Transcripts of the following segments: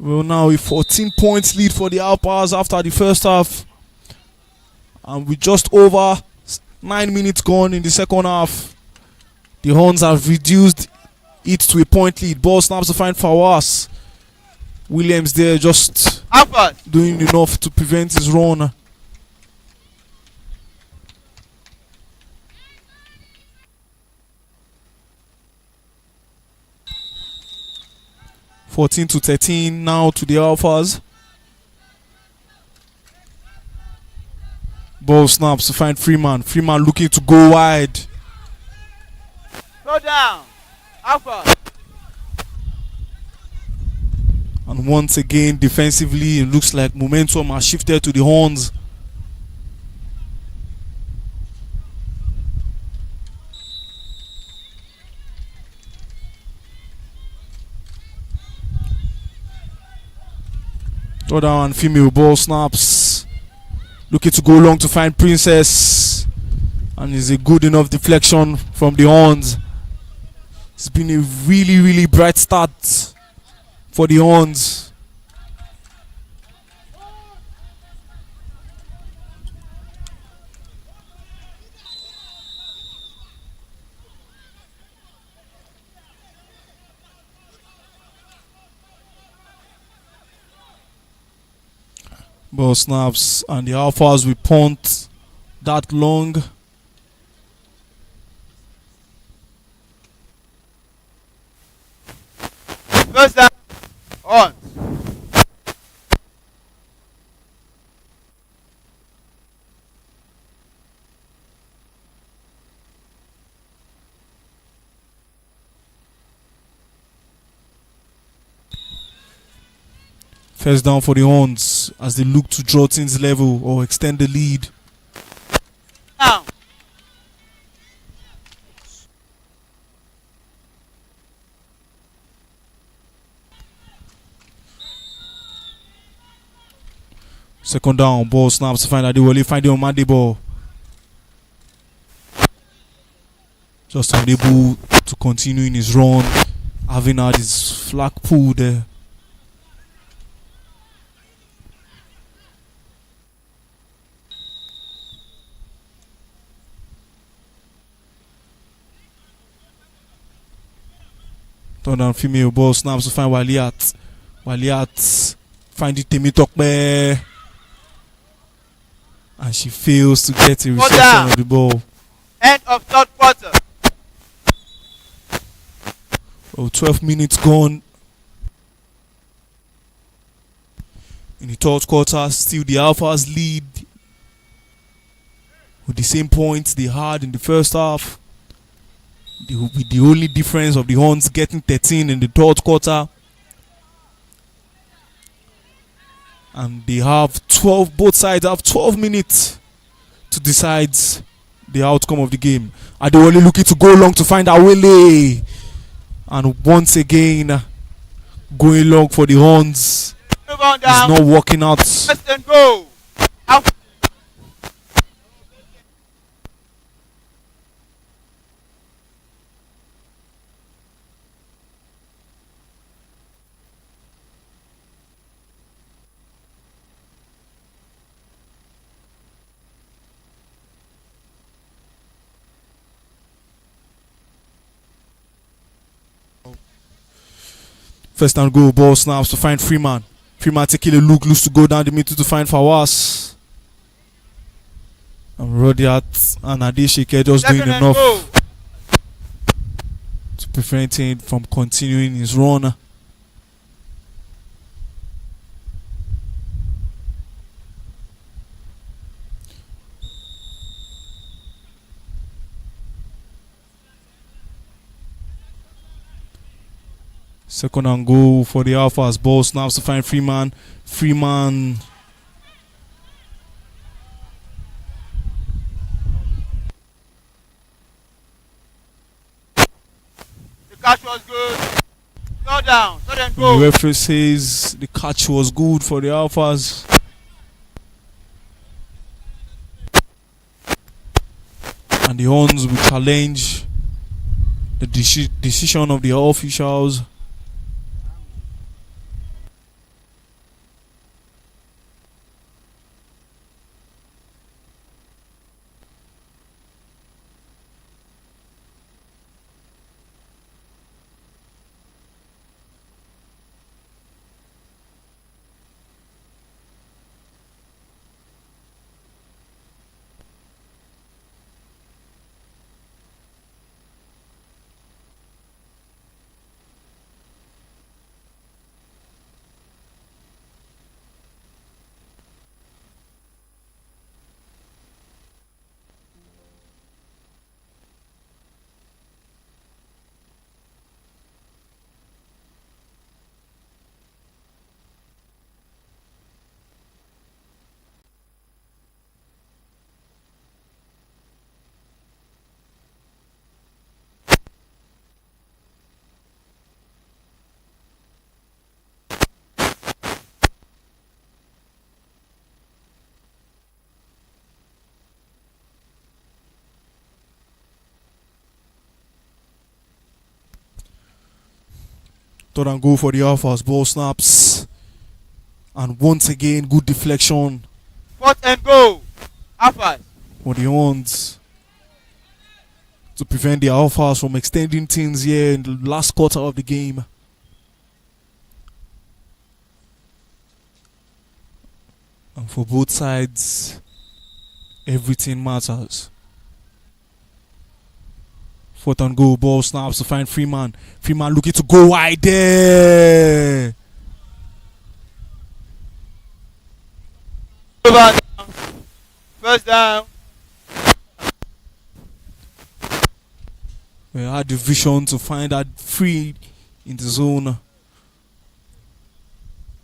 Well, now a 14 points lead for the Alpers after the first half. And with just over 9 minutes gone in the second half, the Horns have reduced it to a point lead. Ball snaps to find Fawaz. Williams there just doing enough to prevent his run. (14-13) now to the Alphas. Ball snaps to find Freeman. Freeman looking to go wide. Go down. Alpha. And once again, defensively, it looks like momentum has shifted to the Horns. Throw down female ball snaps. Looking to go long to find Princess. And it's a good enough deflection from the Horns. It's been a really, really bright start for the Horns. Ball snaps and the Alphas will punt that long. First down. On. First down for the Horns as they look to draw things level or extend the lead. Now. Second down, ball snaps to find Adewale, find the Omade ball. Just unable to continue in his run, having had his flag pulled there. Turn down female ball snaps to find Waliat. Waliat find the Temitokbe. And she fails to get a reception of the ball. End of third quarter. Oh, 12 minutes gone. In the third quarter, still the Alphas lead with the same points they had in the first half. With the only difference of the Horns getting 13 in the third quarter. And they have 12, both sides have 12 minutes to decide the outcome of the game. Are they only looking to go long to find Awele? And once again, going long for the Horns. It's not working out. First and go. Out. First and goal, ball snaps to find Freeman. Freeman taking a look, looks to go down the middle to find Fawaz. And Rodiat and Adeshike just doing enough to prevent him from continuing his run. Second and goal for the Alphas. Ball snaps to find Freeman. Freeman. The catch was good. Go down. Let them go. The referee says the catch was good for the Alphas. And the Horns will challenge the decision of the officials. Third and goal for the Alphas. Ball snaps. And once again, good deflection. 4th and goal. Alphas. For the Horns. To prevent the Alphas from extending things here in the last quarter of the game. And for both sides, everything matters. 4th and goal, ball snaps to find Freeman. Freeman looking to go wide there. First down. We had the vision to find that free in the zone.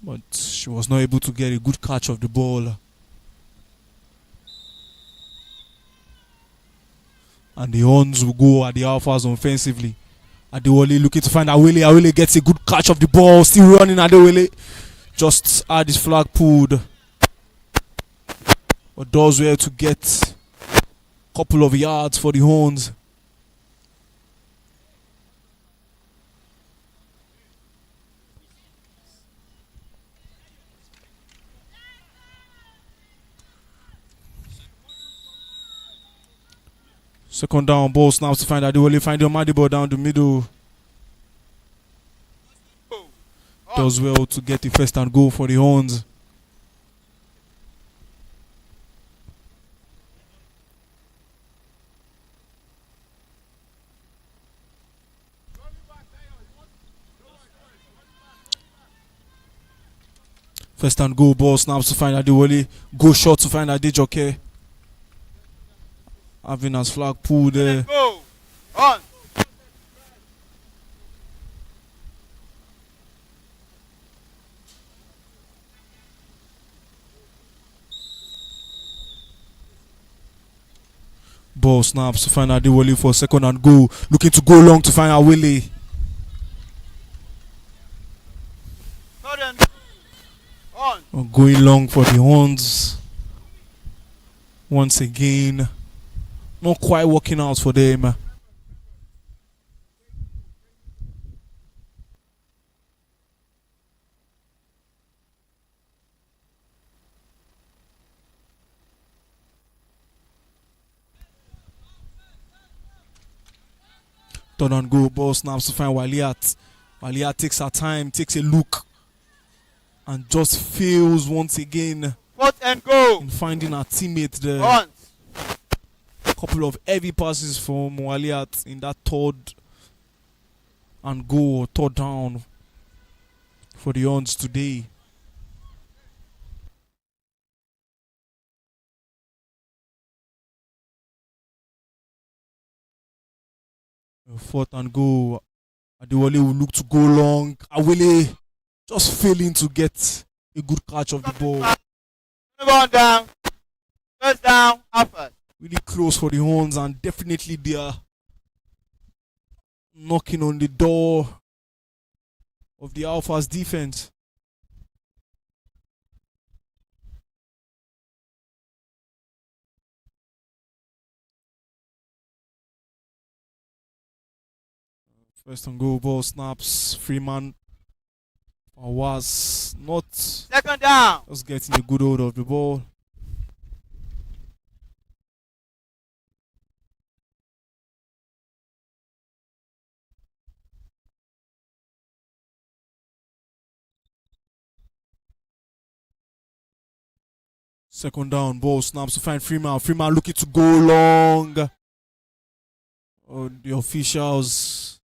But she was not able to get a good catch of the ball. And the Horns will go at the Alphas offensively. Adewale looking to find Awele. Awele gets a good catch of the ball. Still running Adewale. Just had his flag pulled. But does well to get a couple of yards for the Horns. Second down, ball snaps to find Adewale. Find Omadibo down the middle. Does well to get the first and goal for the Horns. First and goal, ball snaps to find Adewale. Go short to find Adejoke. Having his flag pulled there. Go. On. Ball snaps to find Adewale for second and goal. Looking to go long to find Awele. On. Going long for the Horns. Once again. Not quite working out for them. Turn and go, ball snaps to find Waliat. Waliat takes her time, takes a look, and just fails once again 4th and goal. in finding her teammate there. On. Couple of heavy passes from Waliat in that third and goal, third down for the Horns today. Fourth and goal. Adewale will look to go long. Awele just failing to get a good catch of the ball. One down. First down. Alphas. Really close for the Horns, and definitely they are knocking on the door of the Alphas defense. First and goal, ball snaps. Freeman was not Second down. just getting a good hold of the ball. Second down, ball snaps to find Freeman. Freeman looking to go long. Oh, the officials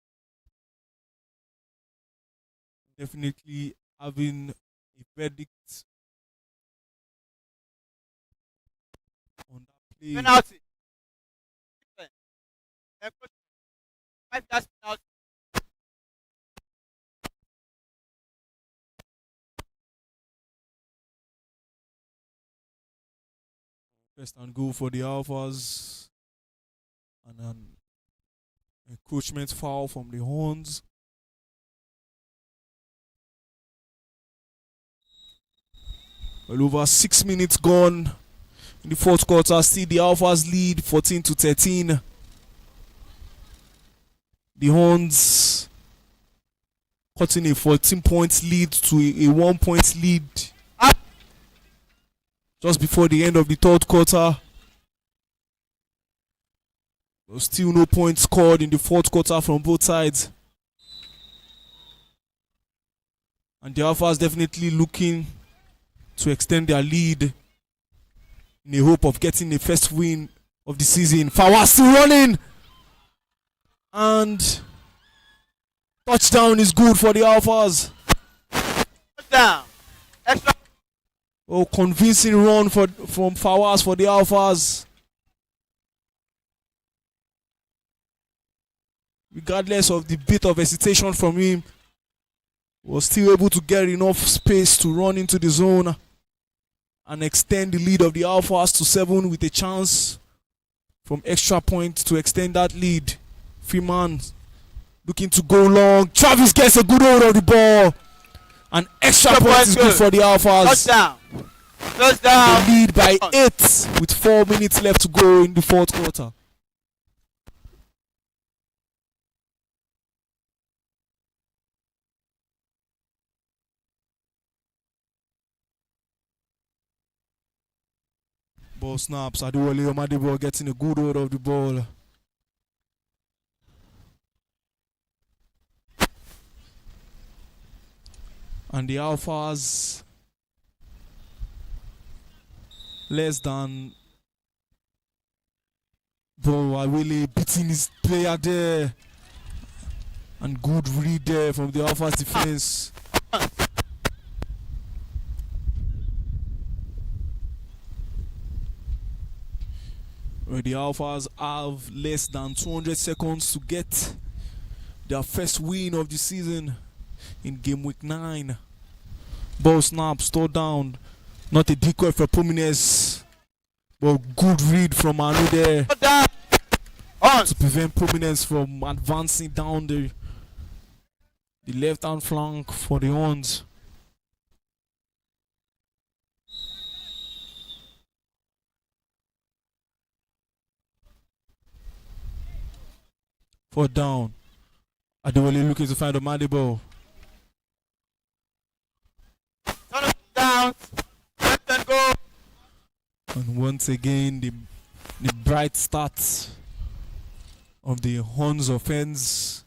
definitely having a verdict on that play. Penalty. 5 yards penalty. First and goal for the Alphas. And an encroachment foul from the Horns. Well, over 6 minutes gone in the fourth quarter. Still the Alphas lead 14-13. The Horns cutting a 14-point lead to a 1-point lead just before the end of the third quarter. There's still no points scored in the fourth quarter from both sides. And the Alphas definitely looking to extend their lead in the hope of getting the first win of the season. Fawaz still running! And touchdown is good for the Alphas. Touchdown. Extra. Oh, convincing run from Fawaz for the Alphas. Regardless of the bit of hesitation from him, was still able to get enough space to run into the zone and extend the lead of the Alphas to 7 with a chance from extra point to extend that lead. Freeman looking to go long. Travis gets a good hold of the ball. And extra point is good for the Alphas. Touchdown. Touchdown. They lead by 8 with 4 minutes left to go in the fourth quarter. Ball snaps. Adewale Omadebo getting a good hold of the ball. And the Alphas less than. Bro, I really beating his player there. And good read there from the Alphas defense. Where the Alphas have less than 200 seconds to get their first win of the season in game week 9. Ball snap, store down. Not a decoy for Prominence, but good read from Anu there to prevent Prominence from advancing down the left hand flank for the Horns. Fourth down. Adewale looking to find a Madibo. Turn it down. Let them go. And once again, the bright start of the Horns offense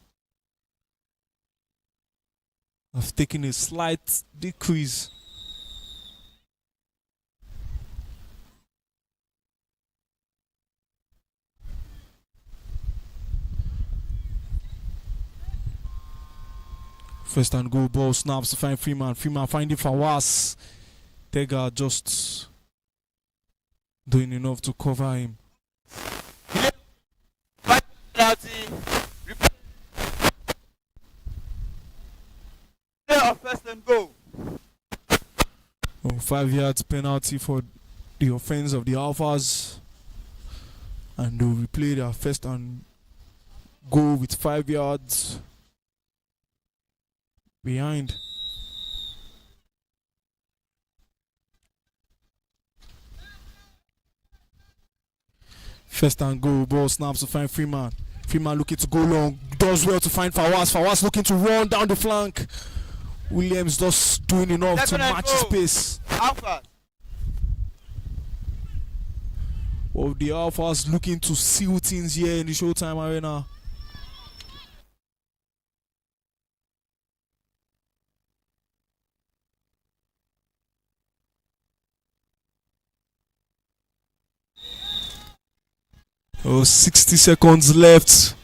have taken a slight decrease. First and goal, ball snaps to find Freeman. Freeman finding Fawaz. Tega just doing enough to cover him. First and goal. 5 yards penalty for the offense of the Alphas. And they'll replay their first and goal with 5 yards behind. First and goal, ball snaps to find Freeman. Freeman looking to go long, does well to find Fawaz. Fawaz looking to run down the flank. Williams just doing enough to match his pace. Well, the Alphas looking to seal things here in the Showtime Arena. Oh, 60 seconds left.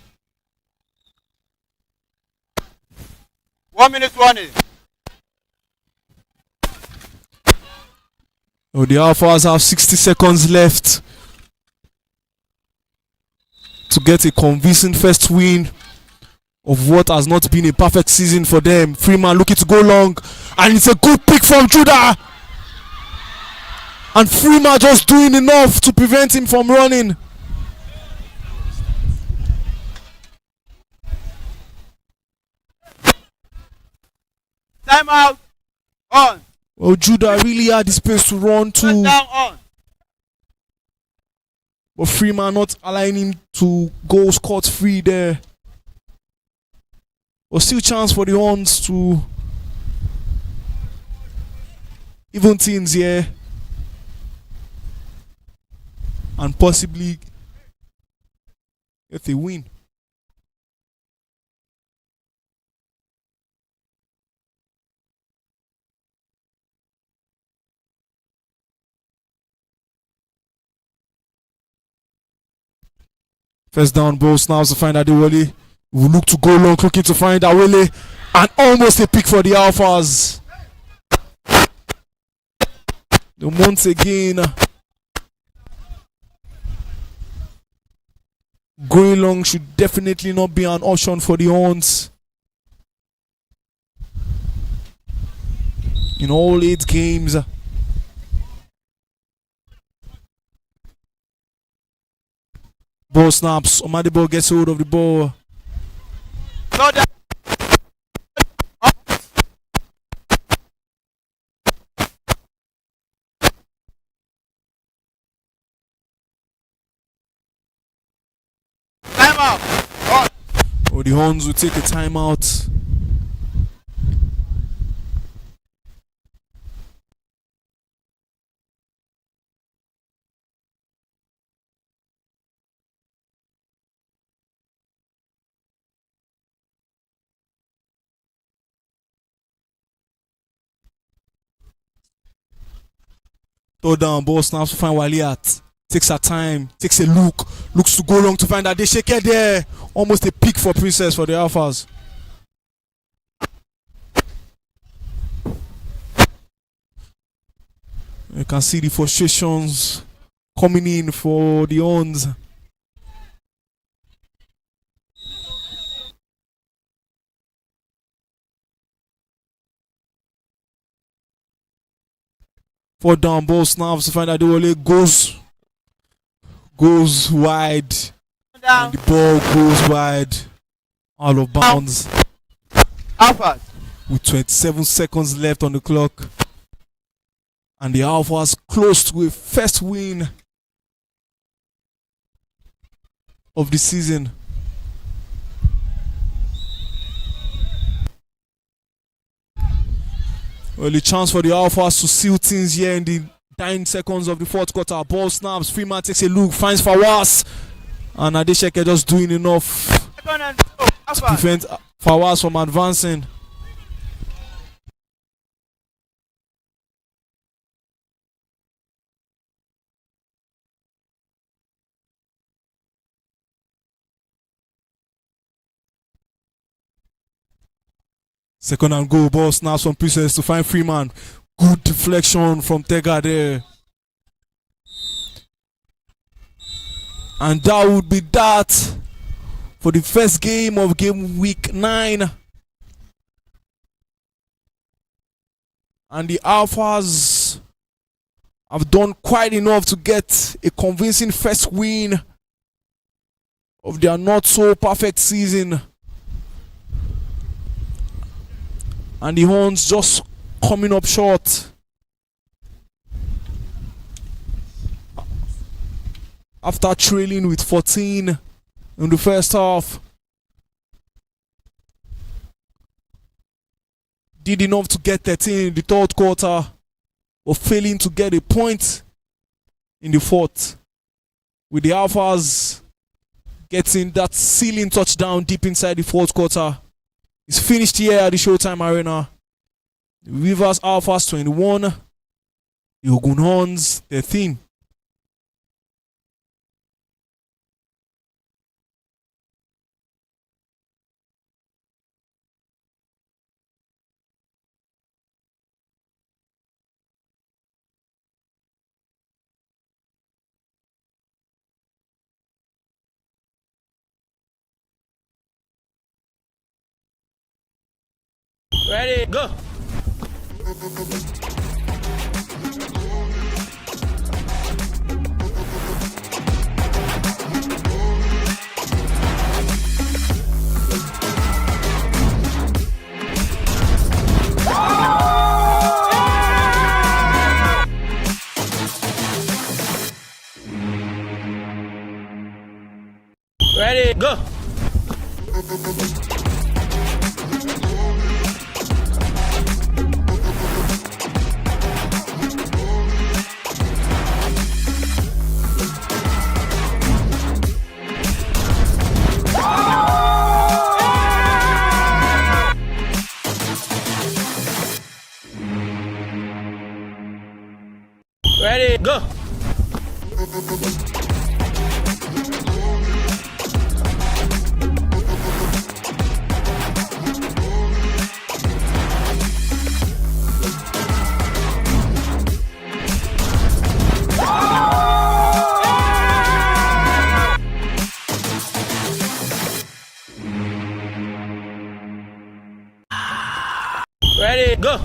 1 minute 20. Oh, the Alphas have 60 seconds left to get a convincing first win of what has not been a perfect season for them. Freeman looking to go long, and it's a good pick from Judah. And Freeman just doing enough to prevent him from running. Timeout. On. Well, Judah really had the space to run too. Down on. But Freeman not allowing him to go scot-free there. But still chance for the Horns to even things here and possibly if they win. First down, ball snaps to find Adewale. Will look to go long, looking to find Awele, and almost a pick for the Alphas. Once again, going long should definitely not be an option for the Horns. In all 8 games, ball snaps. Omadibo gets hold of the ball. Timeout. Oh, the Horns will take a timeout. Third down, ball snaps to find Waliat. Takes her time, takes a look, looks to go long to find that they shake it there. Almost a pick for Princess for the Alphas. You can see the frustrations coming in for the Horns. Fourth down, ball snaps to find that Adewale goes wide, and the ball goes wide, out of bounds. Alphas. With 27 seconds left on the clock, and the Alphas close to a first win of the season. Well, a chance for the Alphas to seal things here in the 9 seconds of the fourth quarter. Ball snaps, Freeman takes a look, finds Fawaz, and Adesheke just doing enough to prevent Fawaz from advancing. Second and goal, ball snaps from Princess to find Freeman. Good deflection from Tega there. And that would be that for the first game of game week 9. And the Alphas have done quite enough to get a convincing first win of their not so perfect season. And the Horns just coming up short. After trailing with 14 in the first half. Did enough to get 13 in the third quarter, but failing to get a point in the fourth. With the Alphas getting that sealing touchdown deep inside the fourth quarter. It's finished here at the Showtime Arena. The Rivers Alphas 21, the Ogun Horns 13. Ready, go. Ready, go. Ready, go. Ready, go.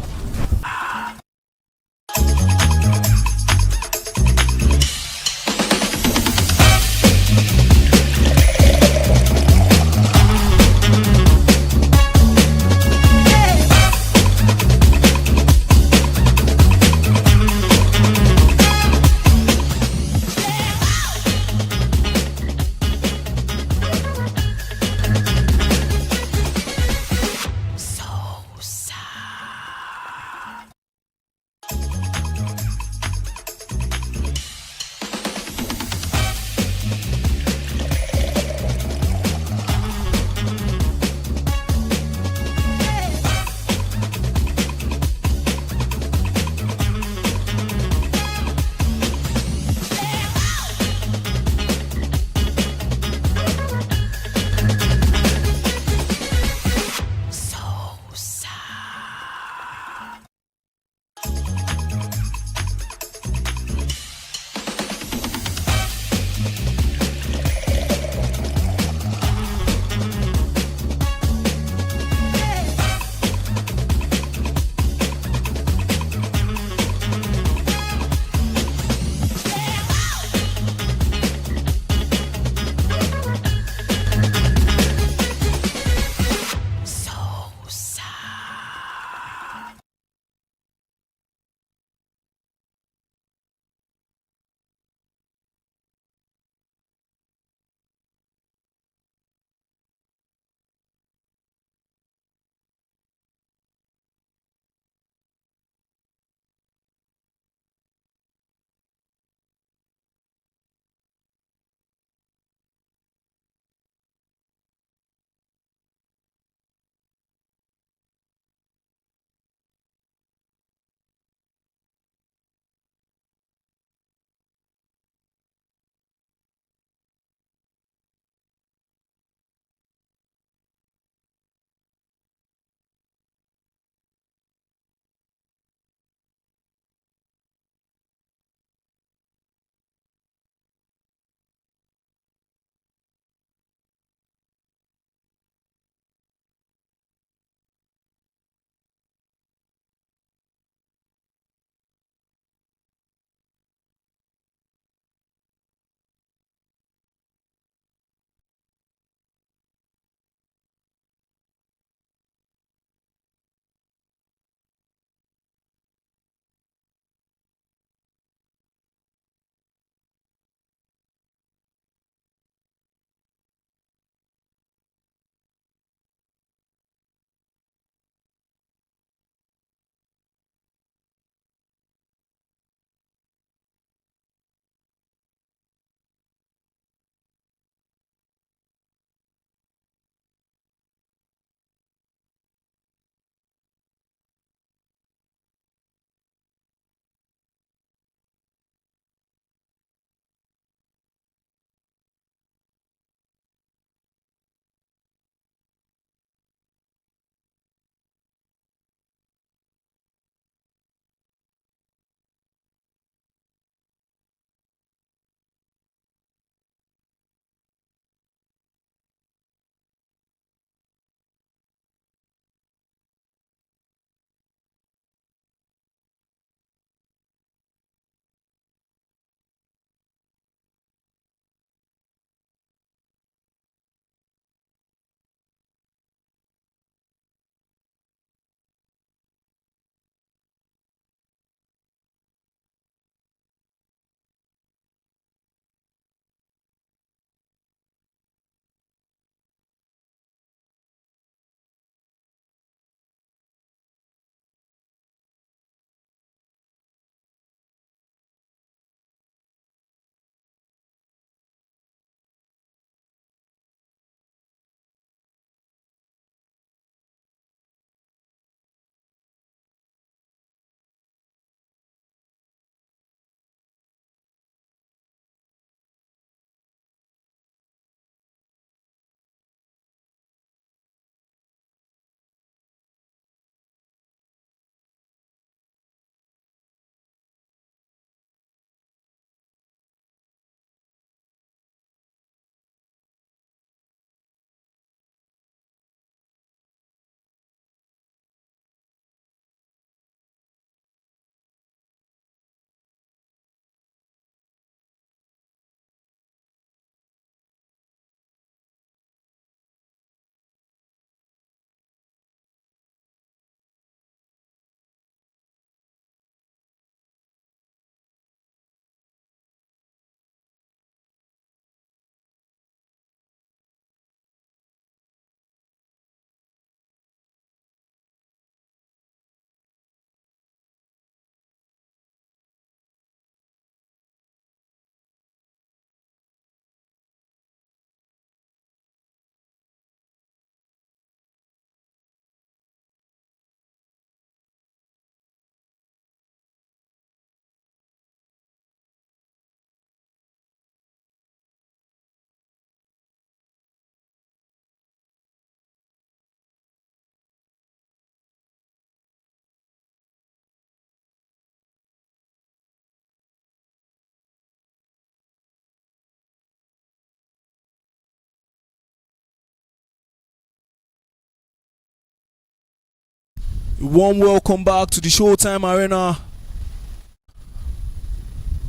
A warm welcome back to the Showtime Arena.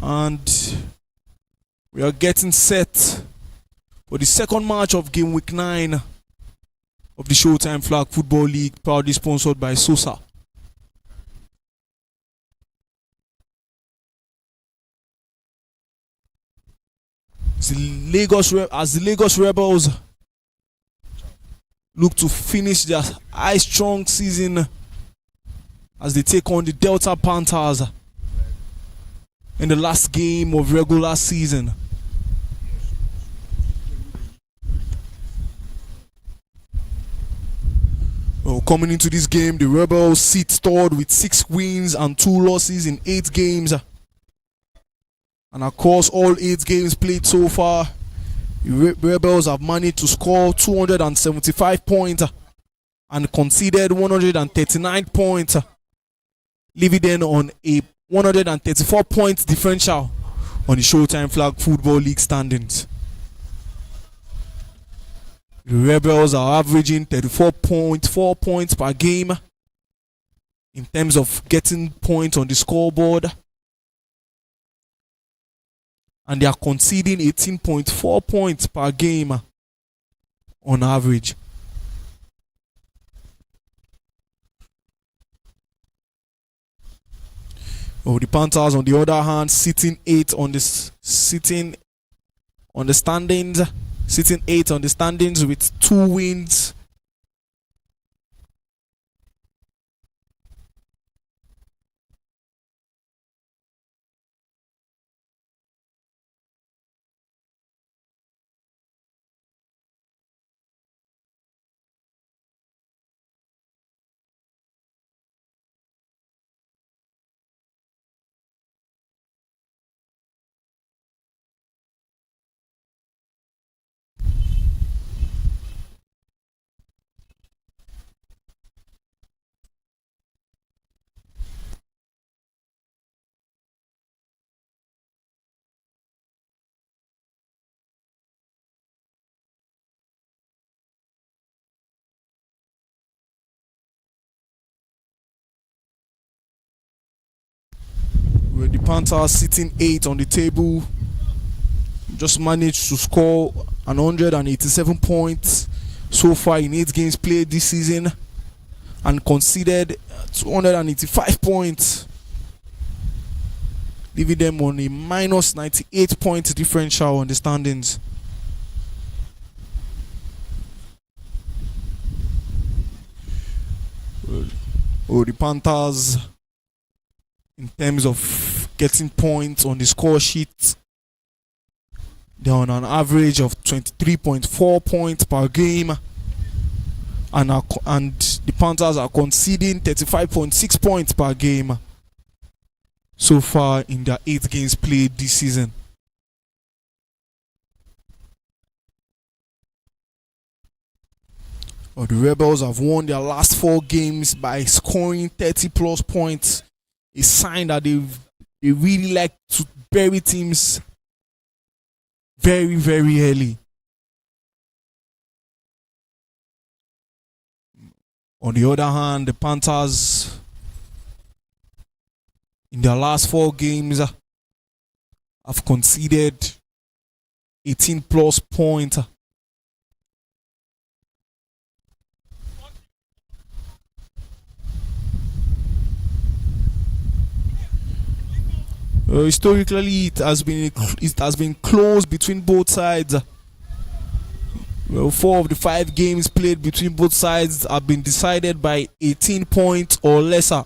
And we are getting set for the second match of game week 9 of the Showtime Flag Football League, proudly sponsored by Sosa. As the Lagos Rebels look to finish their high-strong season as they take on the Delta Panthers in the last game of regular season. Well, coming into this game, the Rebels sit third with 6 wins and 2 losses in 8 games. And across all 8 games played so far, the Rebels have managed to score 275 points and conceded 139 points, leaving them on a 134 points differential on the Showtime Flag Football League standings. The Rebels are averaging 34.4 points per game in terms of getting points on the scoreboard, and they are conceding 18.4 points per game on average. Oh, the Panthers, on the other hand, sitting 8 on the standings, sitting 8 on the standings with 2 wins. With the Panthers sitting 8 on the table, just managed to score 187 points so far in 8 games played this season and conceded 285 points, leaving them on a minus 98 point differential on the standings. Oh, the Panthers, in terms of getting points on the score sheet, they're on an average of 23.4 points per game, and the Panthers are conceding 35.6 points per game so far in their 8 games played this season. Well, the Rebels have won their last 4 games by scoring 30 plus points, a sign that they really like to bury teams very, very early. On the other hand, the Panthers, in their last 4 games, have conceded 18 plus points. Historically, it has been close between both sides. Well, 4 of the 5 games played between both sides have been decided by 18 points or lesser,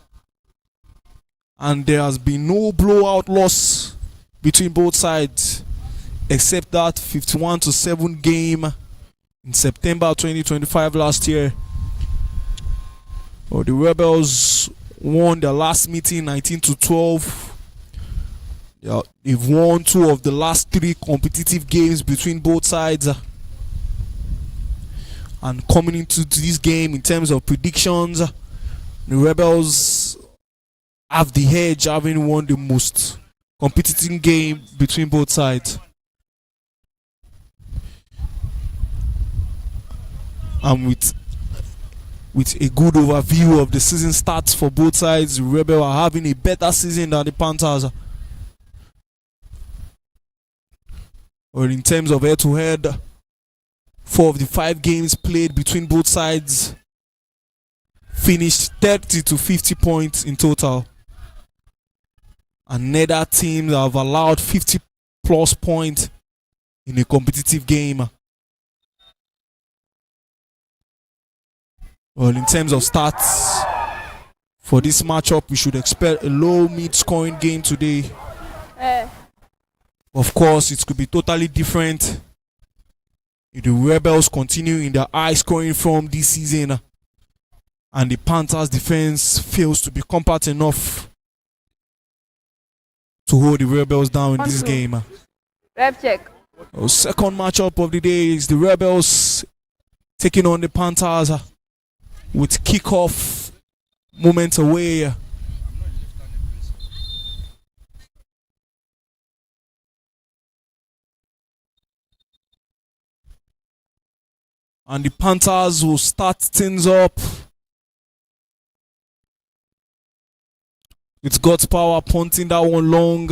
and there has been no blowout loss between both sides, except that 51-7 game in September 2025 last year. Well, the Rebels won their last meeting 19-12. They've won 2 of the last 3 competitive games between both sides. And coming into this game, in terms of predictions, the Rebels have the edge, having won the most competitive game between both sides. And with a good overview of the season stats for both sides. The Rebels are having a better season than the Panthers. Or in terms of head-to-head, 4 of the 5 games played between both sides finished 30 to 50 points in total. And neither teams have allowed 50 plus points in a competitive game. Well, in terms of stats for this matchup, we should expect a low mid-scoring game today. Of course, it could be totally different if the Rebels continue in their high-scoring form this season and the Panthers' defense fails to be compact enough to hold the Rebels down in this game. Rep check. Our second matchup of the day is the Rebels taking on the Panthers with kickoff moments away. And the Panthers will start things up with God's power punting that one long.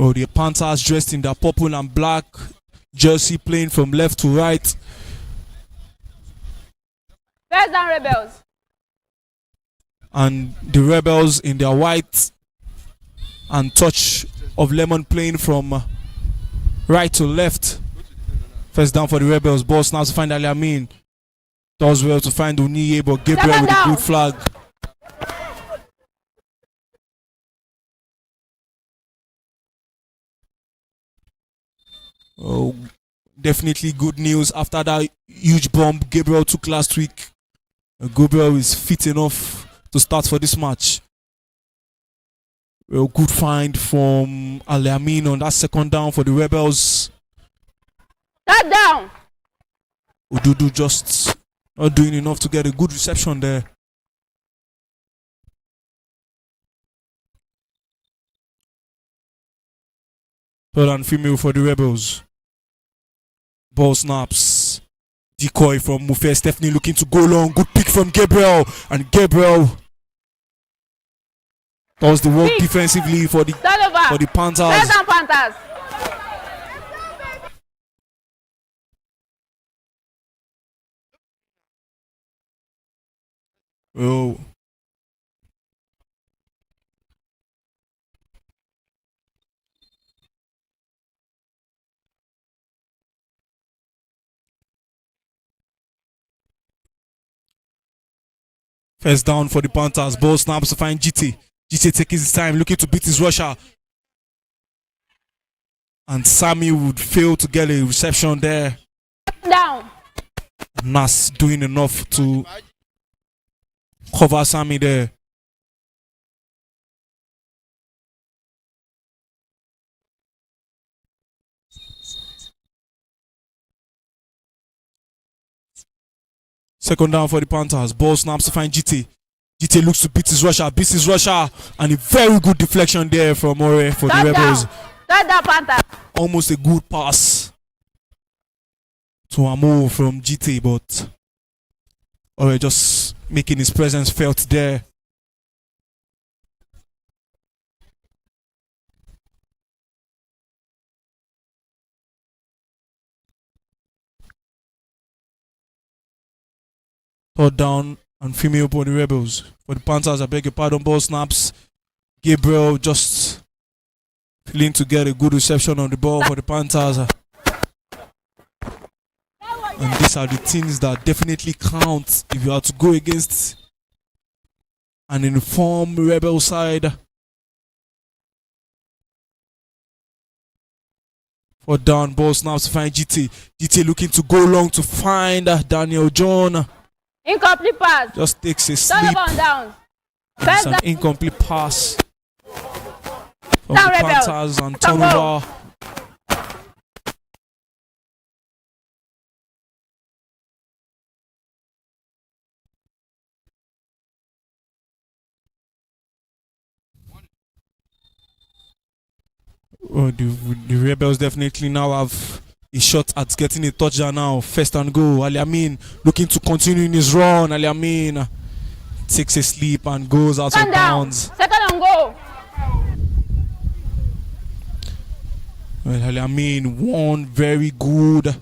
Oh, the Panthers dressed in their purple and black jersey, playing from left to right. First down, Rebels. And the Rebels in their white and touch of lemon, playing from right to left. First down for the Rebels. Ball snaps to find Ali Amin. Does well to find Uniye, but Gabriel with a good flag. Oh, definitely good news after that huge bomb Gabriel took last week. Gabriel is fit enough to start for this match. Well, good find from Ali Amin on that second down for the Rebels. Third down. Ududu just not doing enough to get a good reception there. Third and female for the Rebels. Ball snaps. Decoy from Mufe. Stephanie looking to go long. Good pick from Gabriel. And Gabriel does the work defensively for the Panthers. First down, Panthers. Oh. First down for the Panthers. Ball snaps to find GT. GT taking his time, looking to beat his rusher. And Sammy would fail to get a reception there. Down. Nas doing enough to cover Sammy there. Second down for the Panthers. Ball snaps to find GT. GT looks to beat his rusher, and a very good deflection there from Ore for the Rebels. Third down, Panthers. Almost a good pass to Amo from GT, but Ore just making his presence felt there. Third down and female for the Rebels. For the Panthers, I beg your pardon, ball snaps. Gabriel just failing to get a good reception on the ball for the Panthers. And these are the things that definitely count if you are to go against an informed Rebel side. For down, ball snaps to find GT. GT looking to go long to find Daniel John. Incomplete pass. Just takes a slip. Down. It's an incomplete pass from the Panthers and turnover. Oh, the Rebels definitely now have a shot at getting a touchdown now. First and goal. Ali Amin looking to continue in his run. Ali Amin takes a sleep and goes out of bounds. Second and goal. Well, Ali Amin, one very good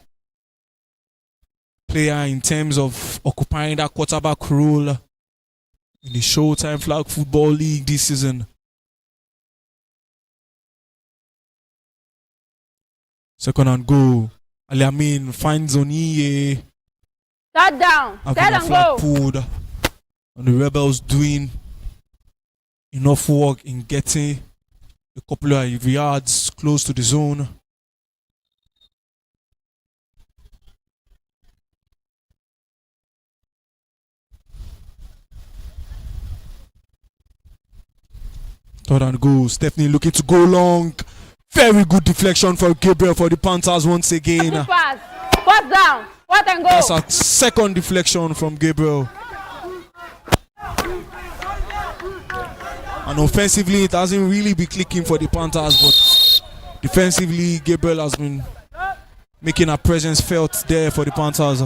player in terms of occupying that quarterback role in the Showtime Flag Football League this season. Second and goal. Ali Amin finds Oniye. Third down. Having Third a and flag goal. pulled. And the Rebels doing enough work in getting a couple of yards close to the zone. Third and goal. Stephanie looking to go long. Very good deflection for Gabriel for the Panthers once again. Pass. First down. Fourth and goal. That's a second deflection from Gabriel. And offensively, it hasn't really been clicking for the Panthers, but defensively, Gabriel has been making a presence felt there for the Panthers.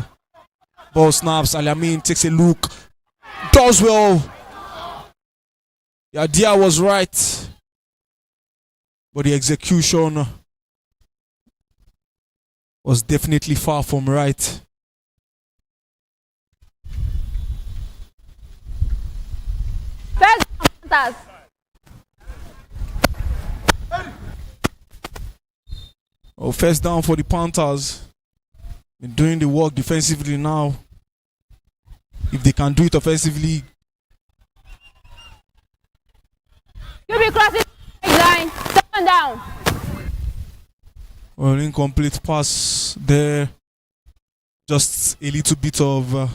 Ball snaps. Ali Amin takes a look. Does well. The idea was right, but the execution was definitely far from right. First down, Panthers. Oh, first down for the Panthers. Been doing the work defensively now. If they can do it offensively, QB crossing line. Second down. well, incomplete pass there. Just a little bit of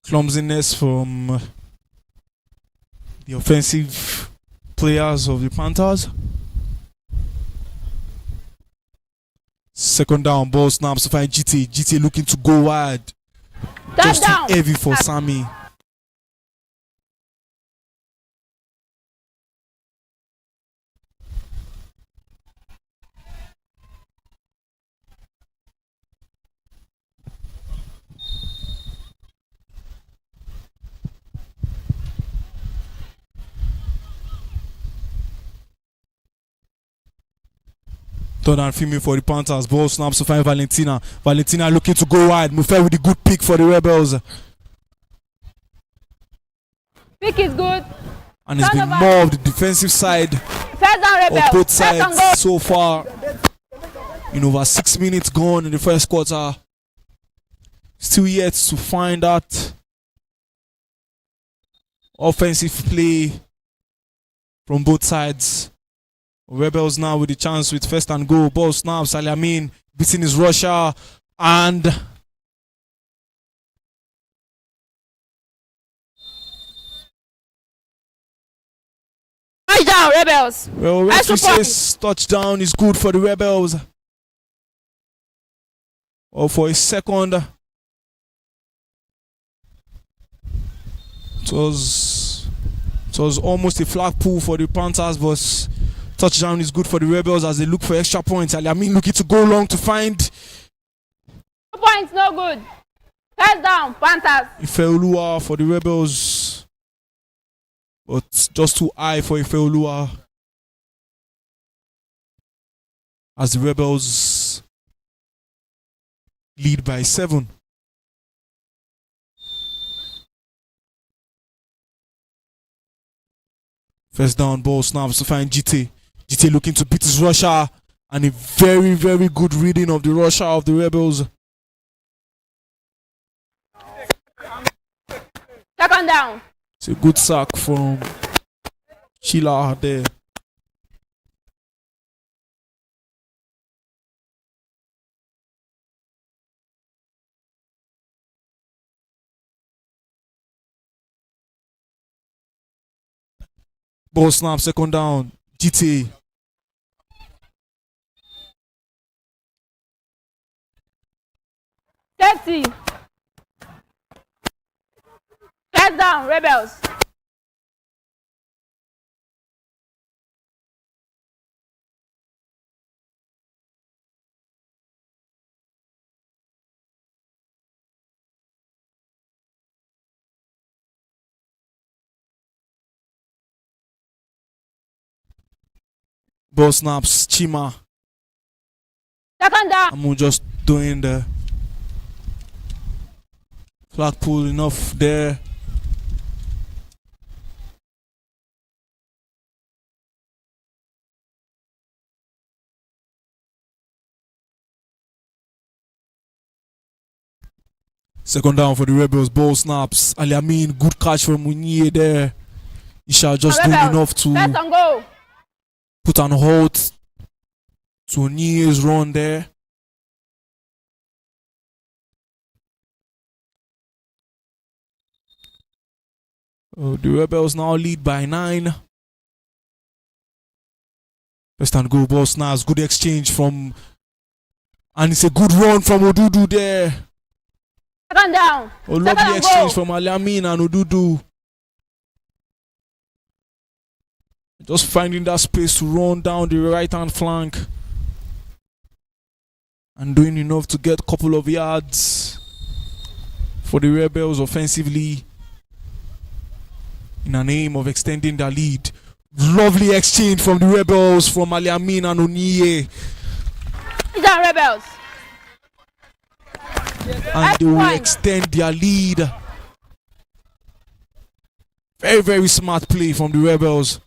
clumsiness from the offensive players of the Panthers. Second down, ball snaps to find GT. GT looking to go wide. Third Just down. too heavy for Sammy. Third and female for the Panthers. Ball snaps to find Valentina. Valentina looking to go wide. Mufer with a good pick for the Rebels. Pick is good. And it's been Turnover. more of the defensive side First down, Rebels. of both Second goal. sides so far. In over 6 minutes gone in the first quarter. Still yet to find that offensive play from both sides. Rebels now with the chance with first and goal. Ball snaps. Ali Amin beating his rusher. And Touchdown, Rebels. well, referee Extra point. says touchdown is good for the Rebels. Or for a second. It was almost a flag pull for the Panthers, but touchdown is good for the Rebels as they look for extra points. Ali Amin looking to go long to find 2 points, no good. First down, Panthers. Ifeoluwa for the Rebels, but just too high for Ifeoluwa as the Rebels lead by 7. First down, ball snaps to find GT. GT looking to beat his rusher, and a very, very good reading of the rusher of the Rebels. Second down. It's a good sack from Sheila there. Ball snap, second down. GT. Safety. First down, Rebels. Ball snaps. Chima. Second down. I'm just doing the flag pull enough there. Second down for the Rebels. Ball snaps. Ali Amin, good catch from Munye there. Isha just doing enough First to and goal. put an halt to Munye's run there. The Rebels now lead by 9. First and goal. Ball snaps. Good exchange from, and it's a good run from Odudu there. Second down. A Second lovely and exchange goal. from Ali Amin and Odudu. Just finding that space to run down the right hand flank and doing enough to get a couple of yards for the Rebels offensively in an aim of extending their lead. Lovely exchange from the Rebels from Ali Amin and Oniye, These are Rebels. and they will extend their lead. Very, very smart play from the Rebels.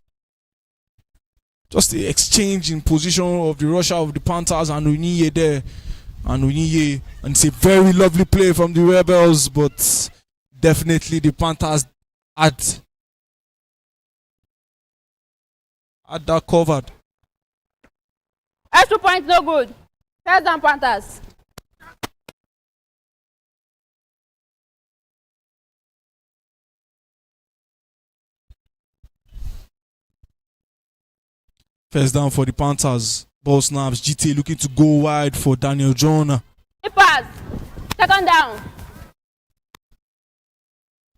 Just the exchange in position of the rusher of the Panthers and Oniye there. And Oniye, and it's a very lovely play from the Rebels, but definitely the Panthers had that covered. Extra point no good. First down Panthers. First down for the Panthers. Ball snaps. GT looking to go wide for Daniel John. Pass. Second down.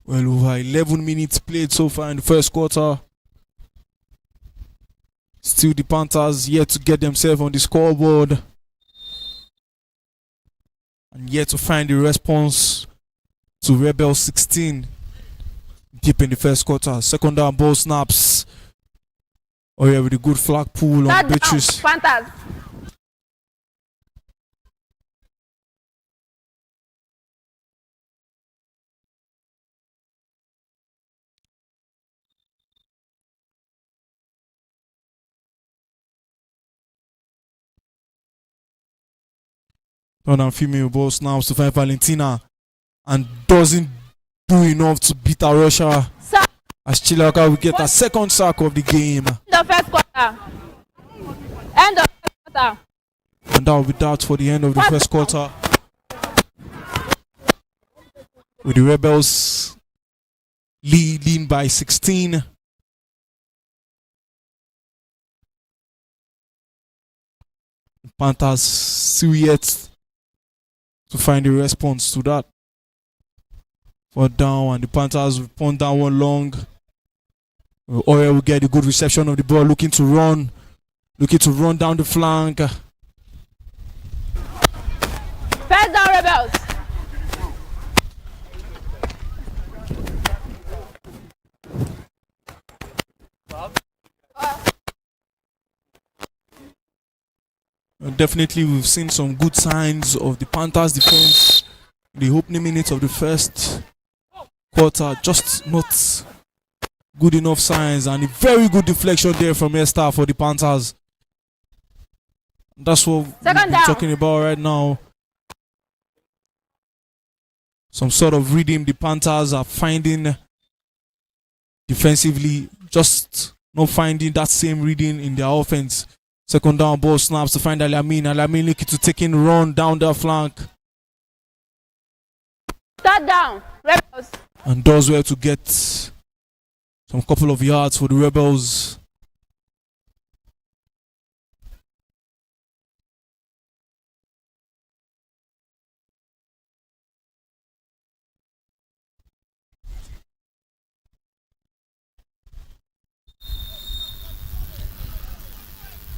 Well, over 11 minutes played so far in the first quarter. Still the Panthers yet to get themselves on the scoreboard. And yet to find the response to Rebel 16 deep in the first quarter. Second down, ball snaps. Oh yeah, with a good flag pull on Third down. Beatrice. Panthers. Turn and female ball snaps to find Valentina and doesn't do enough to beat our Russia. Sack. As Chilaka will get a second sack of the game. End of first quarter. End of first quarter. And that will be that for the end of the first quarter. With the Rebels leading by 16. Panthers still yet to find a response to that. For down, and the Panthers will punt down one long. Oil will get a good reception of the ball, looking to run down the flank. First down Rebels. Definitely, we've seen some good signs of the Panthers' defense in the opening minutes of the first quarter. Just not good enough signs, and a very good deflection there from Esther for the Panthers. That's what we've been talking about right now. Some sort of rhythm the Panthers are finding defensively, just not finding that same rhythm in their offense. Second down, ball snaps to find Alamin. Alamin looking to take in run down the flank. Third down Rebels. And does well to get some couple of yards for the Rebels.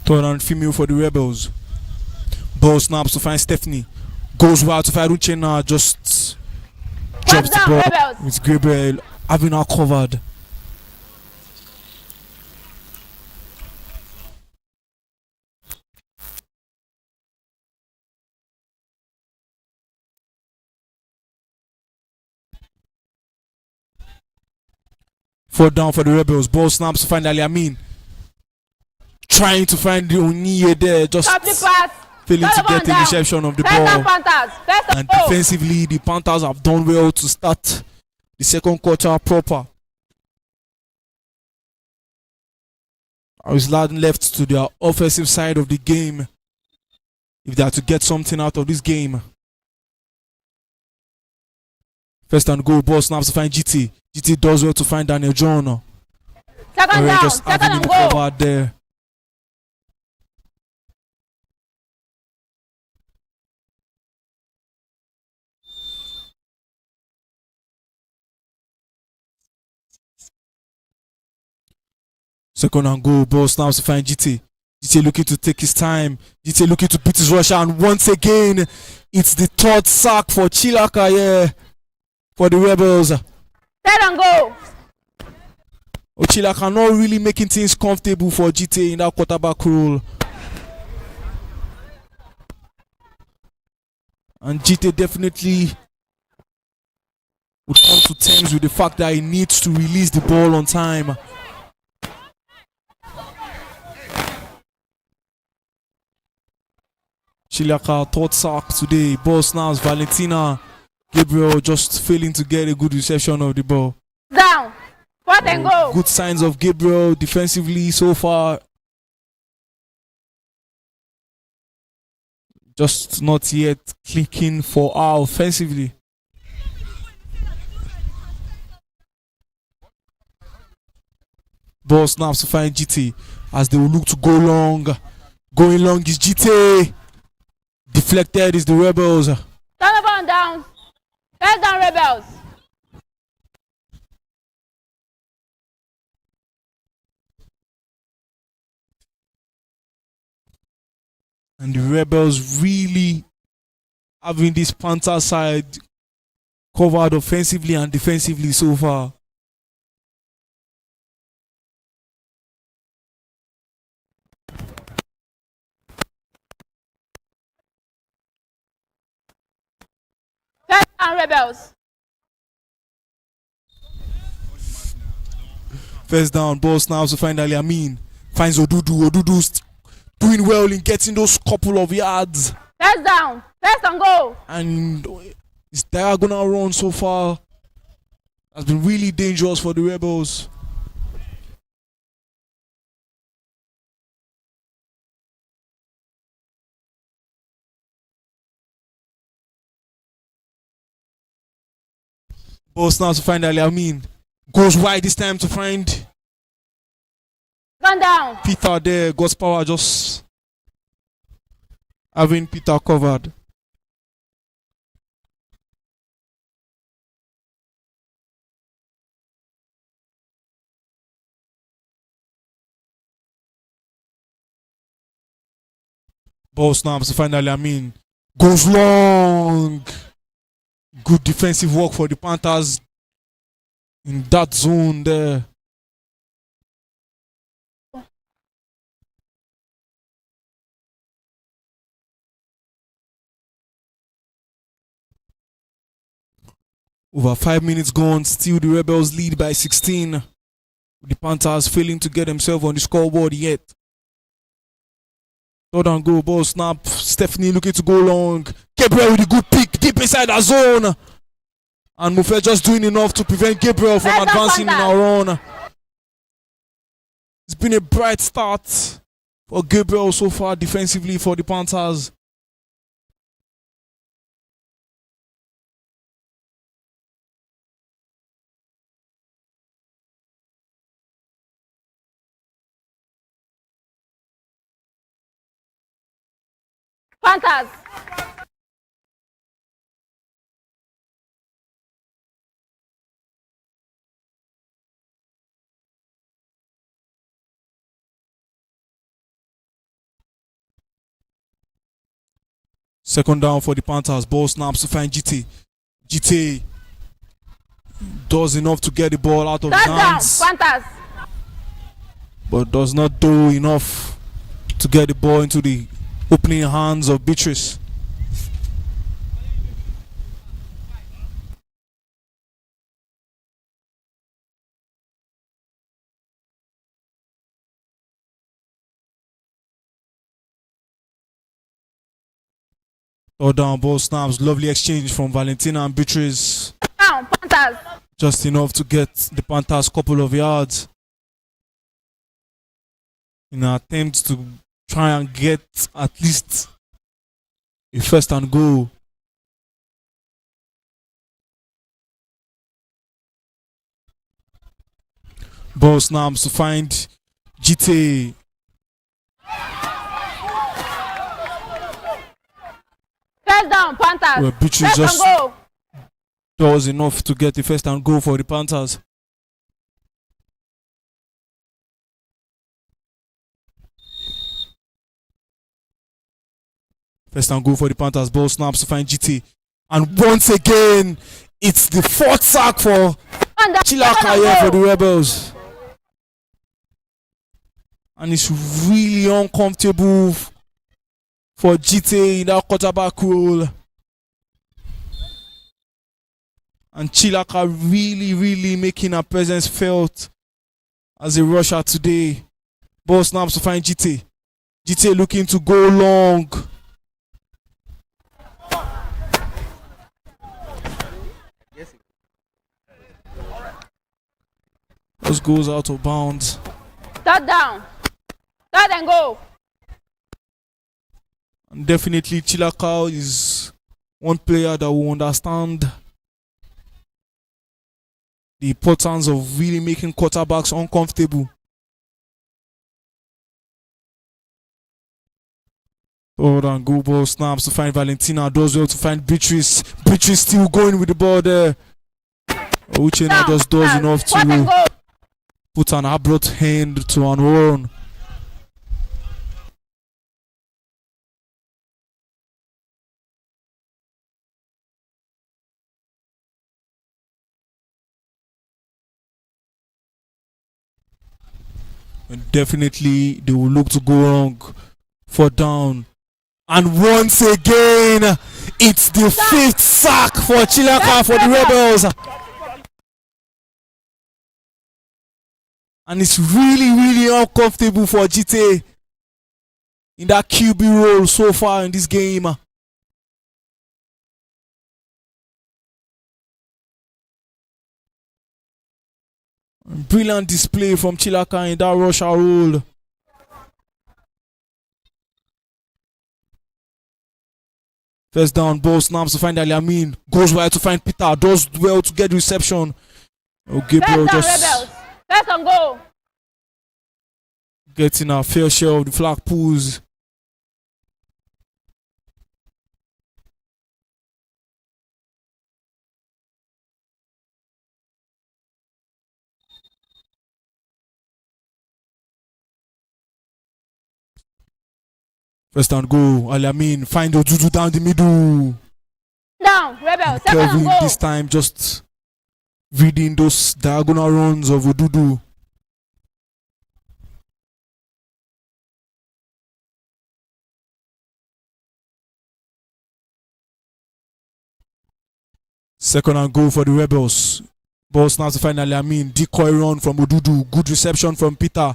Third and female for the Rebels. Ball snaps to find Stephanie. Goes wild to find Uchenna. Just drops the ball. Rebels. With Gabriel having her covered. Fourth down for the Rebels. Ball snaps to find Ali Amin. Trying to find the Oniye there, just Stop the pass. failing to get the reception of the First down, ball. Panthers. First and And goal. defensively, the Panthers have done well to start the second quarter proper. I was left to their offensive side of the game if they are to get something out of this game. First and goal, ball snaps to find GT. GT does well to find Daniel John. Second We're down. just Second having and him goal. covered there. Second and goal, ball snaps to find GT. GT looking to take his time. GT looking to beat his rusher, and once again, it's the third sack for Chilaka here for the Rebels. Third and goal. Chilaka not really making things comfortable for GT in that quarterback role. And GT definitely would come to terms with the fact that he needs to release the ball on time. Chilaka third sack today. Ball snaps. Valentina Gabriel just failing to get a good reception of the ball. Down. Fourth and goal. Good signs of Gabriel defensively so far. Just not yet clicking for our offensively. Ball snaps to find GT as they will look to go long. Going long is GT. Deflected is the Rebels. Turnover and down. First down, Rebels. And the Rebels really having this Panther side covered offensively and defensively so far. First down, Rebels. First down, ball snaps to find Ali Amin. Finds Odudu. Odudu's doing well in getting those couple of yards. First down. First and goal. And his diagonal run so far has been really dangerous for the Rebels. Ball snaps to find Ali Amin. Goes wide this time to find Second down. Peter there. God's power just having Peter covered. Ball snaps to find Ali Amin. Goes long. Good defensive work for the Panthers in that zone there. Over 5 minutes gone, still the Rebels lead by 16. The Panthers failing to get themselves on the scoreboard yet. Third and goal, ball snap. Stephanie looking to go long. Gabriel with a good pick deep inside the zone. And Mufe just doing enough to prevent Gabriel from advancing in our run. It's been a bright start for Gabriel so far defensively for the Panthers. Panthers. Second down for the Panthers. Ball snaps to find GT. GT does enough to get the ball out of his Third down. hands, Panthers. but does not do enough to get the ball into the opening hands of Beatrice. Third down, ball snaps. Lovely exchange from Valentina and Beatrice. Down, Panthers. Just enough to get the Panthers a couple of yards. In an attempt to try and get at least a first and goal. Ball snaps to find GT. First down, Panthers. Well, Beatrice First just and goal. does enough to get the first and goal for the Panthers. First and goal for the Panthers. Ball snaps to find GT. And once again, it's the fourth sack for Chilaka here for the Rebels. And it's really uncomfortable for GT in that quarterback role. And Chilaka really making her presence felt as a rusher today. Ball snaps to find GT. GT looking to go long. Just goes out of bounds. Third down. Third and goal. And definitely Chilaka is one player that will understand the importance of really making quarterbacks uncomfortable. Third and goal, ball snaps to find Valentina. Does well to find Beatrice. Beatrice still going with the ball there. Uchenna just does enough to put an abrupt hand to an run. And definitely they will look to go wrong for down. And once again, it's the fifth sack for Chilaka for the Rebels. And it's really uncomfortable for GT in that QB role so far in this game. Brilliant display from Chilaka in that rusher role. First down, ball snaps to find Ali Amin. Goes wide to find Peter. Does well to get reception. Oh, Gabriel just first and goal. Getting a fair share of the flag pulls. First and goal, Ali Amin find Odudu down the middle. Down, Rebels. Second Kelvin and goal. this time just reading those diagonal runs of Odudu. Second and goal for the Rebels. Ball snaps to find Ali Amin. Decoy run from Odudu. Good reception from Peter.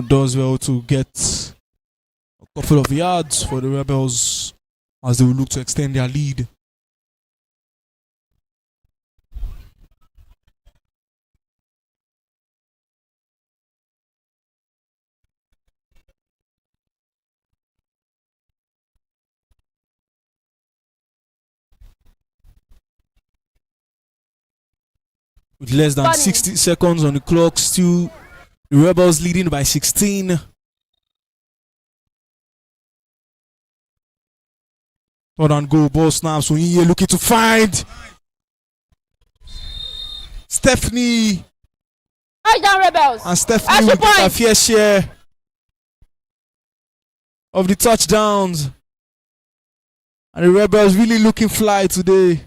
Does well to get a couple of yards for the Rebels as they will look to extend their lead. With less than 60 seconds on the clock, still the Rebels leading by 16. Third and goal, ball snaps. Oyinye looking to find Stephanie. Touchdown, Rebels. And Stephanie will get a fair share of the touchdowns. And the Rebels really looking fly today.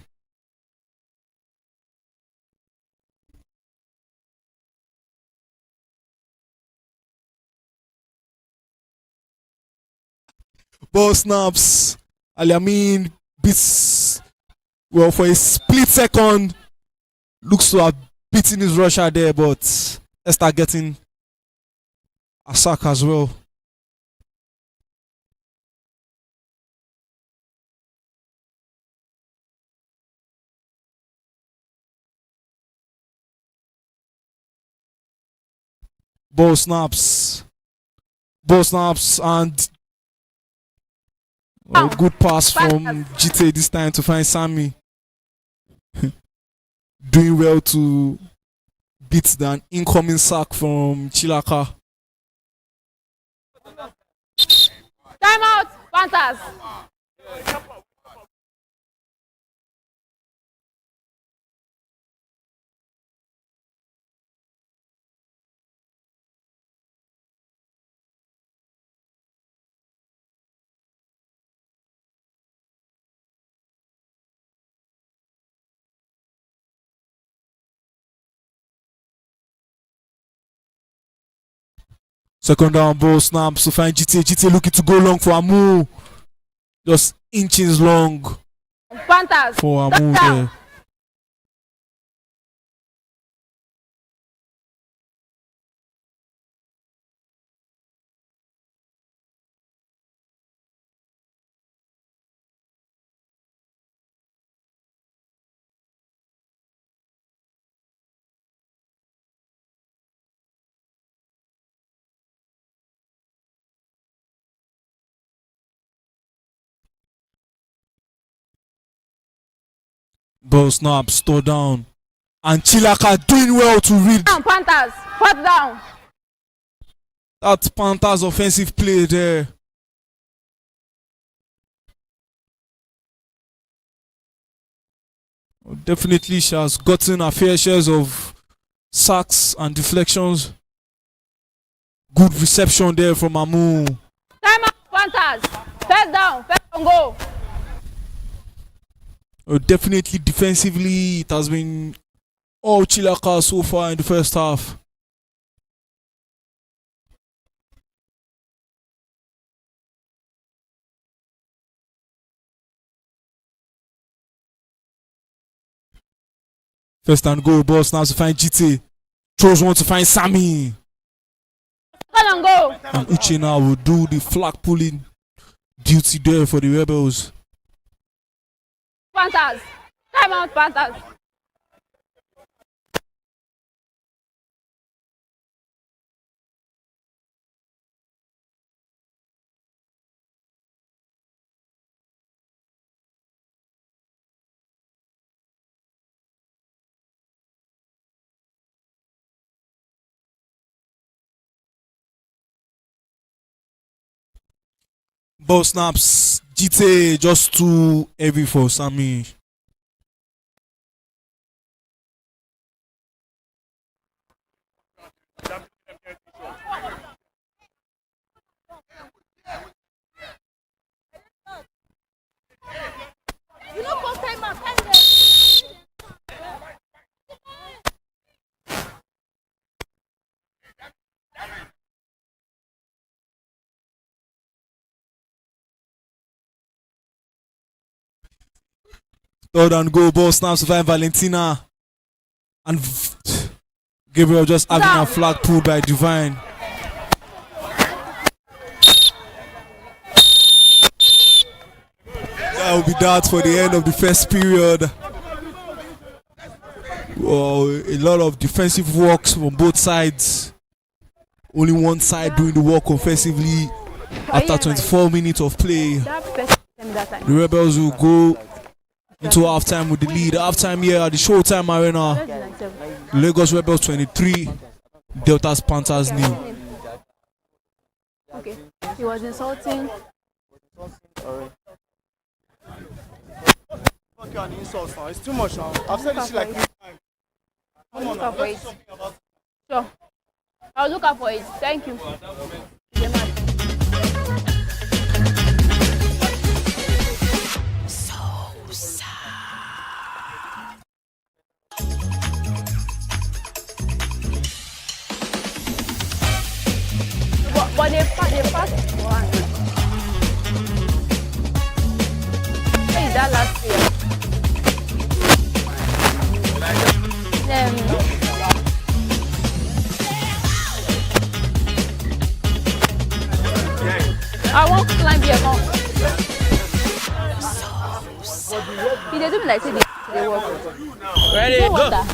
Ball snaps. Ali Amin beats, well, for a split second, looks to have beaten his rusher there, but let's start getting a sack as well. Ball snaps, and a good pass from GT this time to find Sammy. Doing well to beat the incoming sack from Chilaka. Time out, Panthers. Second down, ball snaps to find GT. GT looking to go long for Amu. Just inches long Panthers. for Amu there. Ball snaps, store down. And Chilaka doing well to read Down, Panthers. Fourth down. that Panthers offensive play there. Definitely she has gotten a fair shares of sacks and deflections. Good reception there from Amu. Time out, Panthers. First down go. Definitely defensively, it has been all Chilaka so far in the first half. First and goal, ball snaps to find GT. Throws one to find Sammy. Come and go. And Uche now will do the flag pulling duty there for the Rebels. Panthers. Time out, Panthers. Ball snaps, GT just too heavy for Sammy. Third and goal, ball snaps to find Valentina. And Gabriel just having a flag pulled by Divine. That will be that for the end of the first period. Well, a lot of defensive works from both sides. Only one side doing the work offensively. After 24 minutes of play, the Rebels will go into halftime with the lead. Halftime here at the Showtime Arena. Lagos Rebels 23, Delta's Panthers nil. Okay. He was insulting. Okay, on insults now. It's too much now. I've said this like 3 times. Come on now. Let's do something about it. Sure. I'll look out for it. Thank you. But they passed one. What is that last year? I won't climb here. No. He dey do me like say they work. Ready, No go. water.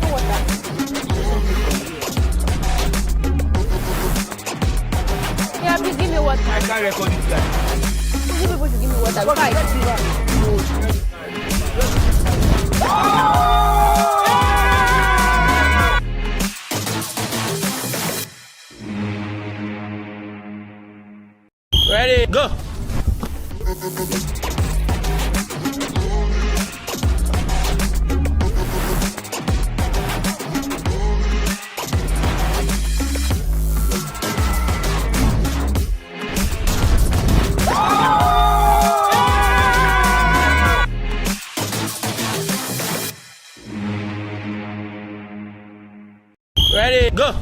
No water. Yeah, please give me water. I can't record it, guys. You people should give me water before I Ready, go. Ready, go.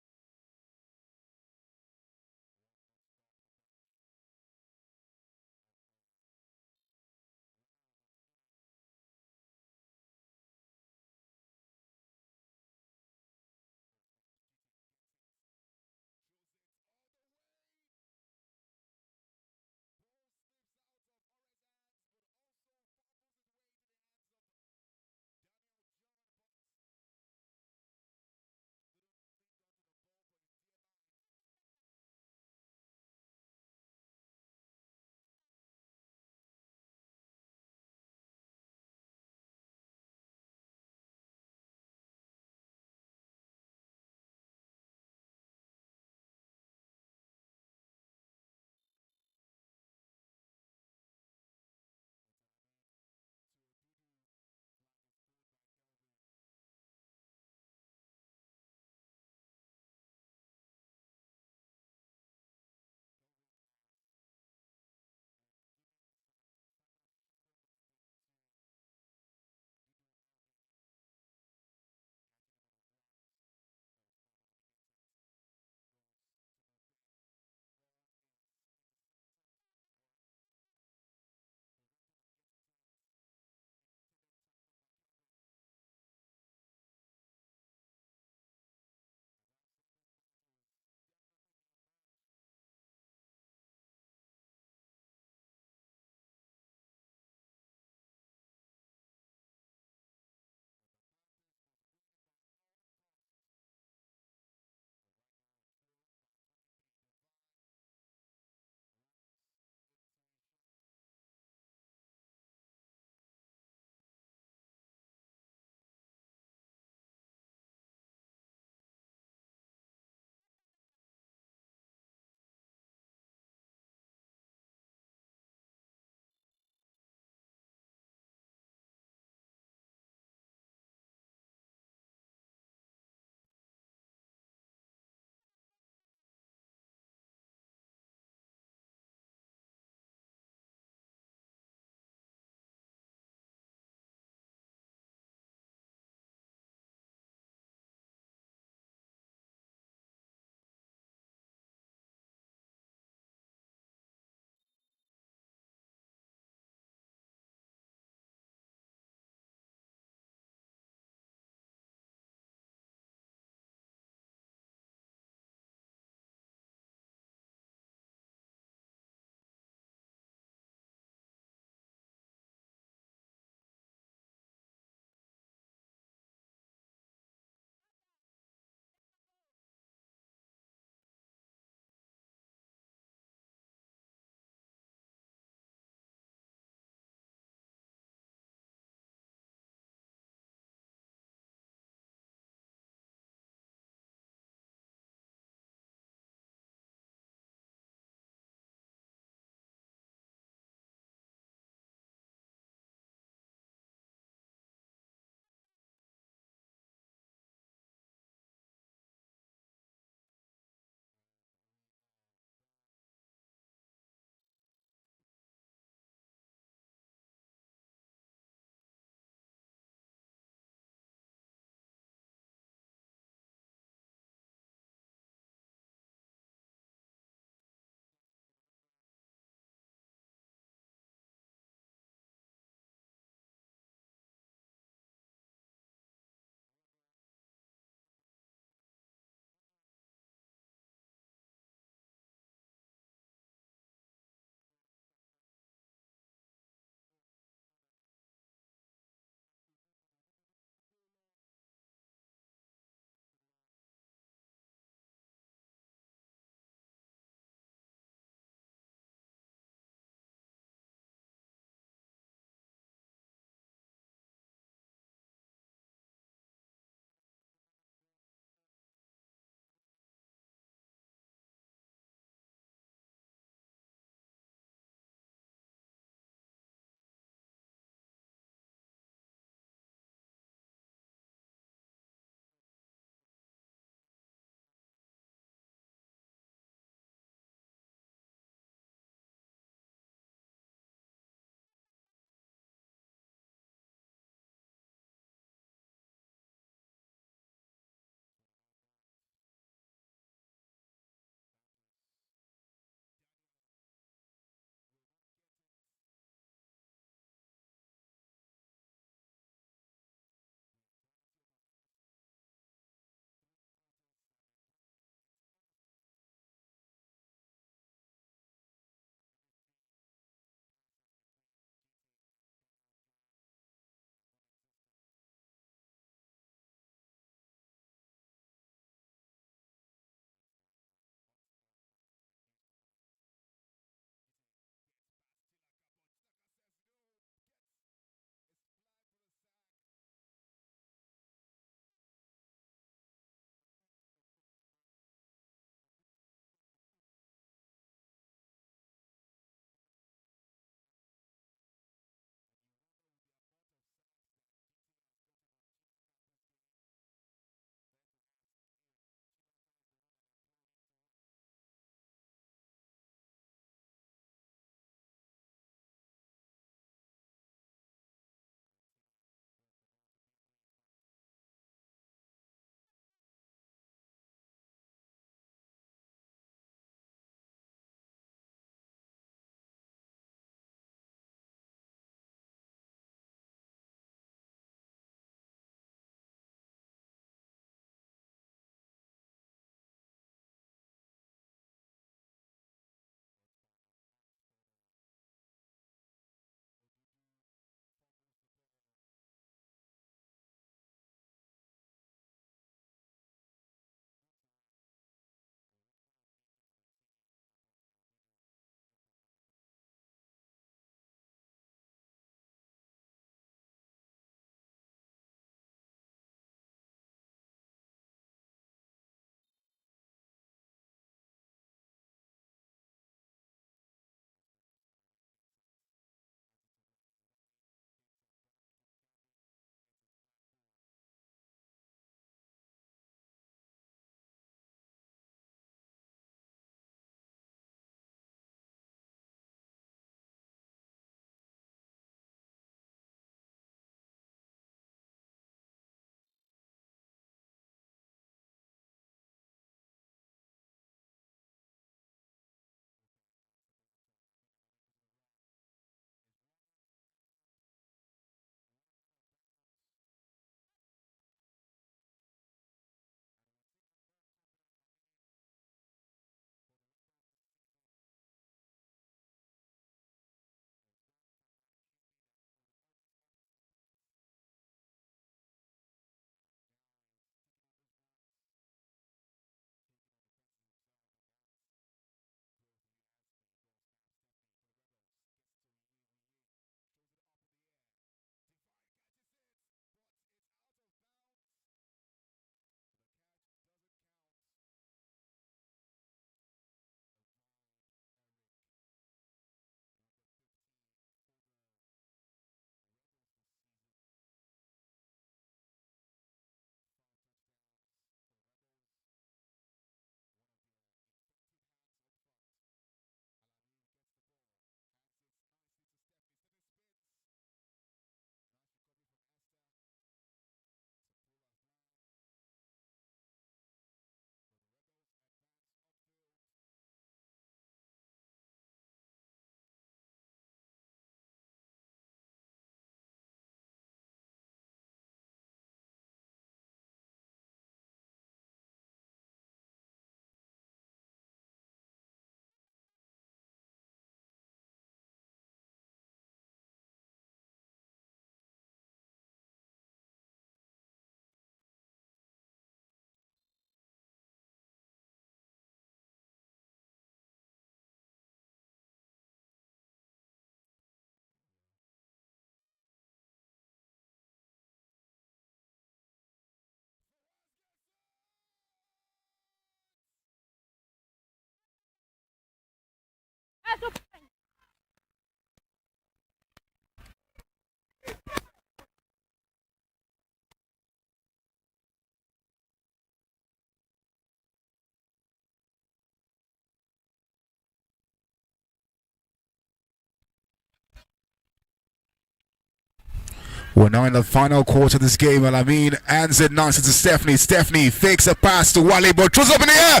We're now in the final quarter of this game, and I mean, hands it nice to Stephanie. Stephanie fakes a pass to Wale, but throws up in the air.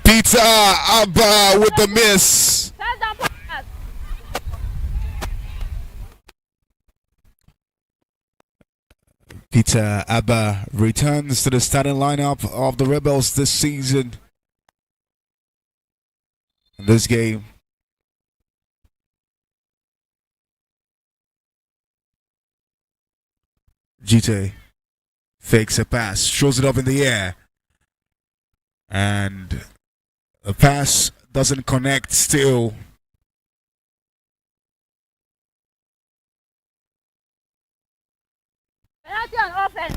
Peter Abba with the miss. First down pass. Peter Abba returns to the starting lineup of the Rebels this season. In this game, GameDay fakes a pass, throws it up in the air, and the pass doesn't connect still. Penalty on offense.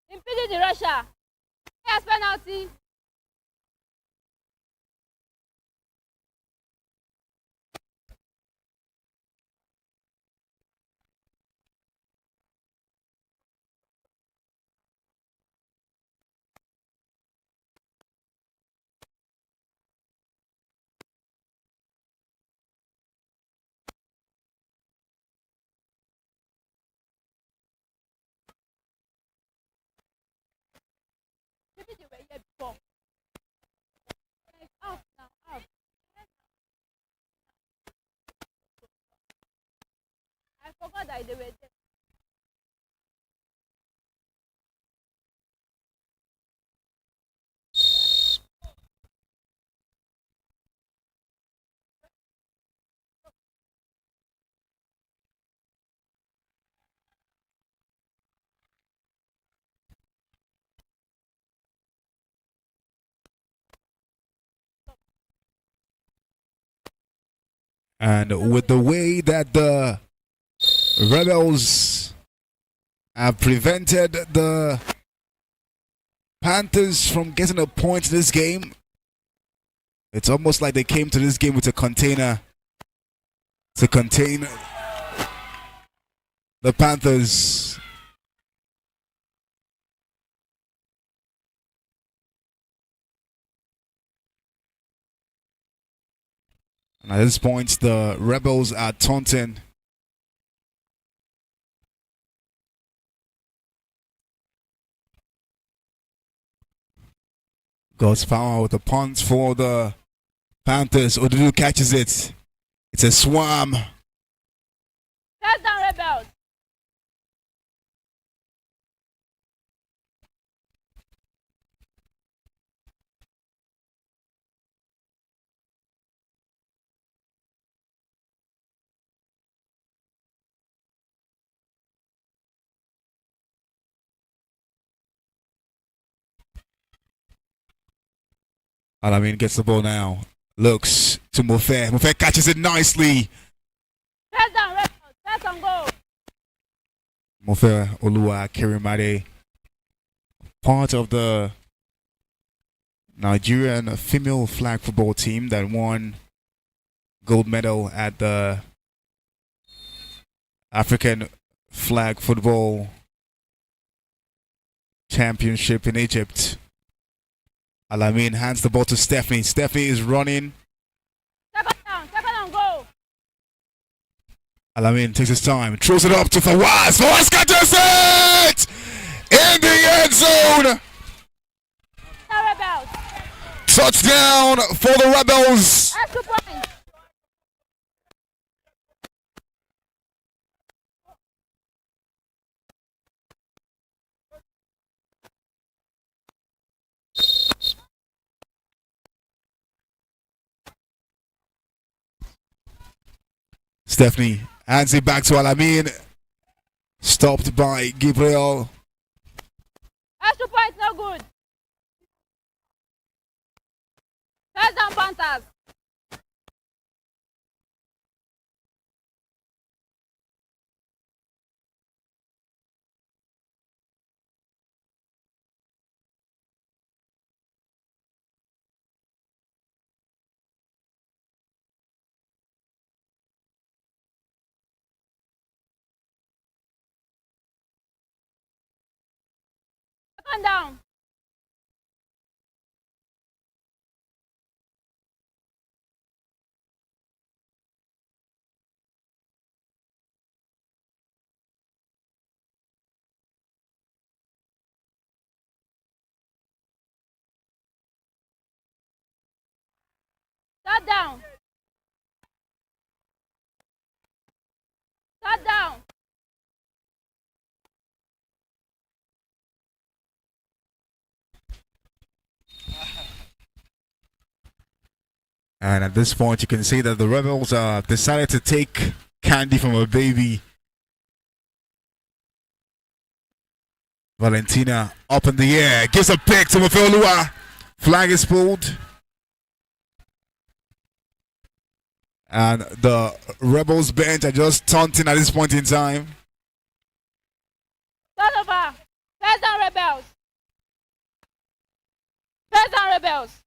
Impeding the rusher. Yes, penalty. Maybe they were here before. It's out now, out. I forgot that they were there. And with the way that the Rebels have prevented the Panthers from getting a point in this game, it's almost like they came to this game with a container to contain the Panthers. And at this point, the Rebels are taunting. God's power with the punt for the Panthers. Odudu catches it. It's a swarm. First down, Rebels. Alamin gets the ball now. Looks to Mofe. Mofe catches it nicely. First down, Rebels. First on goal. Mofe Olua Kirimade, part of the Nigerian female flag football team that won gold medal at the African flag football championship in Egypt. Alamin hands the ball to Stephanie. Stephanie is running. Second on goal. Alamin takes his time, throws it up to Fawaz. Fawaz catches it in the end zone. Rebels. Touchdown for the Rebels. That's 2 points. Stephanie hands it back to Alamin. Stopped by Gabriel. That's 2 points, no good. First down, Panthers. Second down. Cut down. Cut down. And at this point, you can see that the rebels decided to take candy from a baby. Valentina up in the air, gives a pick to Mafeolua. Flag is pulled. And the rebels bench are just taunting at this point in time. Start over. First down, rebels. First down, rebels.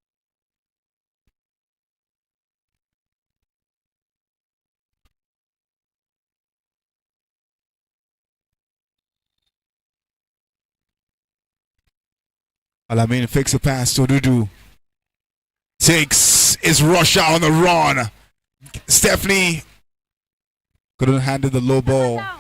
Alamin fakes a pass to Dudu. Takes is Russia on the run. Stephanie couldn't handle the low ball. Down.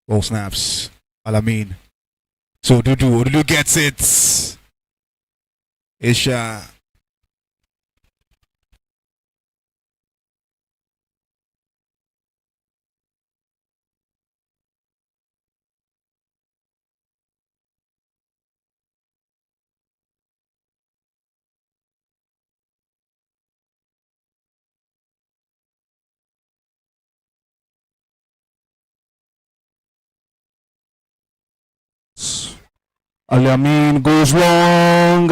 Ball snaps. Alamin. So Dudu gets it. Isha. Alamin goes long.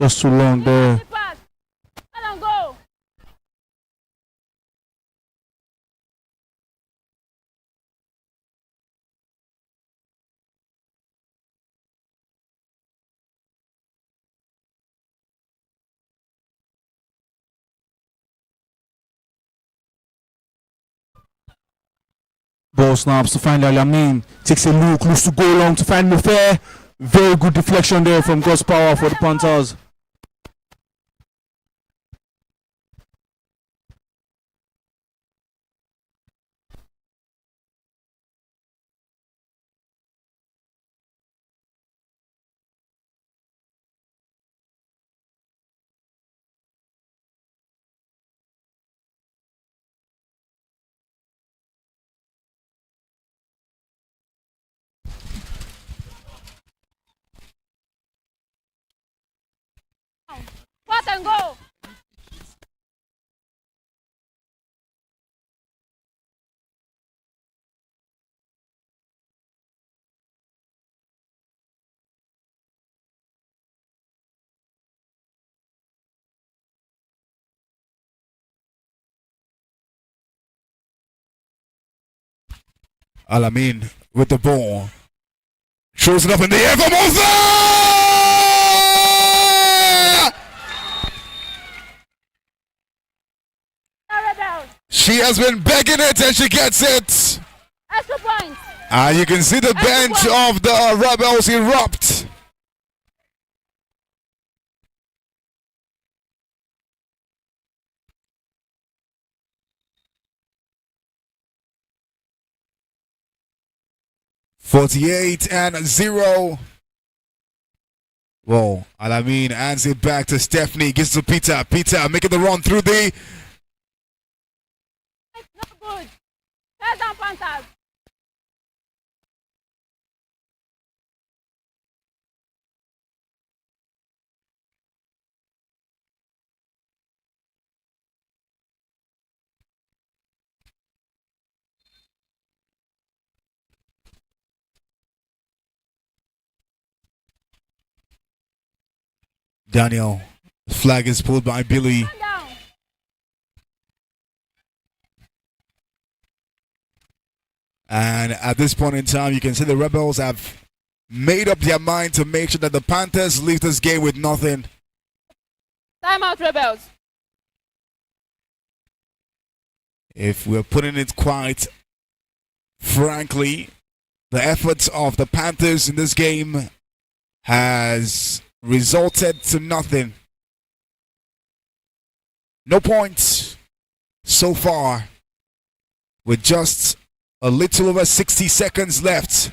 Just too long there. Pass. Let them go. Ball snaps to find Alamin. Takes a look, looks to go long to find Mufe. Very good deflection there from God's Power for the Panthers. Pass and go. Alamin with the ball. Shows it up in the air for Mosa! Rebels. She has been begging it and she gets it. Extra points. You can see the bench of the rebels erupt. (48-0). Whoa, Alamin hands it back to Stephanie, gives it to Peter. Peter making the run through the. No good. First down, Panthers. Daniel, the flag is pulled by Billy. Down. And at this point in time, you can see the rebels have made up their mind to make sure that the Panthers leave this game with nothing. Timeout, rebels. If we're putting it quite frankly, the efforts of the Panthers in this game has resulted to nothing. No points so far, with just a little over 60 seconds left.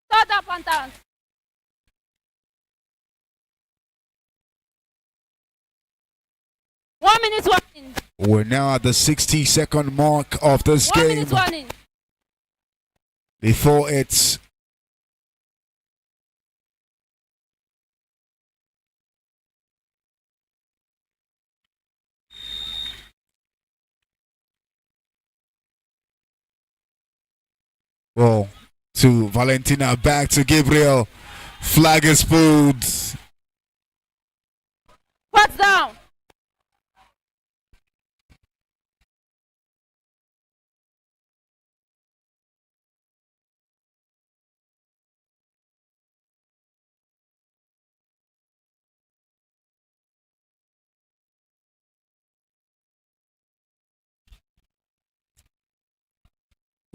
Start up and down. One minute warning. We're now at the 60-second mark of this 1 game. minute warning. Before it's well, to Valentina, back to Gabriel. Flag is pulled. Put down.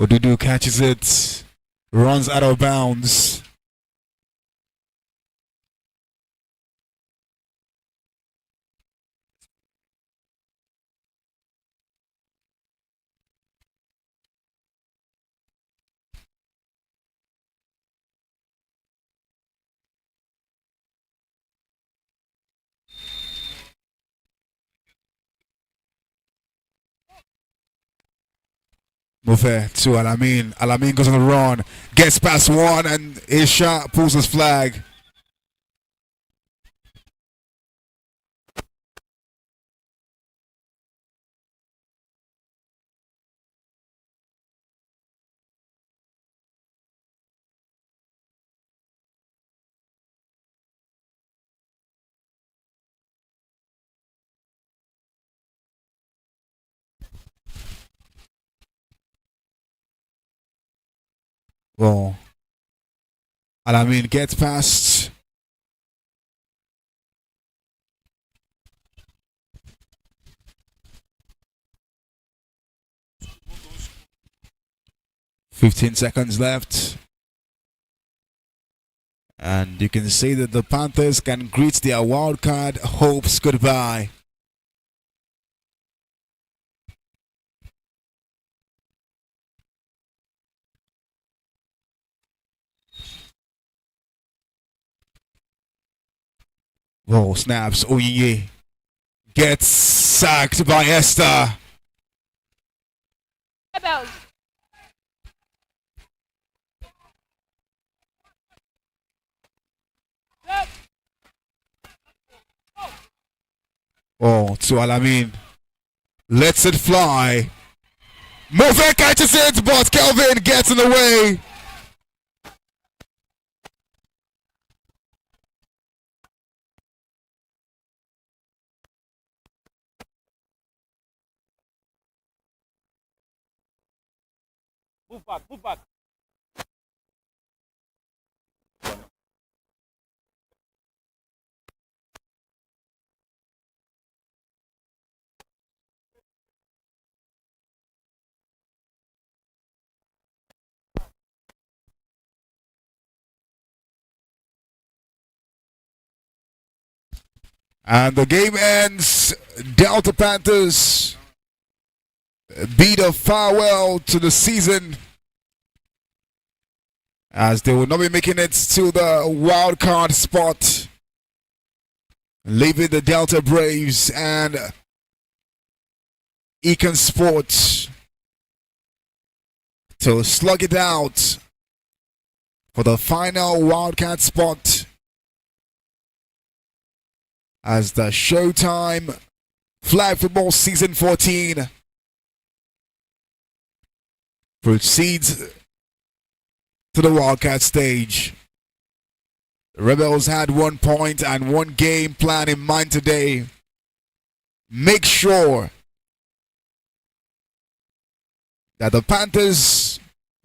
Odudu catches it, runs out of bounds. Mofe to Alamin. Alamin goes on the run, gets past one, and Isha pulls his flag. Well, Alamin gets past. "15 seconds left." And you can see that the Panthers can greet their wildcard hopes goodbye. Whoa, snaps. Oyinye gets sacked by Esther. Rebels. Oh, to Alamin. Lets it fly. Mofe catches it, but Kelvin gets in the way. Move back, move back. And the game ends. Delta Panthers bid a farewell to the season, as they will not be making it to the wild card spot, leaving the Delta Braves and Econ Sports to slug it out for the final wildcat spot, as the Showtime Flag Football Season 14 proceeds to the wildcat stage. The Rebels had 1 point and 1 game plan in mind today. Make sure that the Panthers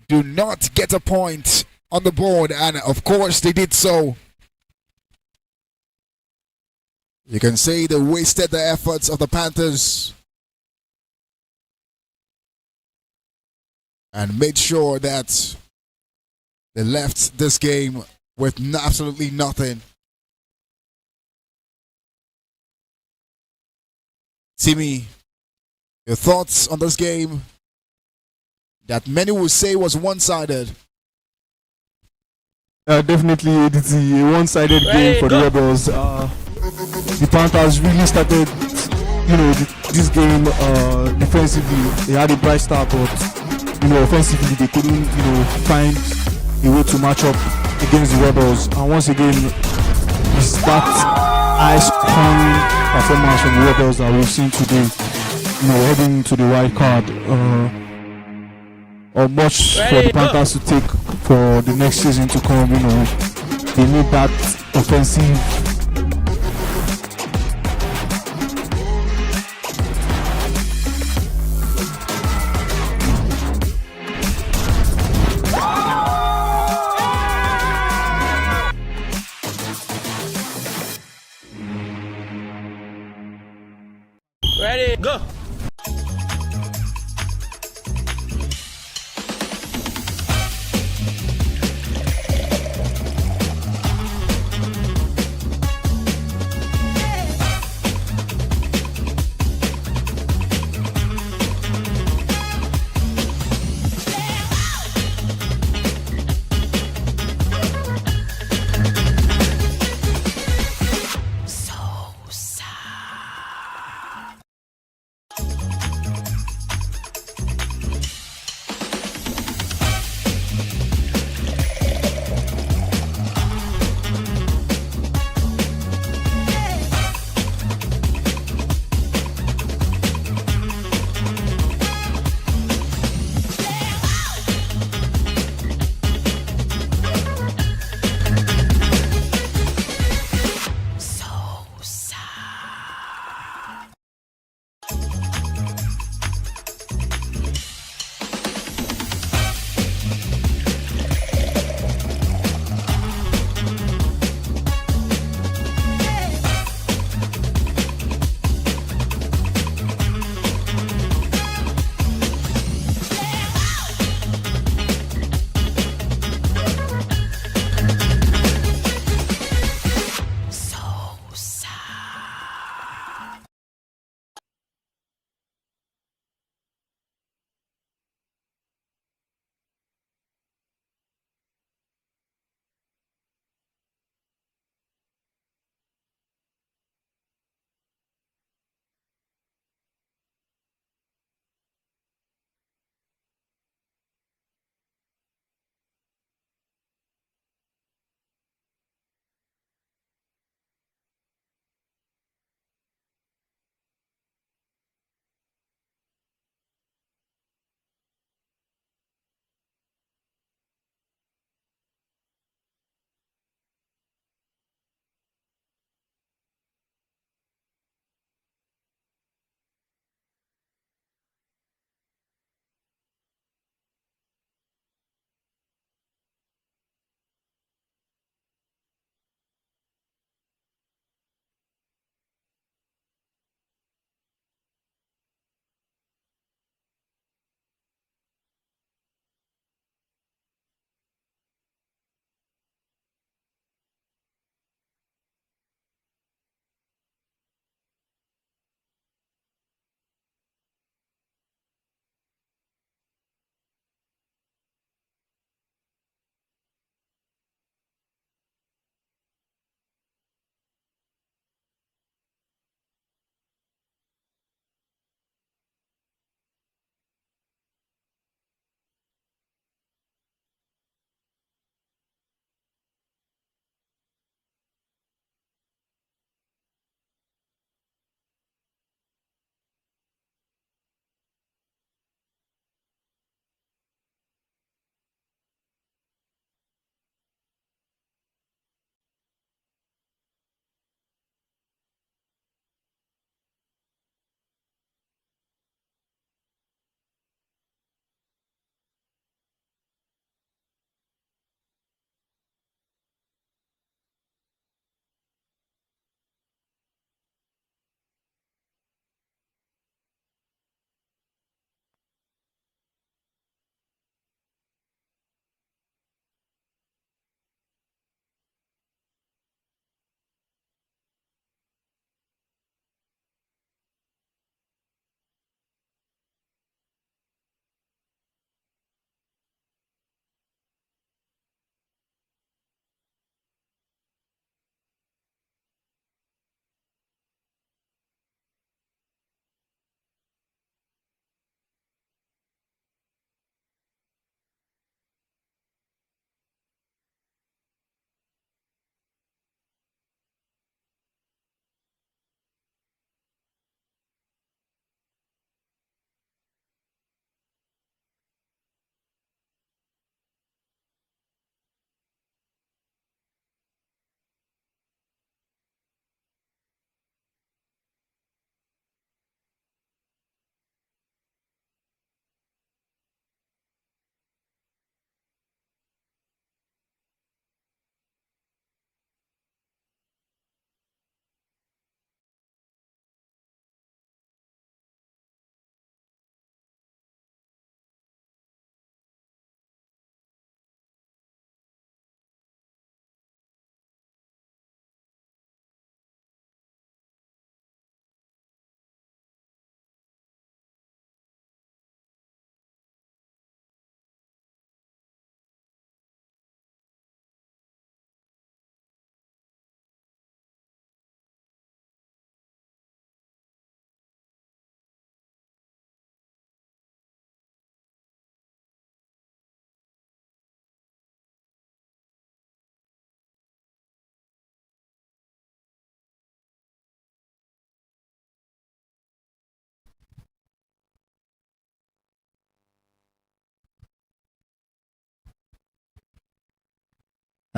do not get a point on the board, and of course they did so. You can say they wasted the efforts of the Panthers and made sure that They left this game with absolutely nothing. Timmy, your thoughts on this game that many would say was one-sided? Definitely, it's a one-sided game for the Rebels. The Panthers really started, this game defensively. They had a bright start, but offensively they couldn't, find a way to match up against the Rebels. And once again, it's that high-scoring performance from the Rebels that we've seen today. Heading to the wild card. Or much for the Panthers to take for the next season to come. They need that offensive. Ready, go.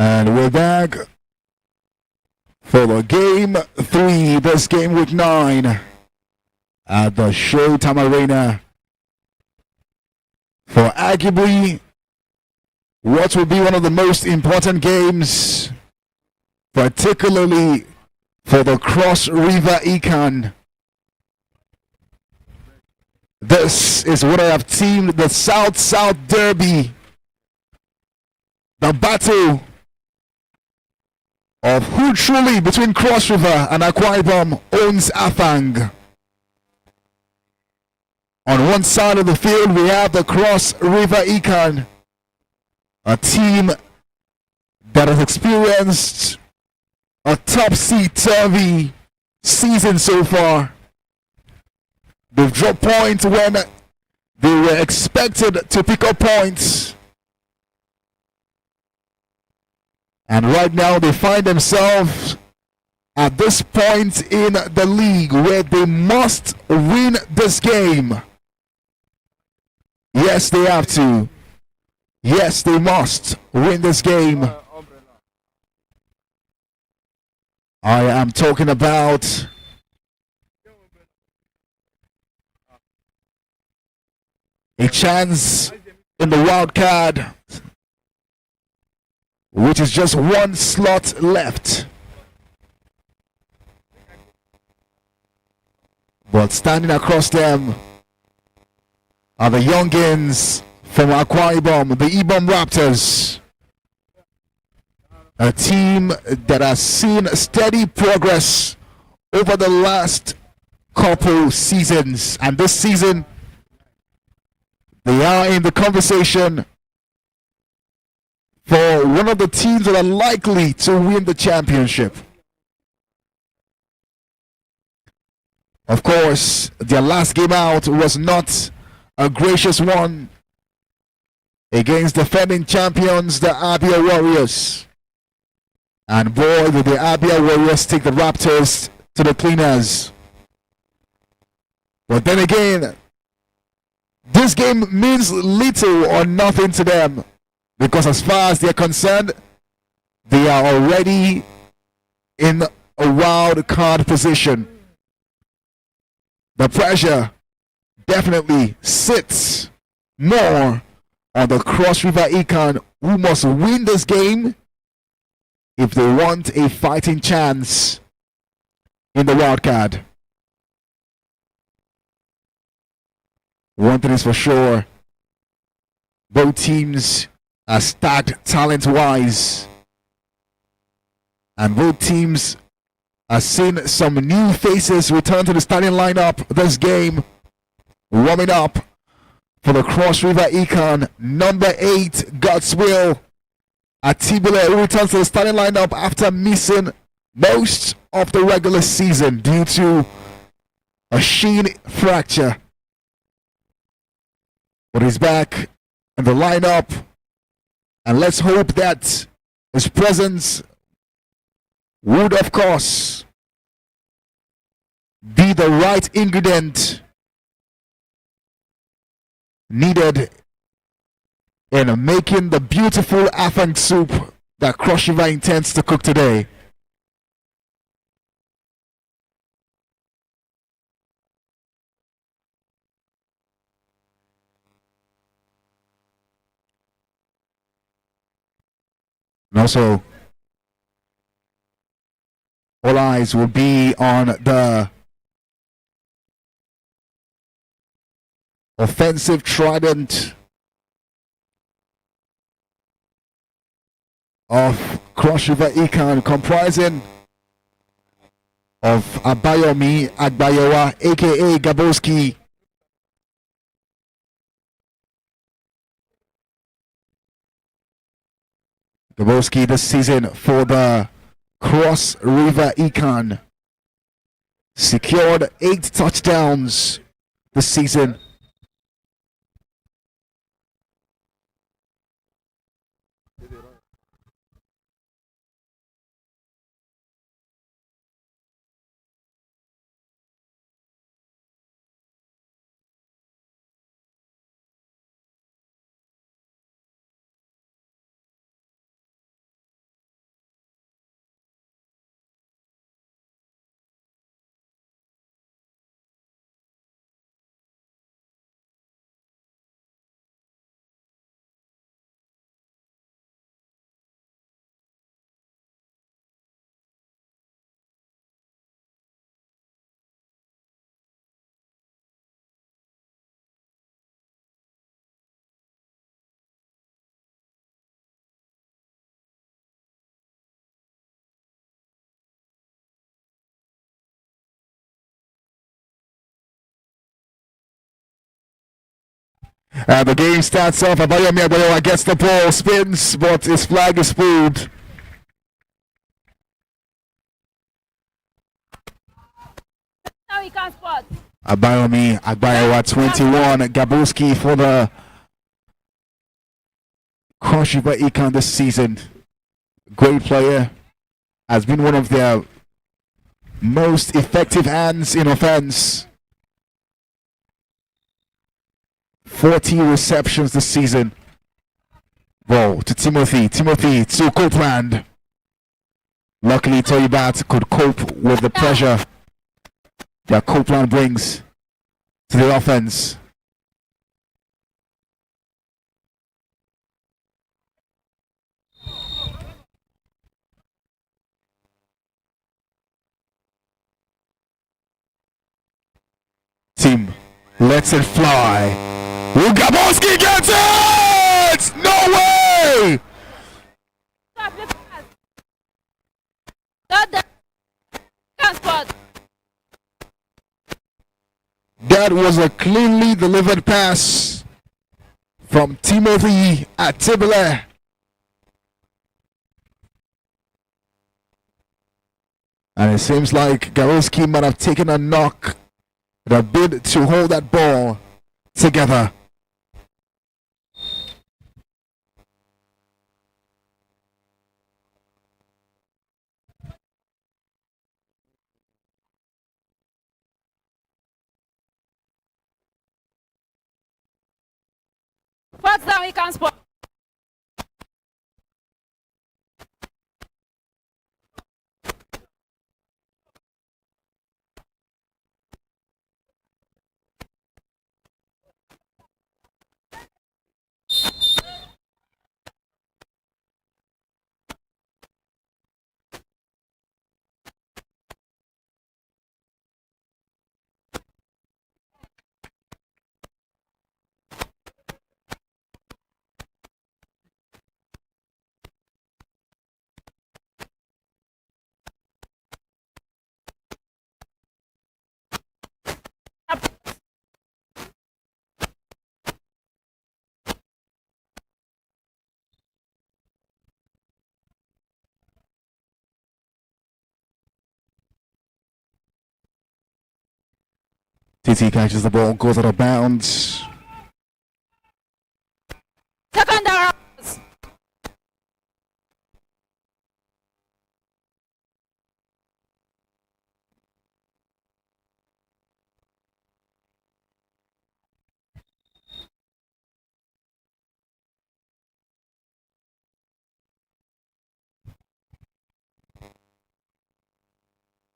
And we're back for the game 3, this game week 9 at the Showtime Arena for arguably what will be one of the most important games, particularly for the Cross River Econ. This is what I have teamed the South-South Derby, the battle of who truly between Cross River and Akwa Ibom owns Afang. On one side of the field we have the Cross River Econ, a team that has experienced a topsy-turvy season so far. They've dropped points when they were expected to pick up points. And right now they find themselves at this point in the league where they must win this game. Yes, they have to. Yes, they must win this game. I am talking about a chance in the wild card, which is just one slot left. But standing across them are the youngins from Akwa Ibom, the Ibom Raptors. A team that has seen steady progress over the last couple seasons. And this season, they are in the conversation for one of the teams that are likely to win the championship. Of course, their last game out was not a gracious one against defending champions, the Abia Warriors. And boy, did the Abia Warriors take the Raptors to the cleaners. But then again, this game means little or nothing to them, because as far as they're concerned, they are already in a wild card position. The pressure definitely sits more on the Cross River Econ, who must win this game if they want a fighting chance in the wild card. One thing is for sure, both teams are stacked talent-wise, and both teams are seeing some new faces return to the starting lineup this game. Warming up for the Cross River Econ, number 8, Godswill Atibule, who returns to the starting lineup after missing most of the regular season due to a shin fracture. But he's back in the lineup, and let's hope that his presence would, of course, be the right ingredient needed in making the beautiful afang soup that Cross River intends to cook today. And also, all eyes will be on the offensive trident of Cross River Econ, comprising of Abayomi Agbayowa, aka Gaboski. Gaboski this season for the Cross River Econ secured 8 touchdowns this season. The game starts off. Abayomi Abayowa gets the ball, spins, but his flag is pulled. Now we can spot. Abayomi Abayowa 21. Gabuski for the Cross River Econ this season. Great player. Has been one of their most effective hands in offense. 40 receptions this season. Ball to Timothy. Timothy to Copeland. Luckily, Toyibat could cope with the pressure that Copeland brings to the offense. Team lets it fly. Gaboski gets it! No way! Stop the pass. Stop the can spot. That was a cleanly delivered pass from Timothy Atibile. And it seems like Gaboski might have taken a knock, the bid to hold that ball together. First down, we can spot. TT catches the ball, goes out of bounds. Second down.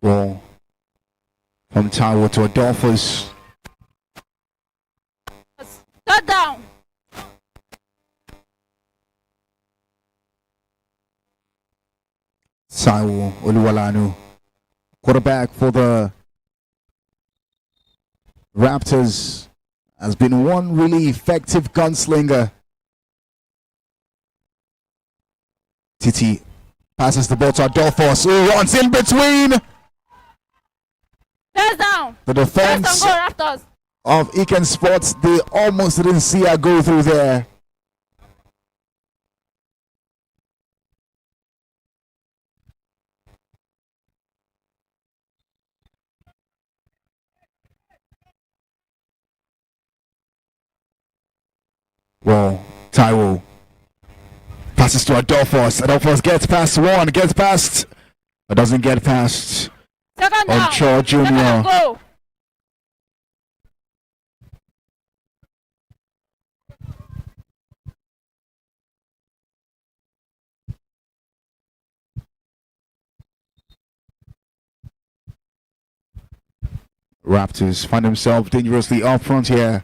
Ball from Taiwo to Adolphus. Third down. Taiwo Oluwalanu, quarterback for the Raptors, has been one really effective gunslinger. Titi passes the ball to Adolphus, who runs in between First down. the First defense down, go Raptors. of Eken Sports. They almost didn't see her go through there. Well, Taiwo passes to Adolphus. Adolphus gets past one, gets past, but doesn't get past Second down. Oncho Second down, Jr. go. Raptors find themselves dangerously up front here.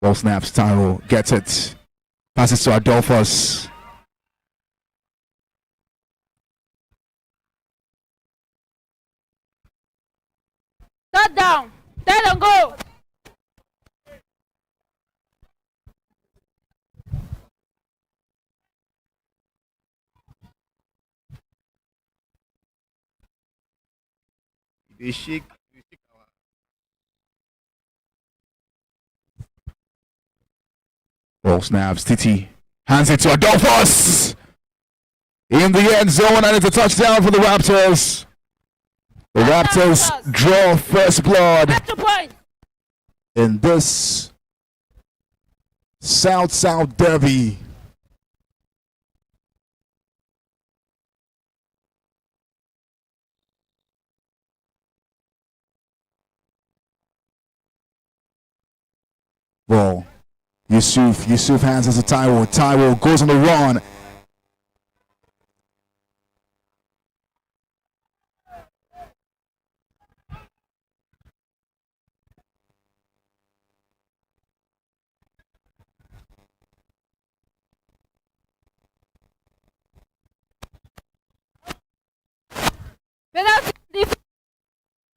Ball snaps, Taiwo gets it. Passes to Adolphus. Third down. Third and go. They shake. Ball snaps. Titi hands it to Adolphus in the end zone, and it's a touchdown for the Raptors. The Raptors draw first blood in this South-South derby. Ball. Yusuf hands it to Taiwo. Taiwo goes on the run.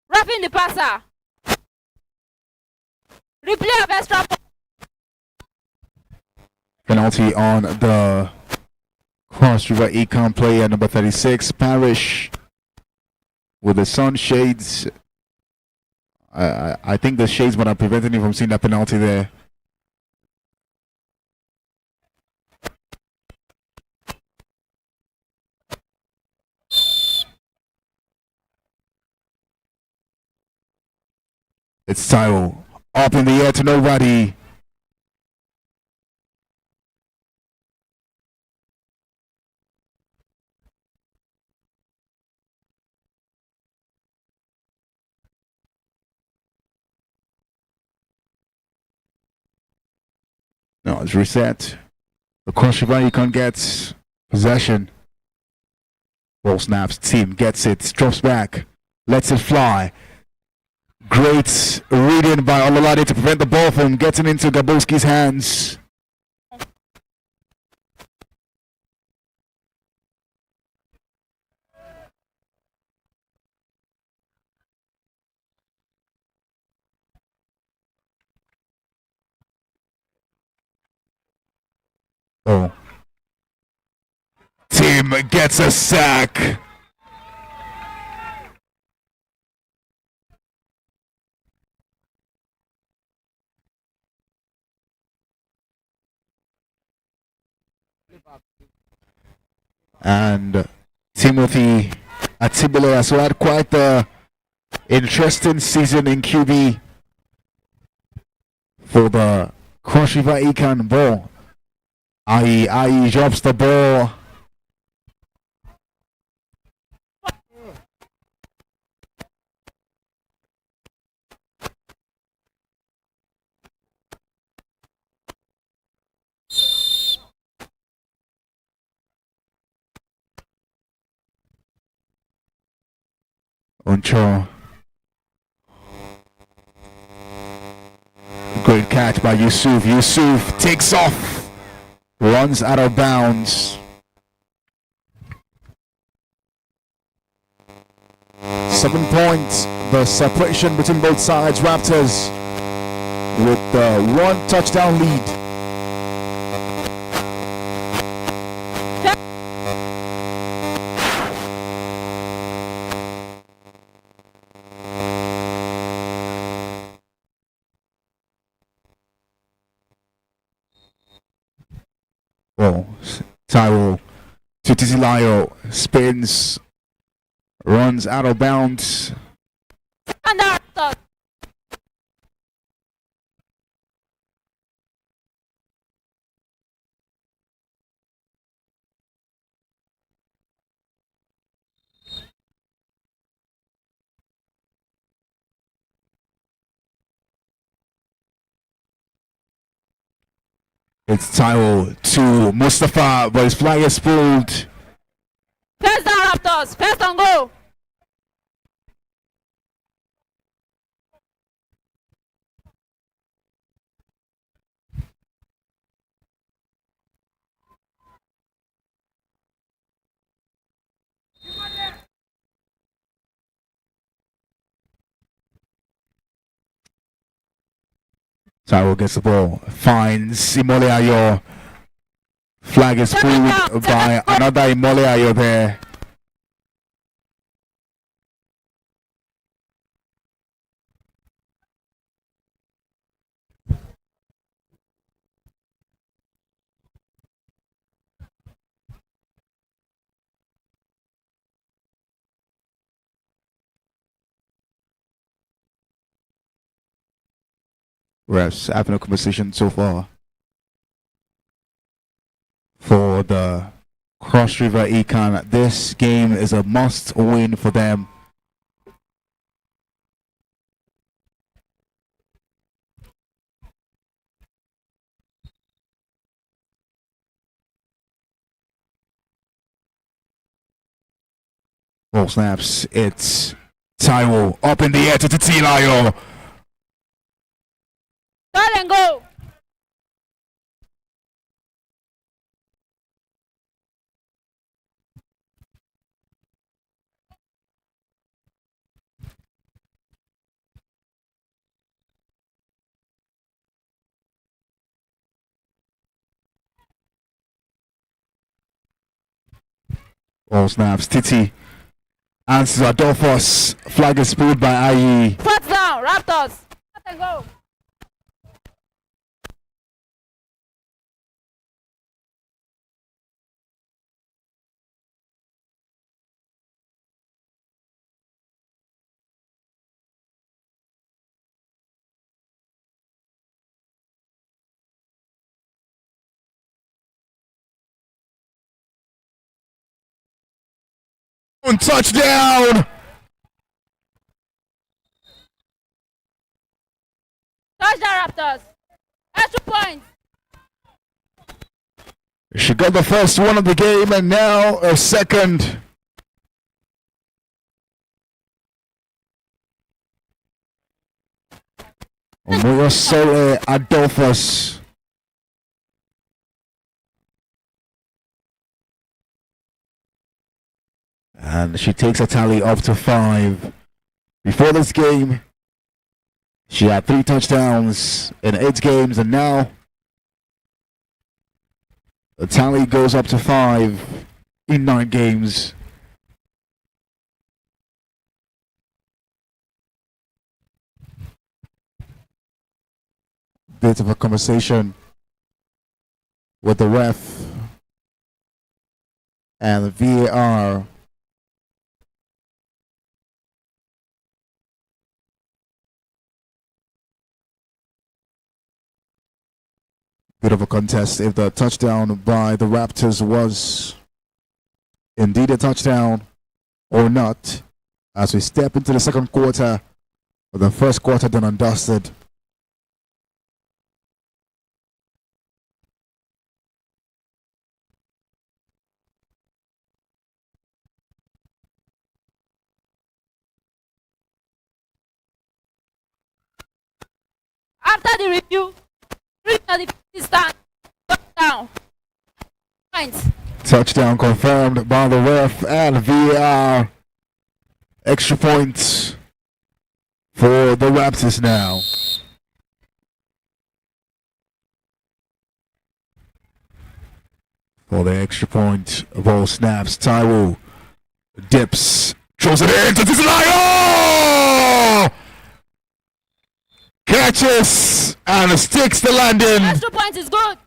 Roughing the passer. Replay of extra. Penalty on the Cross River Econ player number 36, Parrish, with the sunshades. I think the shades might have prevented him from seeing that penalty there. It's Taiwo up in the air to nobody. No, it's reset. The Cross River Econ gets possession. Ball snaps, team gets it, drops back, lets it fly. Great reading by Ololade to prevent the ball from getting into Gabowski's hands. Oh. Team gets a sack. And Timothy Atibile has had quite the interesting season in QB for the Cross River Econ ball. IE drops the ball. Uncho. Great catch by Yusuf. Yusuf takes off. Runs out of bounds. 7 points. The separation between both sides. Raptors with the 1 touchdown lead. Taiwo to Titilayo, spins, runs out of bounds. It's Taiwo to Mustafa, but his flag is pulled. First down, Raptors. First and go. Taiwo gets the ball, finds Imole Ayo. Flag is pulled by another Imole Ayo there. refs having a conversation so far for the Cross River Econ. This game is a must win for them. Ball snaps. It's Taiwo up in the air to Titilayo. Start and go. Ball snaps. Titi answers Adolphus. Flag is pulled by IE. First down, Raptors. Start and go. Touchdown! Touchdown, Raptors. Extra points. She got the first one of the game and now a second. Muyosole Adolphus. And she takes a tally up to 5. Before this game, she had 3 touchdowns in 8 games, and now the tally goes up to 5 in 9 games. Bit of a conversation with the ref and the VAR. Bit of a contest if the touchdown by the Raptors was indeed a touchdown or not, as we step into the second quarter, with the first quarter done and dusted. After the review, the stand. Touchdown. Points. Touchdown confirmed by the ref and VAR. Extra points for the Raptors now. For the extra point, ball snaps. Taiwo dips, throws it in to Titilayo! Catches and sticks the landing. Extra points is good.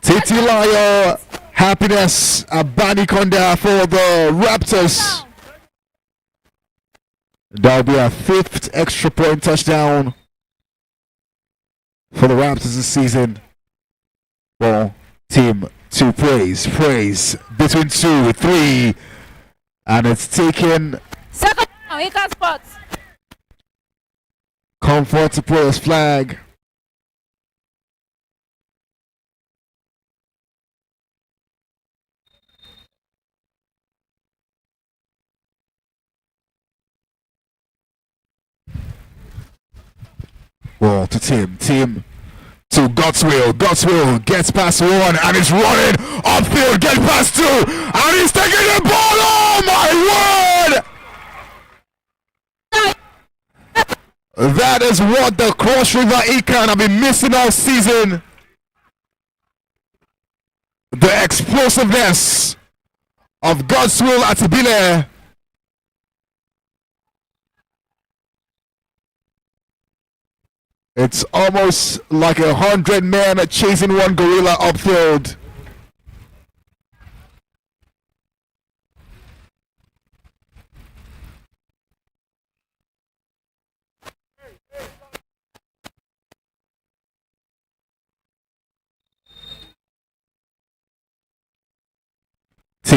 Titilayo, happiness, Abanikonda for the Raptors. That'll be a 5th extra point touchdown for the Raptors this season. Well, team to praise between 2, 3, and it's taken Second down, Ika Sports. comfort to players flag. Ball to Tim to Godswill gets past 1 and is running upfield, get past 2 and he's taking the ball. Oh my word! That is what the Cross River Econ have been missing all season. The explosiveness of Godswill Atibile. It's almost like 100 men chasing one gorilla upfield.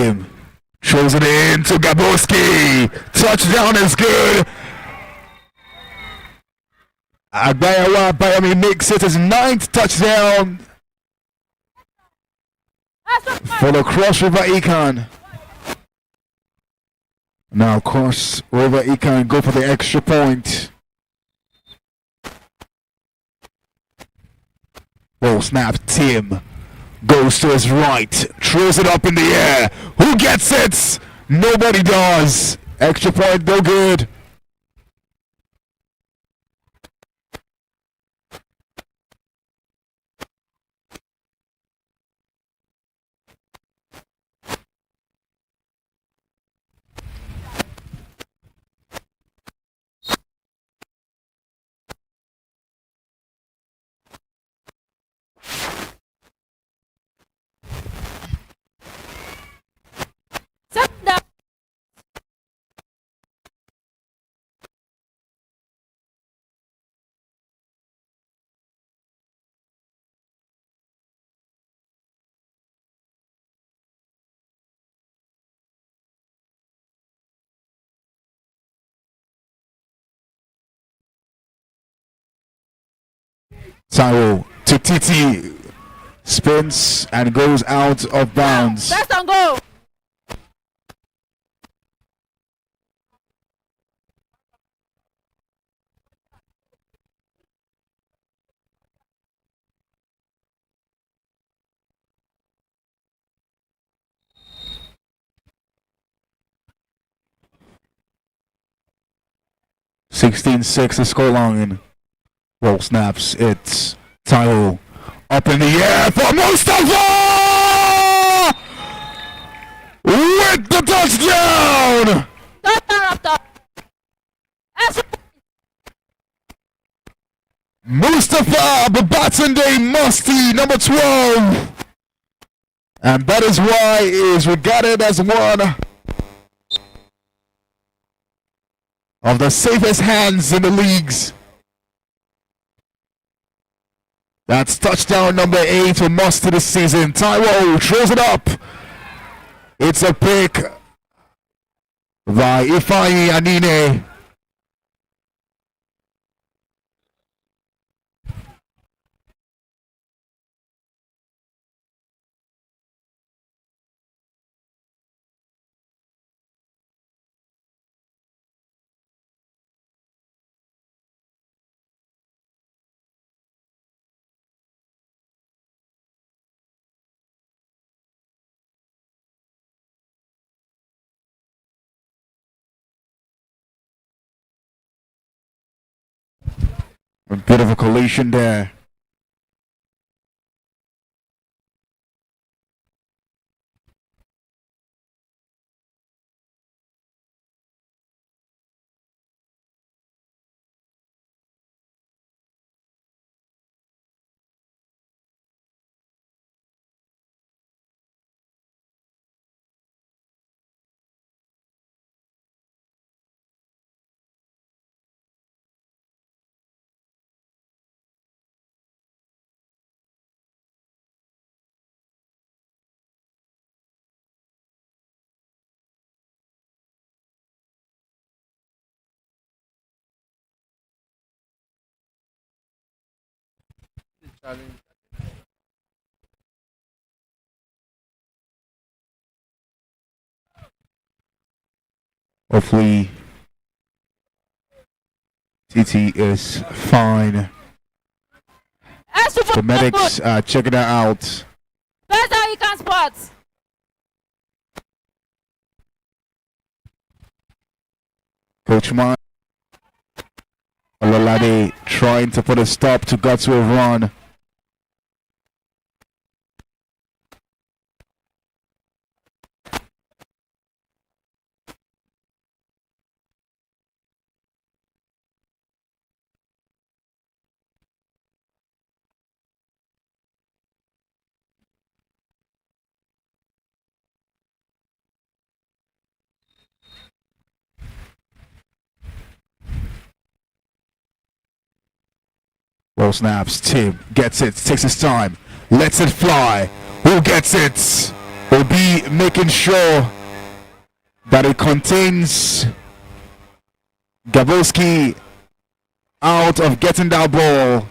Tim throws it in to Gaboski. Touchdown is good. Agbayawa Bayami makes it his 9th touchdown for the Cross River Econ. Now, of course, River Econ go for the extra point. Ball snap, Tim goes to his right, throws it up in the air. Who gets it? Nobody does. Extra point, no good. Tyrell to Titi, spins and goes out of bounds. First and goal. (16-6) the scoreline. Roll snaps. It's Tyrell up in the air for Mustafa with the touchdown. Mustafa Babatunde Musty, number 12, and that is why he is regarded as one of the safest hands in the leagues. That's touchdown number 8 for Musty this season. Tyrell throws it up. It's a pick by Ifeanyi Anine. A bit of a collision there. Hopefully TT is fine. The medics are checking her out. First how you can spot. Coach Man Olalade trying to put a stop to Godswill run. Roll snaps. Tim gets it. Takes his time. Lets it fly. Who gets it? will be making sure that it contains Gaboski out of getting that ball.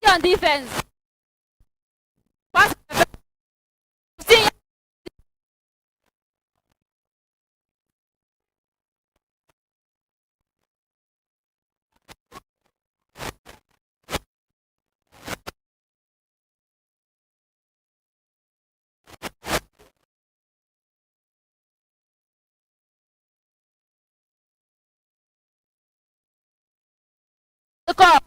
On defense. Pass. The call.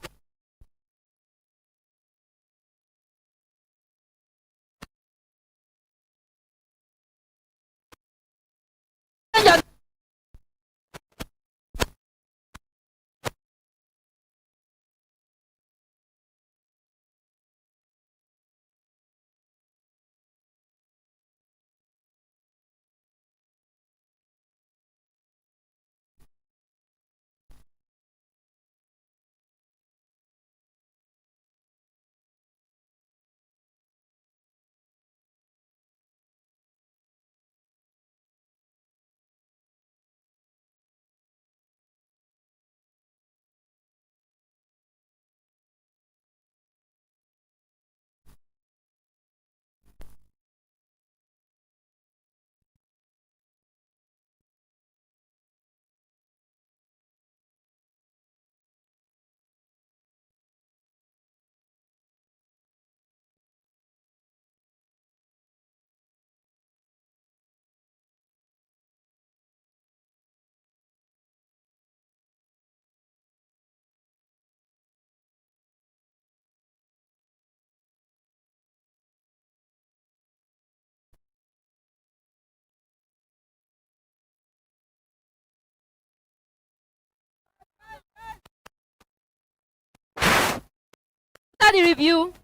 After the review,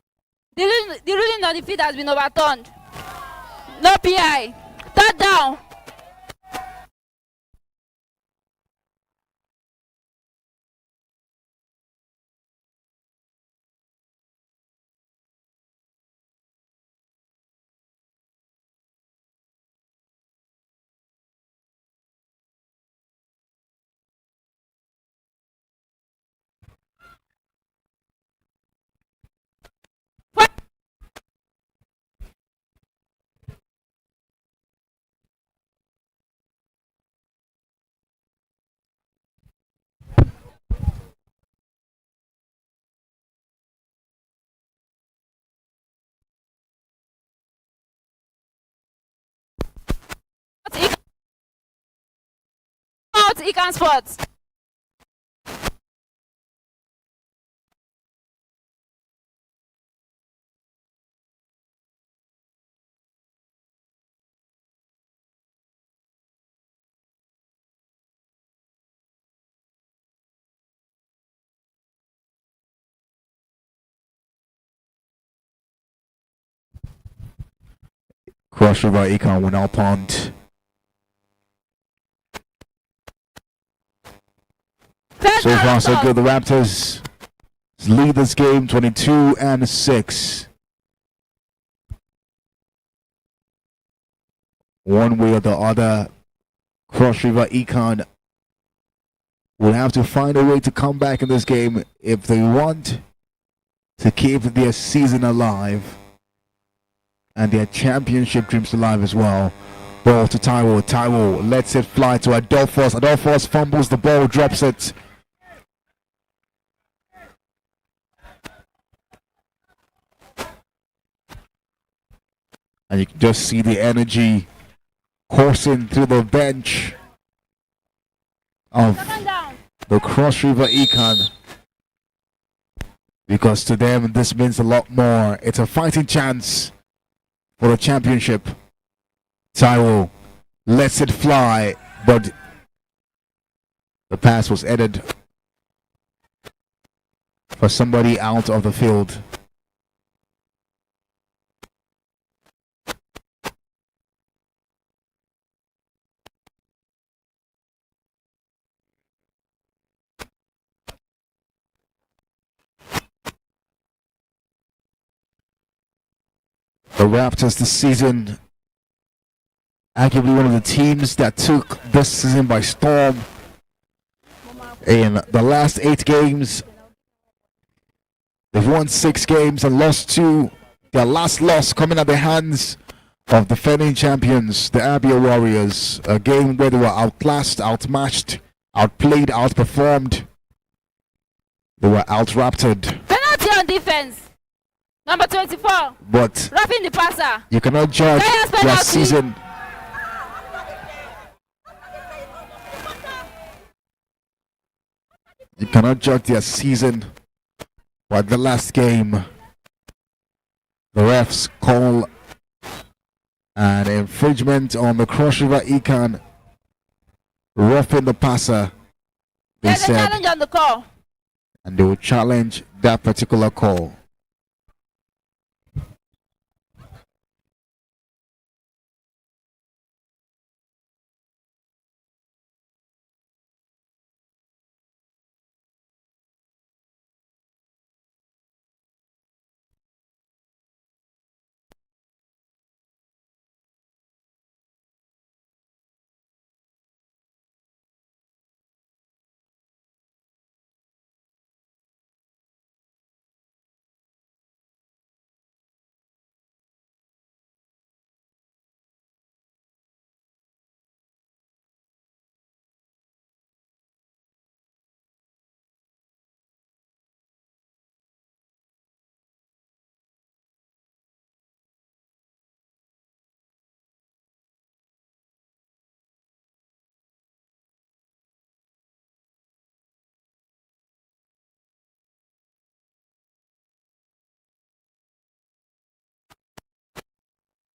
the ruling on the field has been overturned. No PI. Third down. Out Econ Sports. Cross River Econ will now punt. So far, so good. The Raptors lead this game 22-6. One way or the other, Cross River Econ will have to find a way to come back in this game if they want to keep their season alive and their championship dreams alive as well. Ball to Taiwo. Taiwo lets it fly to Adolphus. Adolphus fumbles the ball, drops it. And you can just see the energy coursing through the bench of the Cross River Econ. Because to them, this means a lot more. It's a fighting chance for the championship. Taiwo lets it fly, but the pass was headed for somebody out of the field. The Raptors this season, arguably one of the teams that took this season by storm. In the last 8 games, they've won 6 games and lost 2. Their last loss coming at the hands of defending champions, the Abia Warriors. A game where they were outclassed, outmatched, outplayed, outperformed. They were out-rapted. Penalty on defense. Number 24. But Roughing the passer. you cannot judge Players their penalty. season. You cannot judge their season by the last game. The refs call an infringement on the Cross River Econ, roughing the passer. They There's a said, challenge on the call. and they will challenge that particular call.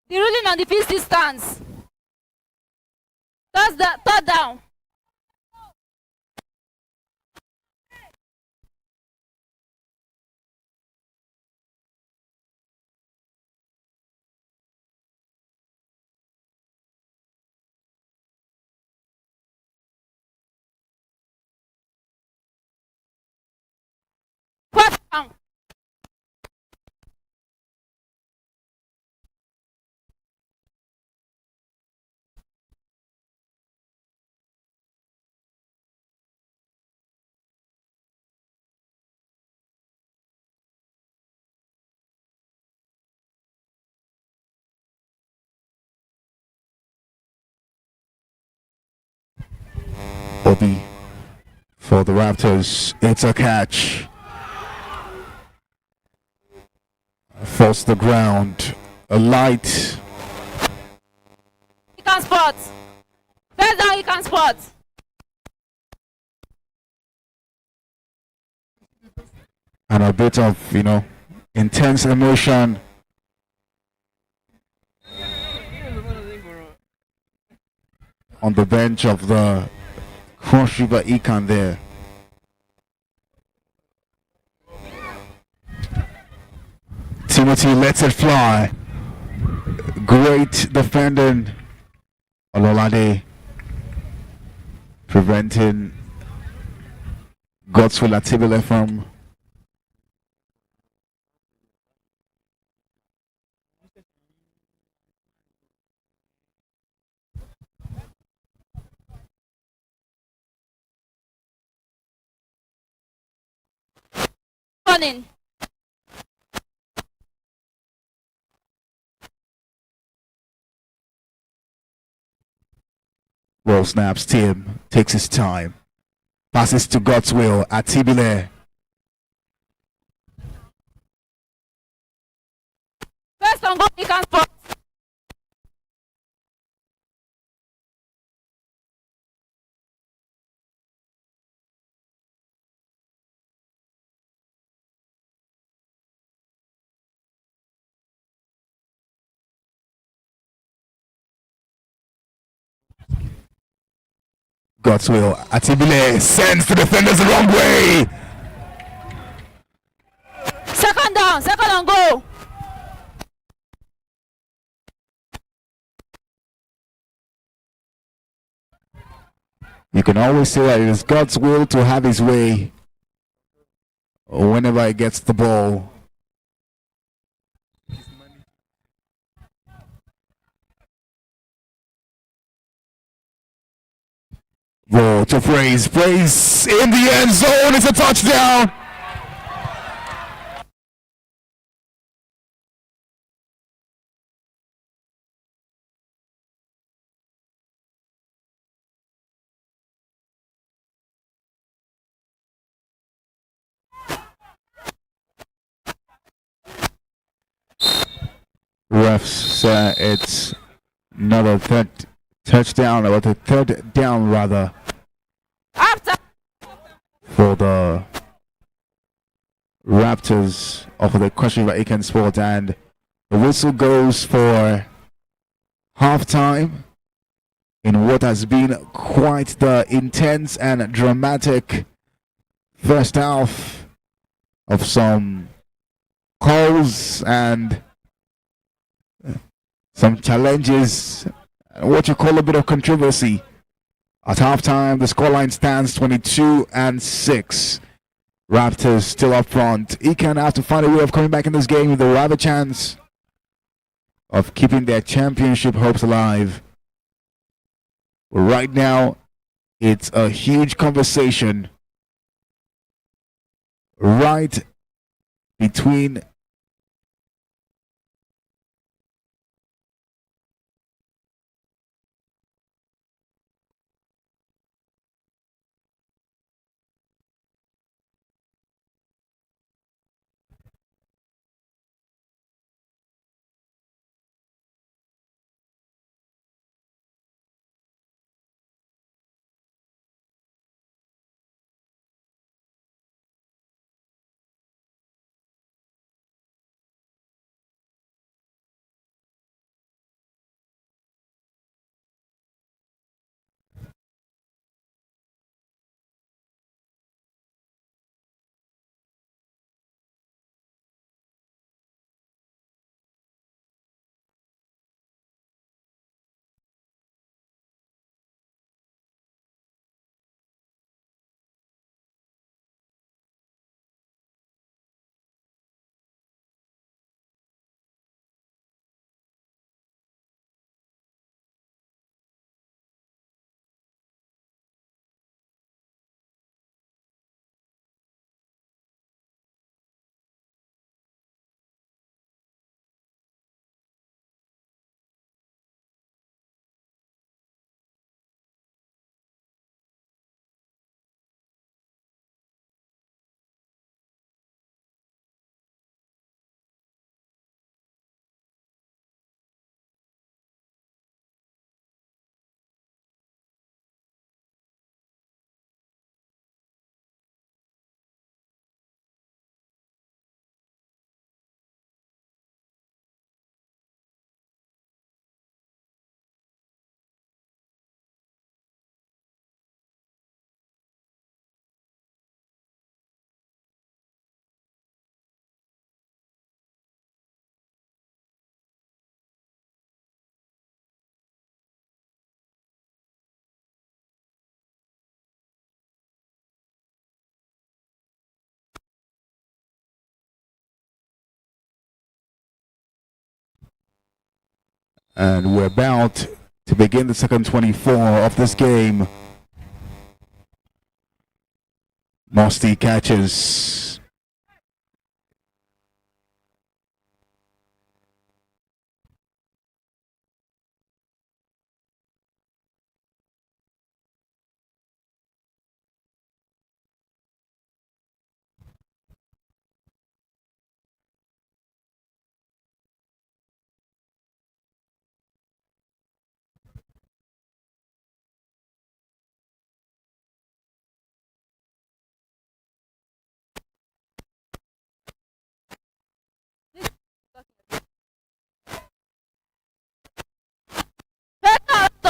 The ruling on the field still stands. Third down. Fourth down. Obi for the Raptors. It's a catch. Falls to the ground. A light. He can spot. First down, he can spot. And a bit of, intense emotion. On the bench of the Cross River Econ there. Timothy lets it fly. Great defending. Ololade preventing Godswill Atibile from Running. Roll snaps. Tim takes his time. Passes to Godswill Atibile. First on goal, he can spot. Godswill Atibile sends the defenders the wrong way. Second down, second on goal. You can always say that it is God's will to have his way whenever he gets the ball. Ball to Praise. Praise in the end zone. It's a touchdown. Refs say it's another third touchdown, or the third down rather, After for the Raptors of the Question by Aiken Sport, and the whistle goes for halftime in what has been quite the intense and dramatic first half of some calls and some challenges, what you call a bit of controversy. At halftime, the scoreline stands 22-6. Raptors still up front. Aiken have to find a way of coming back in this game if they will have a chance of keeping their championship hopes alive. But right now, it's a huge conversation right between and we're about to begin the second 24 of this game. Musty catches.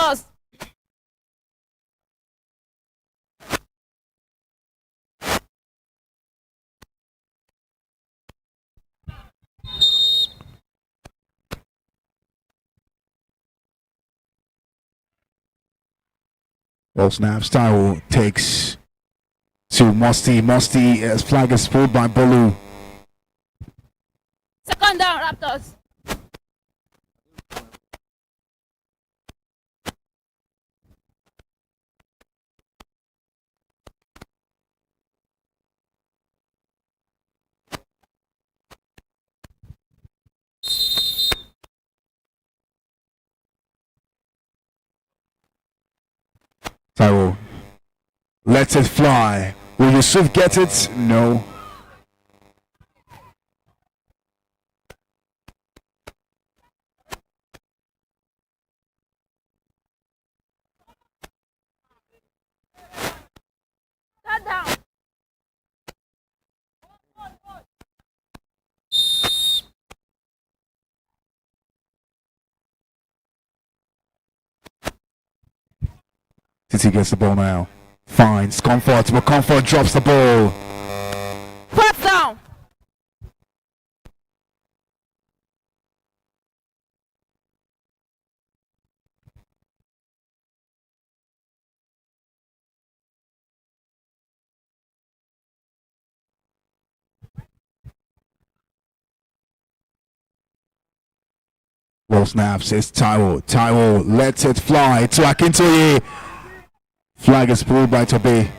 us. Well, snap style takes to Musty. Musty as flag is pulled by Bolu. Second down, Raptors. Tyrell lets it fly. Will Yusuf get it? No. Sit down. Titi gets the ball now. Finds Comfort, but Comfort drops the ball. First down. Ball snaps. It's Tyrell. Tyrell lets it fly to Akintoye. Flag is pulled by Toby.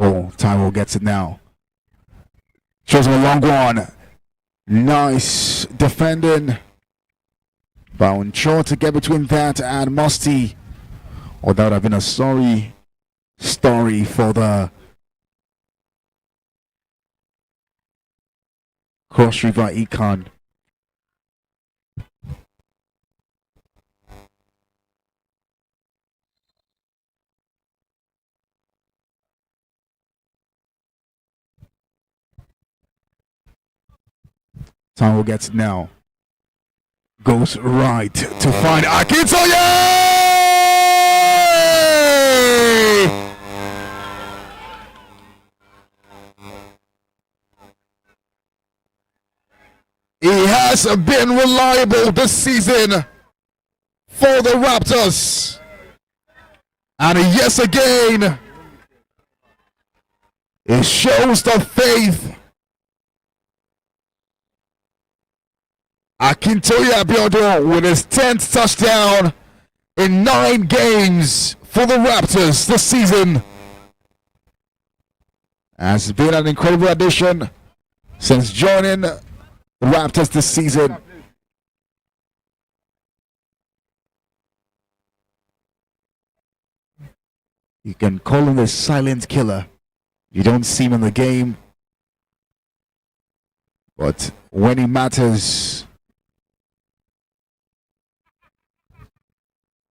Oh, Tyrell gets it now. Shows him a long one. Nice defending. Bound short to get between that and Musty. Or that would have been a sorry story for the Cross River Econ. Tyrell gets it now. Goes right to find Akintoye! He has been reliable this season for the Raptors. And yes, again, it shows the faith. Akintoye Abiodun with his 10th touchdown in 9 games for the Raptors this season. Has been an incredible addition since joining the Raptors this season. You can call him the silent killer. You don't see him in the game, but when he matters,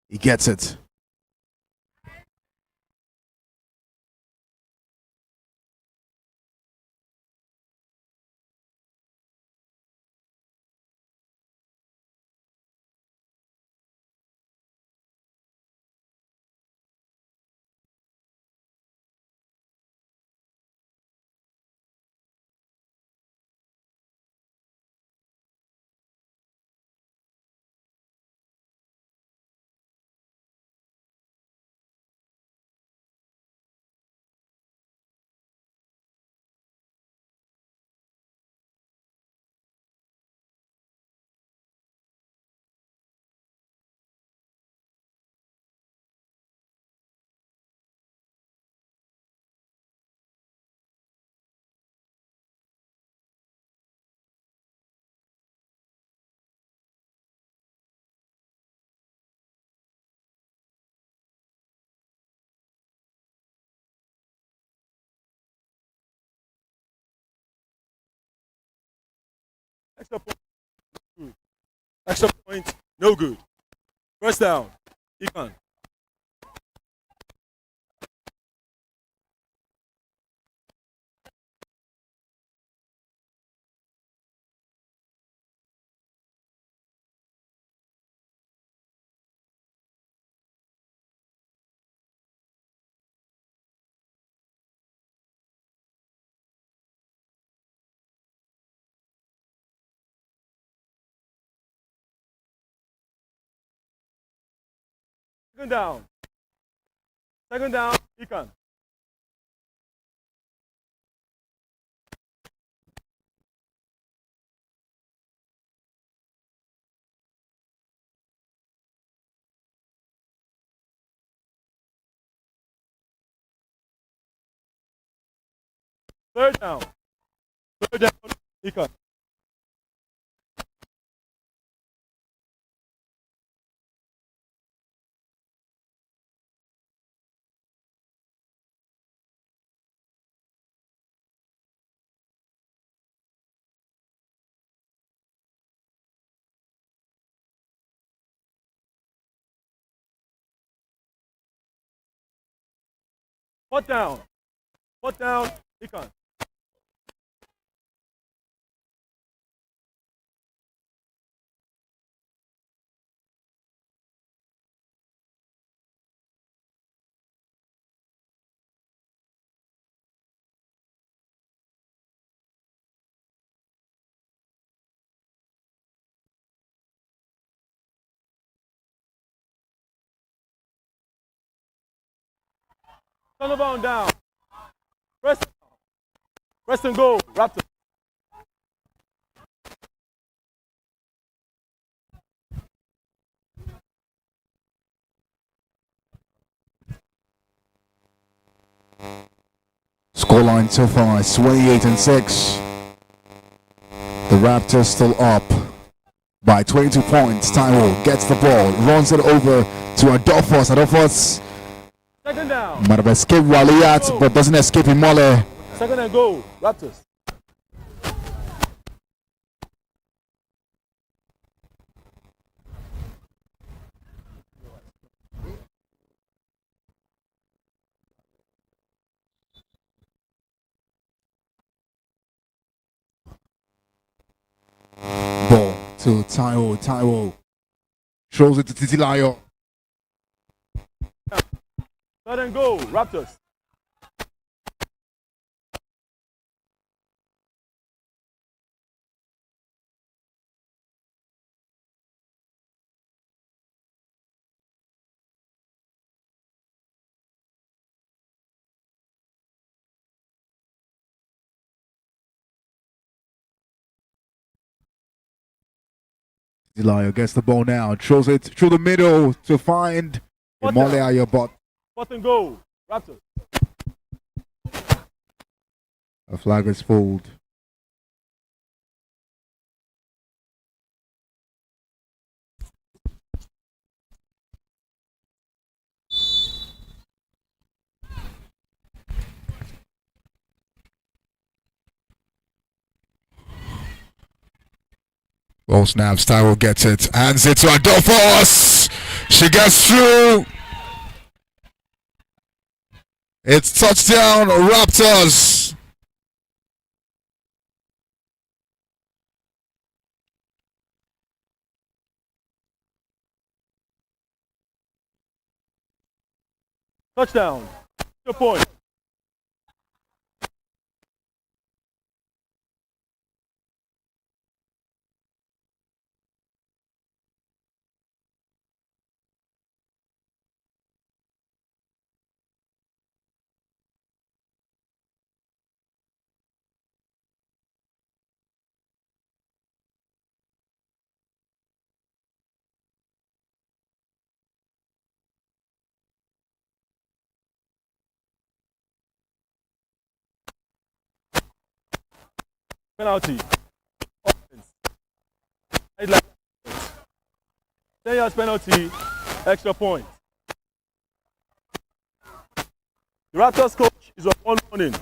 he gets it. Extra point. Extra point. No good. First down. Econ. Second down. Second down. Econ. Third down. Third down. Econ. Fourth down. Fourth down. Econ. Turn the ball down. Press. Press and go. Raptor. Scoreline so far is 28-6. The Raptors still up by 22 points. Taiwo gets the ball, runs it over to Adolphus. Adolphus Second down. might have escaped Waliyat, but doesn't escape Imole. Second and go. Raptors. Ball to Taiwo. Taiwo throws it to Titilayo. Third and go. Raptors. Titilayo gets the ball now, throws it through the middle to find Imole Ayobot. Fourth and go. Raptors. A flag is pulled. Ball snaps, Taiwo gets it, hands it to Adolphus. She gets through. It's touchdown, Raptors. Touchdown. Your point. Penalty. Offense. 10 yards penalty. Extra point. The Raptors coach is on one warning.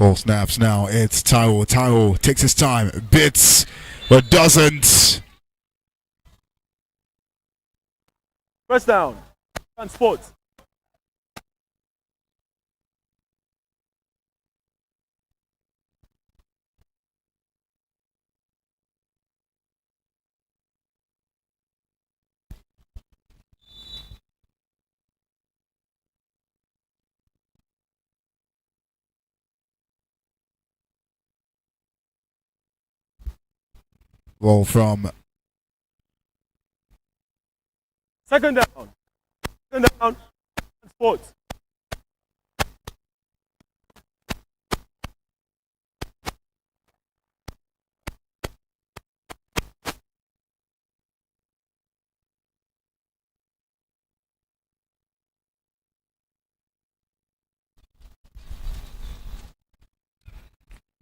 Ball snaps now. It's Taiwo. Taiwo takes his time, bits, but doesn't. First down. And sports. Ball from Second down. Second down. Sports.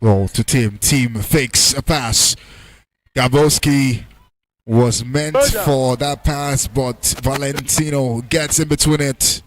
Roll to Tim. Team fakes a pass. Gabowski was meant for that pass, but Valentino gets in between it.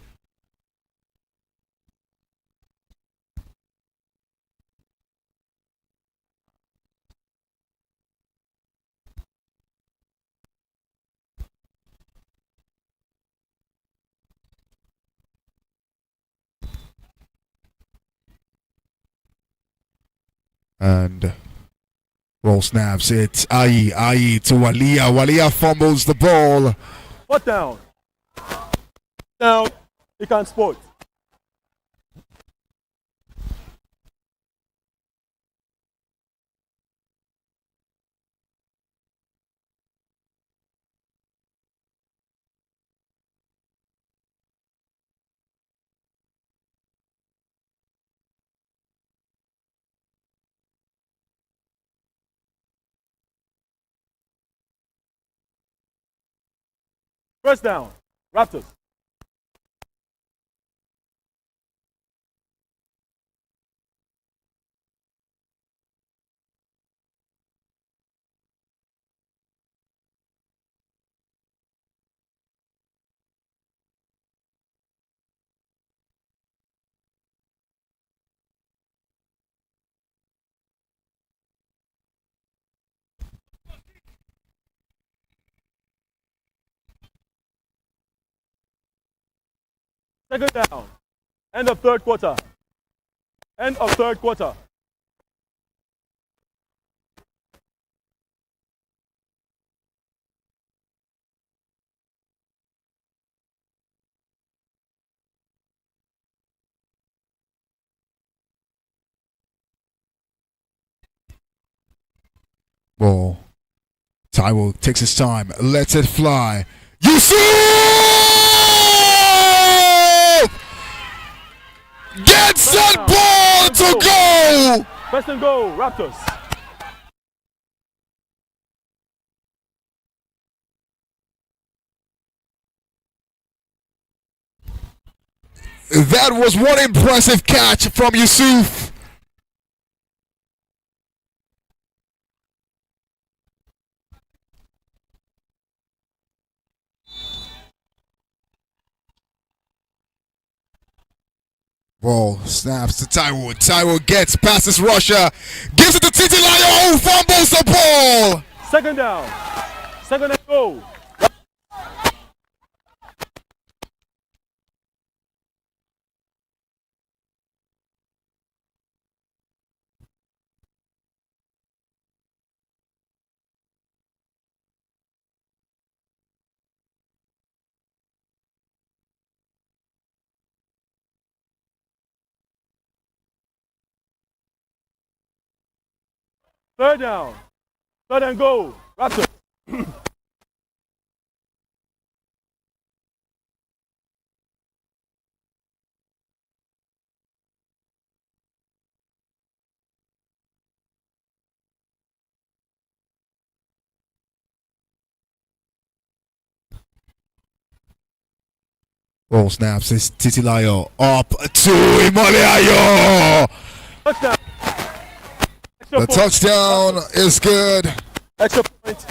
And roll snaps. It's Ayi to Walia. Walia fumbles the ball. Fourth down. Down. He can sport. First down. Raptors. Second down. End of third quarter. End of third quarter. Ball. Taiwo takes his time, lets it fly. Yusuf gets that ball to go. First and goal. Raptors. That was one impressive catch from Yusuf. Ball snaps to Taiwo. Taiwo gets past his rusher. Gives it to Titilayo, who fumbles the ball. Second down. Second and goal. Third down. Third and goal. Raptors. Ball snaps. It's Titilayo up to Imoliayo. Touchdown. Extra The point. touchdown is good. Extra point.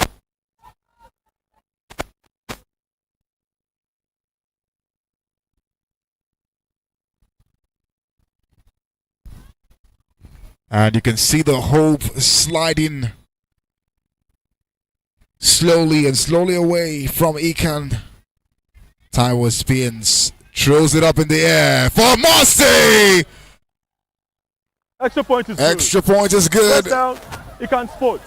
And you can see the hope sliding slowly and slowly away from Ekan. Taiwo spins, throws it up in the air for Mossy. Extra point is good. Extra point is good. First down. He can sport.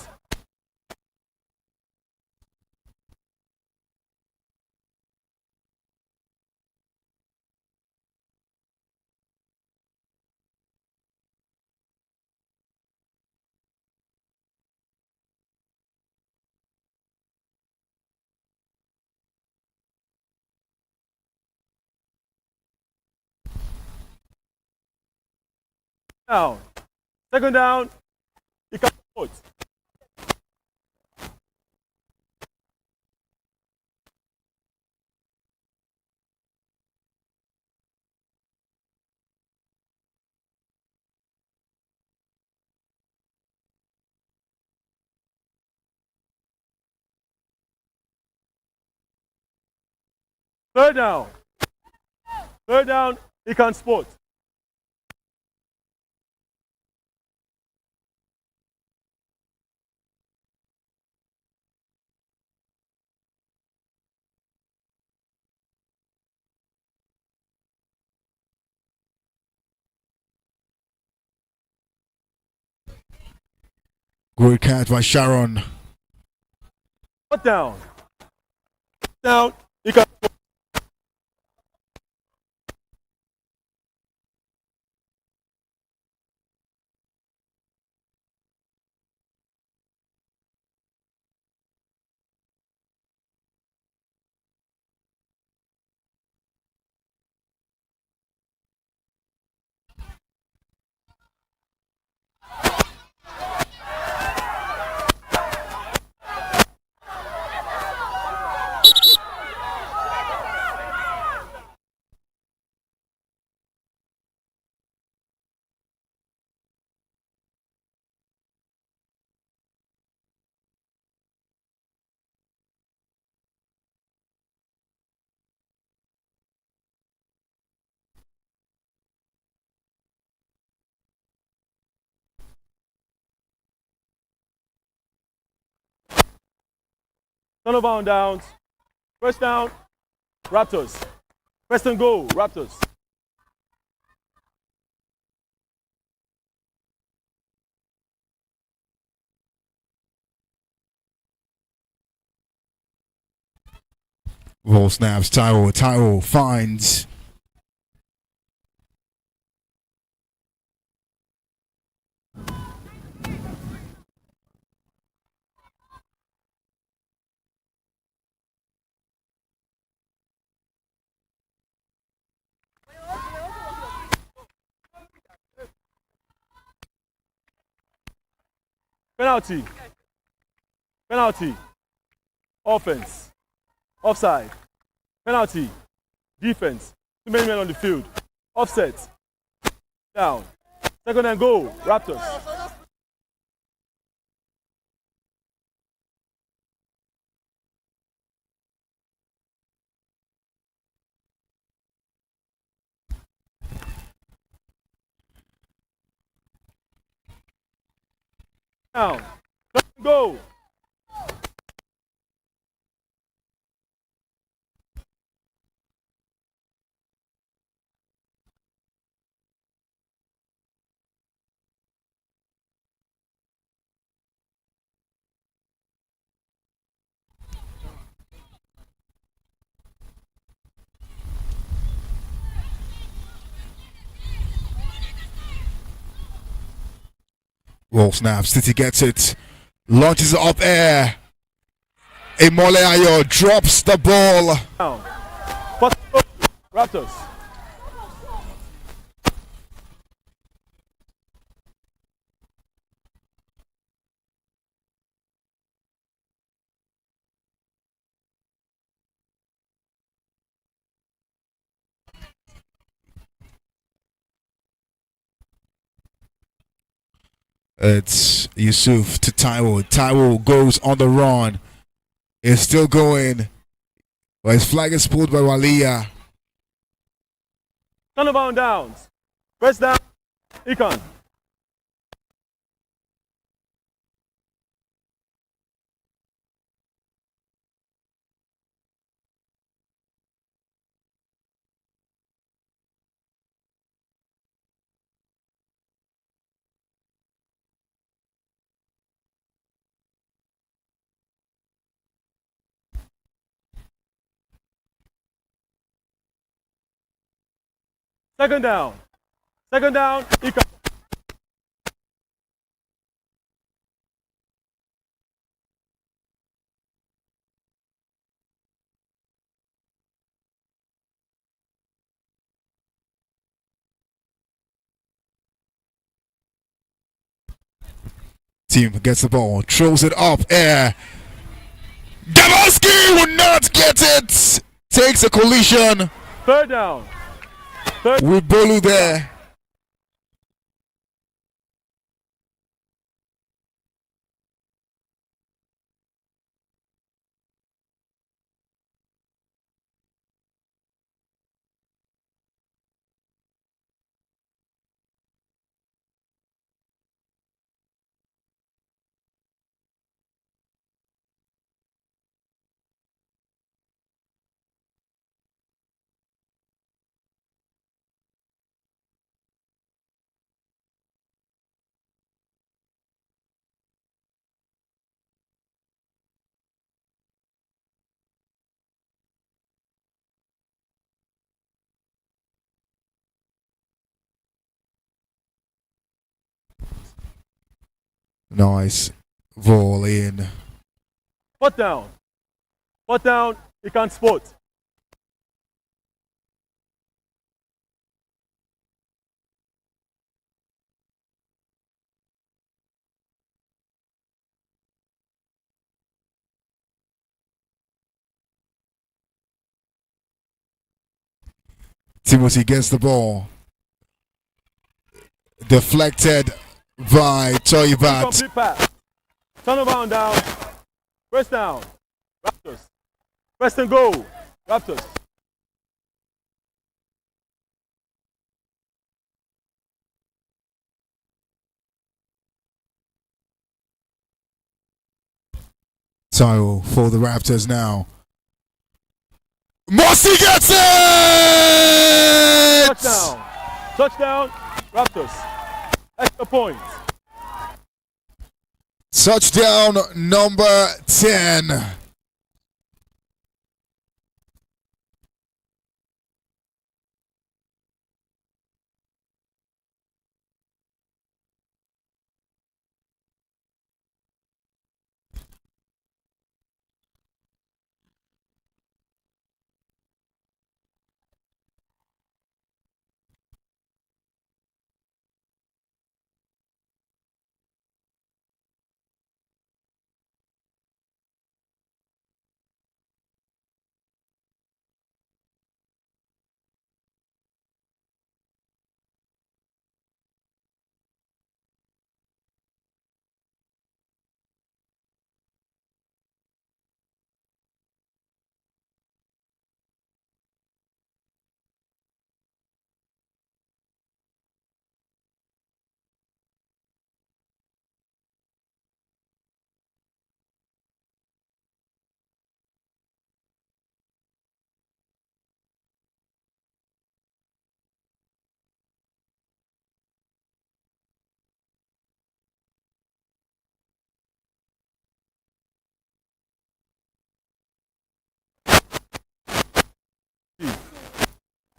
Down. Second down. Econ Sports. Third down. Third down. Econ Sports. Good catch by Sharon. Fourth down. Down. Econ Sports. Turnover on downs. First down. Raptors. First and goal. Raptors. Ball snaps. Tyrell finds. Penalty. Penalty. Offense. Offside. Penalty. Defense. Too many men on the field. Offset. Down. Second and goal. Raptors. Down. Second and goal. Ball snaps. City gets it. Launches it up air. Imole Ayo drops the ball. Down. First and goal. Raptors. It's Yusuf to Tyrell. Tyrell goes on the run. It's still going. But his flag is pulled by Walia. Turnover on downs. First down. Econ. Second down. Second down. Econ. team gets the ball, throws it up air. Dabaski will not get it. Takes a collision. Third down. With Bolu there. Nice ball in. Fourth down. Fourth down. He can't spot. Timothy gets the ball. Deflected by Toibat. Complete pass. Turnover on down. First down. Raptors. First and goal. Raptors. So for the Raptors now. Mossy gets it! Touchdown. Touchdown. Raptors. Extra point. Touchdown number 10.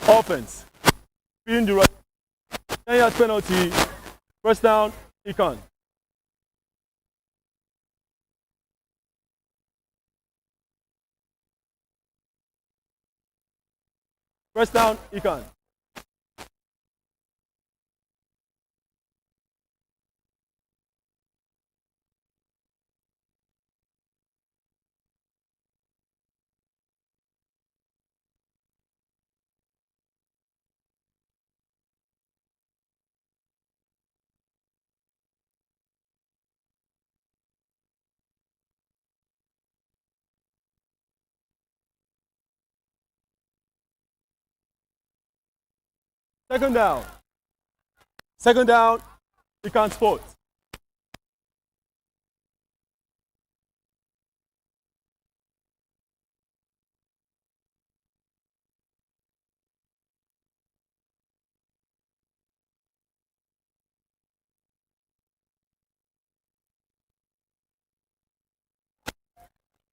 Offense. In the right. 10-yard penalty. First down. Econ. First down. Econ. Second down. Second down. Econ Sports.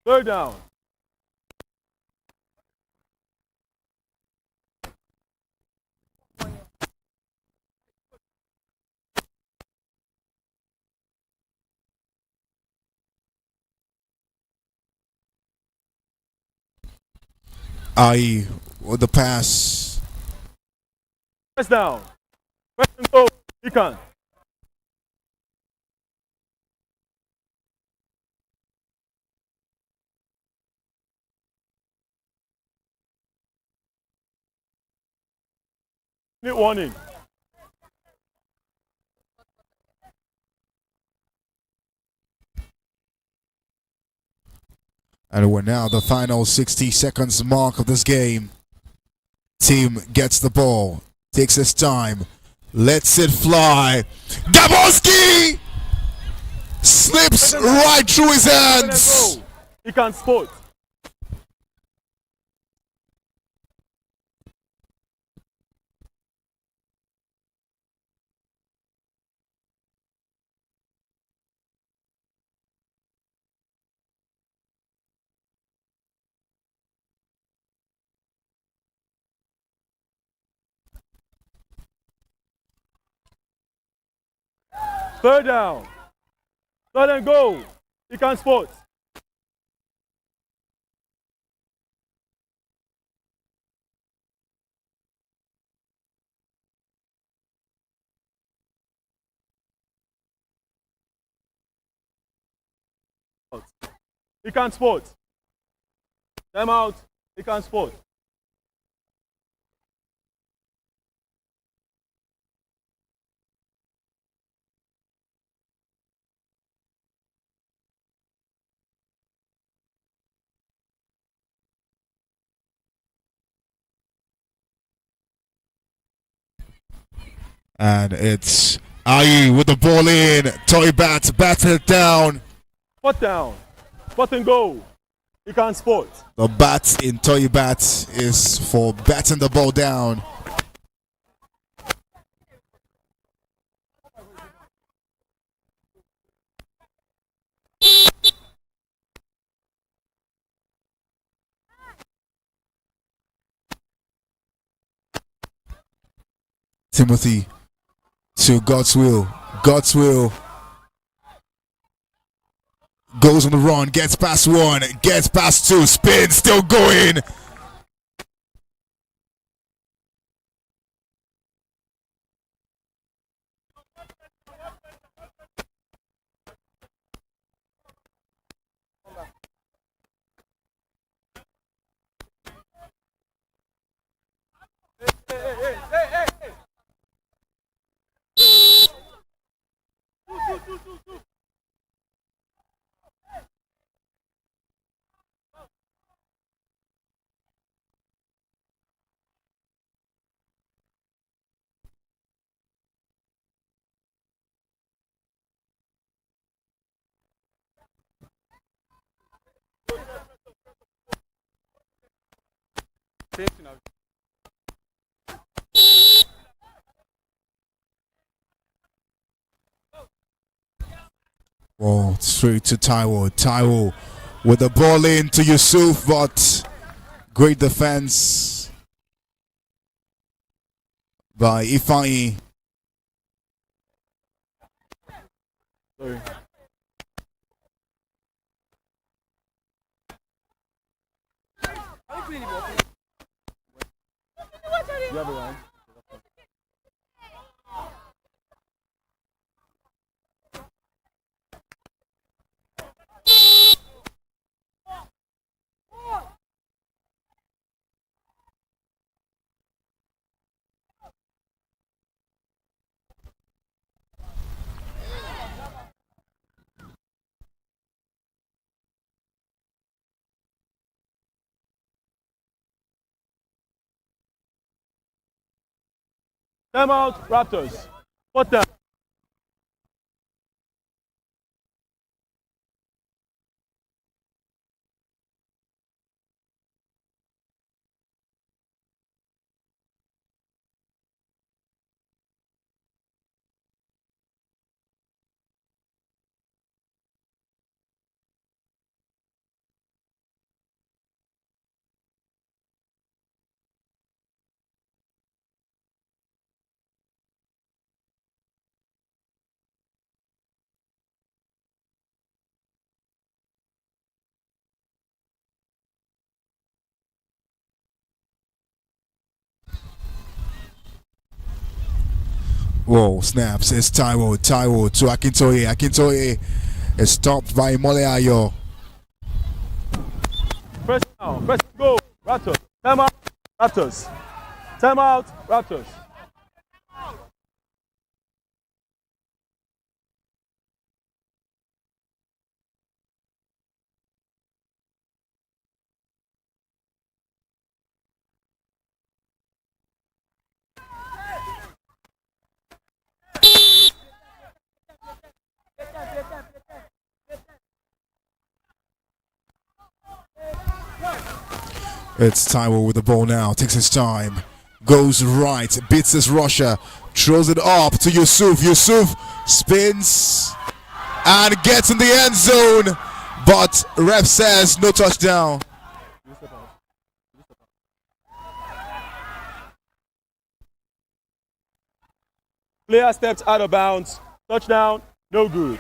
Third down. I with the pass. First down. First and goal. Econ. Minute warning. And we're now the final 60 seconds mark of this game. Team gets the ball, takes his time, lets it fly. Gaboski slips right through his hands. He can spot. Third down. Third and go. He can spot. He can spot. Time out. He can spot. And it's Aye with the ball in. Toy bats it down. Fourth down. Fourth and go. He can spot. The bat in Toy Bats is for batting the ball down. Timothy to God's will. God's will. Goes on the run, gets past one, gets past two, spins, still going. Oh, straight to Taiwo. Taiwo with the ball in to Yusuf, but great defense by Ifeanyi. Sorry. You have a line? Time out, Raptors. Fourth down. Whoa, snaps. It's Taiwo. Taiwo to Akintoye. Akintoye is stopped by Moleayo. First down. First go. Raptors. Time out. Raptors. Time out. Raptors. It's Taiwo with the ball now. Takes his time. Goes right. Beats his rusher. Throws it up to Yusuf. Yusuf spins and gets in the end zone. But ref says no touchdown. Player stepped out of bounds. Touchdown. No good.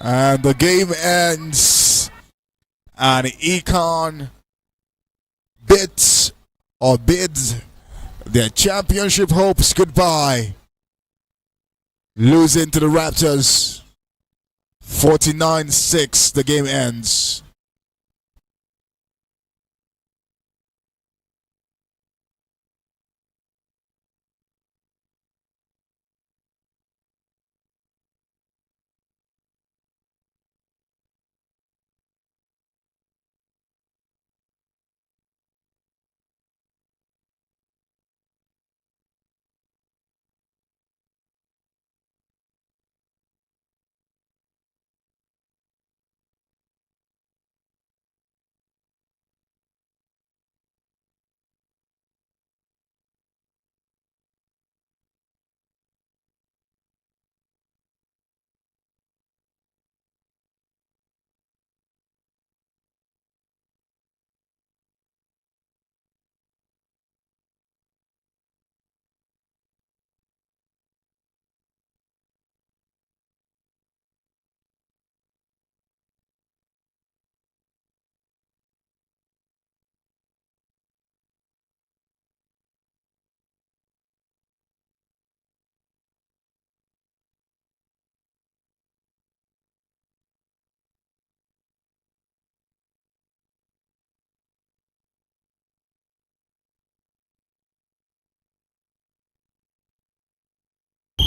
And the game ends. And Econ bids their championship hopes goodbye. Losing to the Raptors. 49-6, the game ends.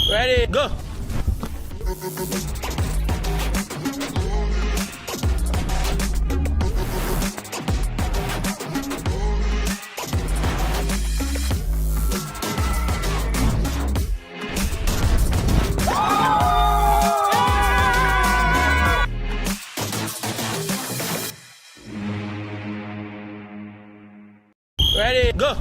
Ready, go. Ready, go.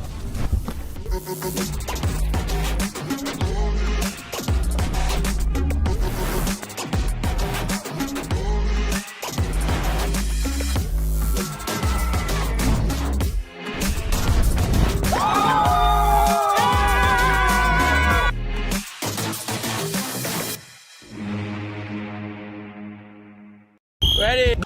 Ready, go.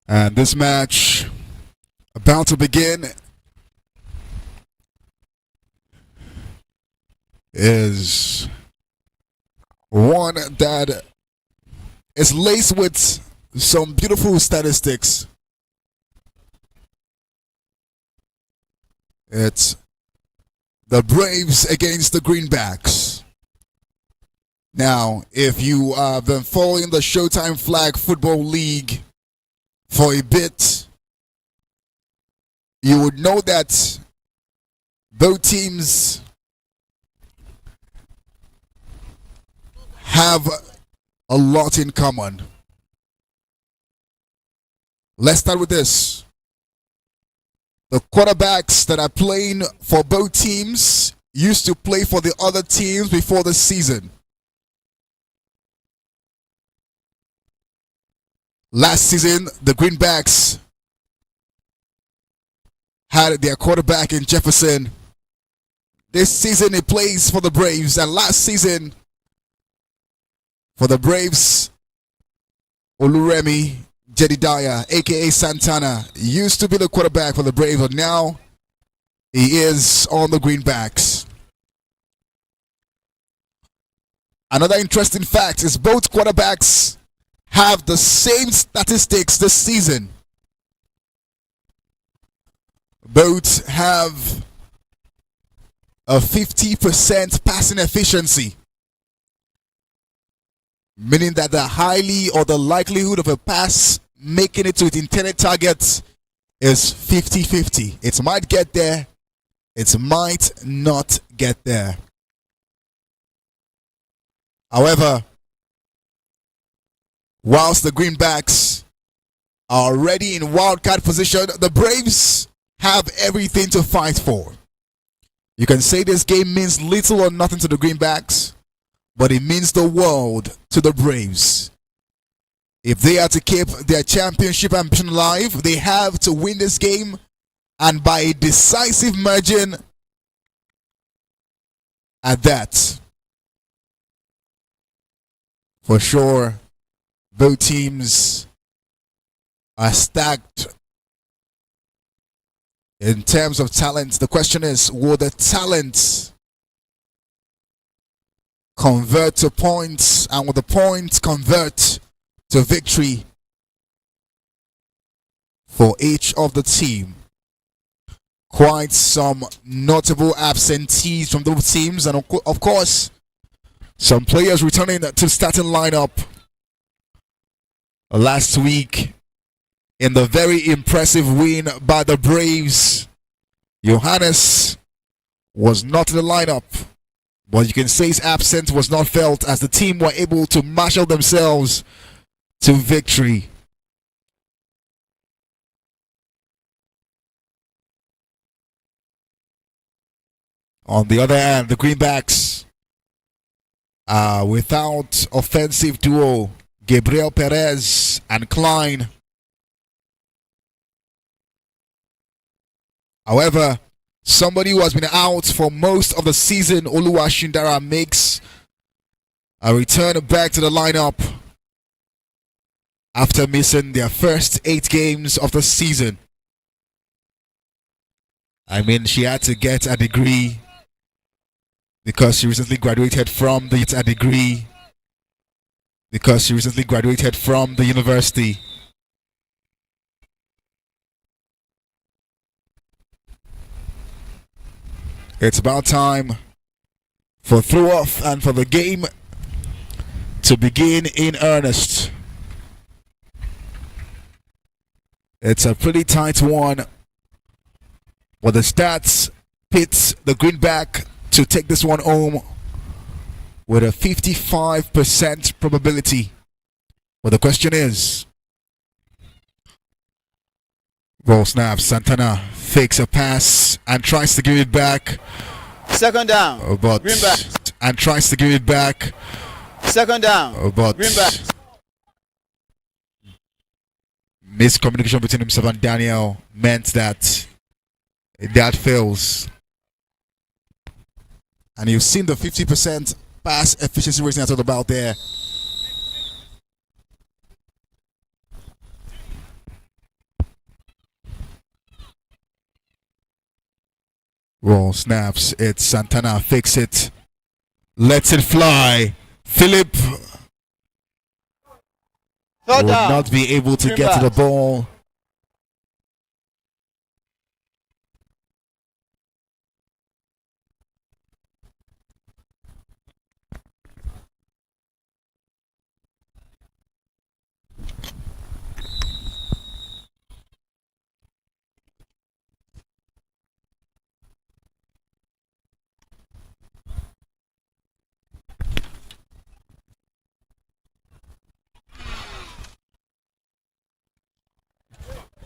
And this match about to begin is one that is laced with some beautiful statistics. It's the Braves against the Greenbacks. Now, if you have been following the Showtime Flag Football League for a bit, you would know that both teams have a lot in common. Let's start with this. The quarterbacks that are playing for both teams used to play for the other teams before the season. Last season, the Greenbacks had their quarterback in Jefferson. This season, he plays for the Braves. And last season, for the Braves, Oluremi Jedidiah, aka Santana, used to be the quarterback for the Braves, but now he is on the Greenbacks. Another interesting fact is both quarterbacks have the same statistics this season. Both have a 50% passing efficiency, meaning that the highly or the likelihood of a pass making it to its intended target is 50-50. It might get there, it might not get there. However, whilst the Greenbacks are already in wildcard position, the Braves have everything to fight for. You can say this game means little or nothing to the Greenbacks, but it means the world to the Braves. If they are to keep their championship ambition alive, they have to win this game, and by a decisive margin at that. For sure, both teams are stacked in terms of talent. The question is, will the talent convert to points, and will the points convert to victory for each of the team? Quite some notable absentees from those teams, and of course some players returning to the starting lineup. Last week in the very impressive win by the Braves, Johannes was not in the lineup, but you can say his absence was not felt as the team were able to marshal themselves to victory. On the other hand, the Greenbacks are without offensive duo Gabriel Perez and Klein. However, somebody who has been out for most of the season, Oluwashindara, makes a return back to the lineup after missing their first 8 games of the season. I mean, she had to get a degree because she recently graduated from the university. It's about time for throw-off and for the game to begin in earnest. It's a pretty tight one, but the stats pits the Greenback to take this one home with a 55% probability. But the question is, ball snap, Santana fakes a pass and tries to give it back. Second down. Greenback. And tries to give it back. Second down. But Greenback. miscommunication between himself and Daniel meant that fails. And you've seen the 50% pass efficiency rating I talked about there. Ball snaps. It's Santana. Fix it. Lets it fly. Philip will Third down. not be able to Green get to the backs. ball.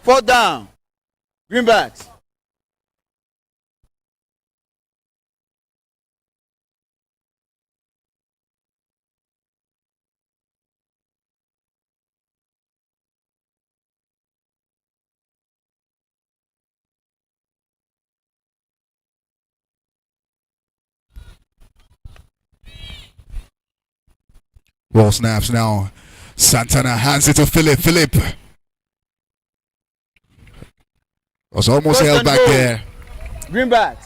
Fourth down. Greenbacks. Ball snaps now. Santana hands it to Philip. Philip was almost First held and back goal. there. Greenbacks.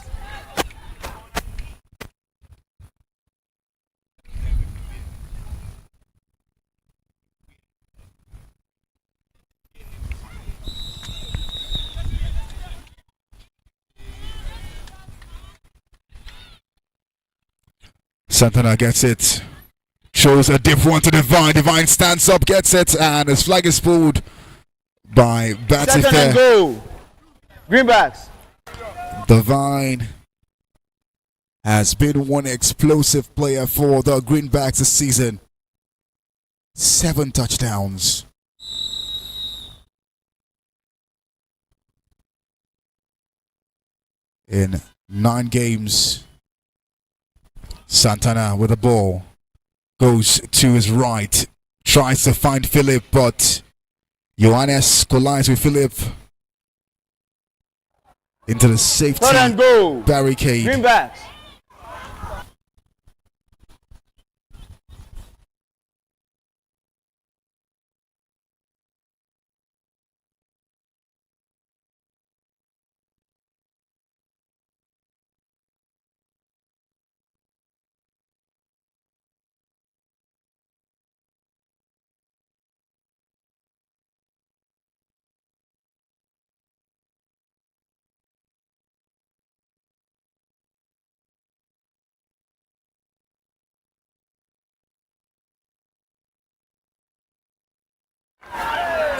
Santana gets it. Shows a dip one to Divine. Divine stands up, gets it, and his flag is pulled by Batsy Second and Fair. goal. Greenbacks. Divine has been one explosive player for the Greenbacks this season. 7 touchdowns. In 9 games. Santana with the ball. Goes to his right. Tries to find Philip, but Johannes collides with Philip into the safety Third and goal. barricade. Greenbacks.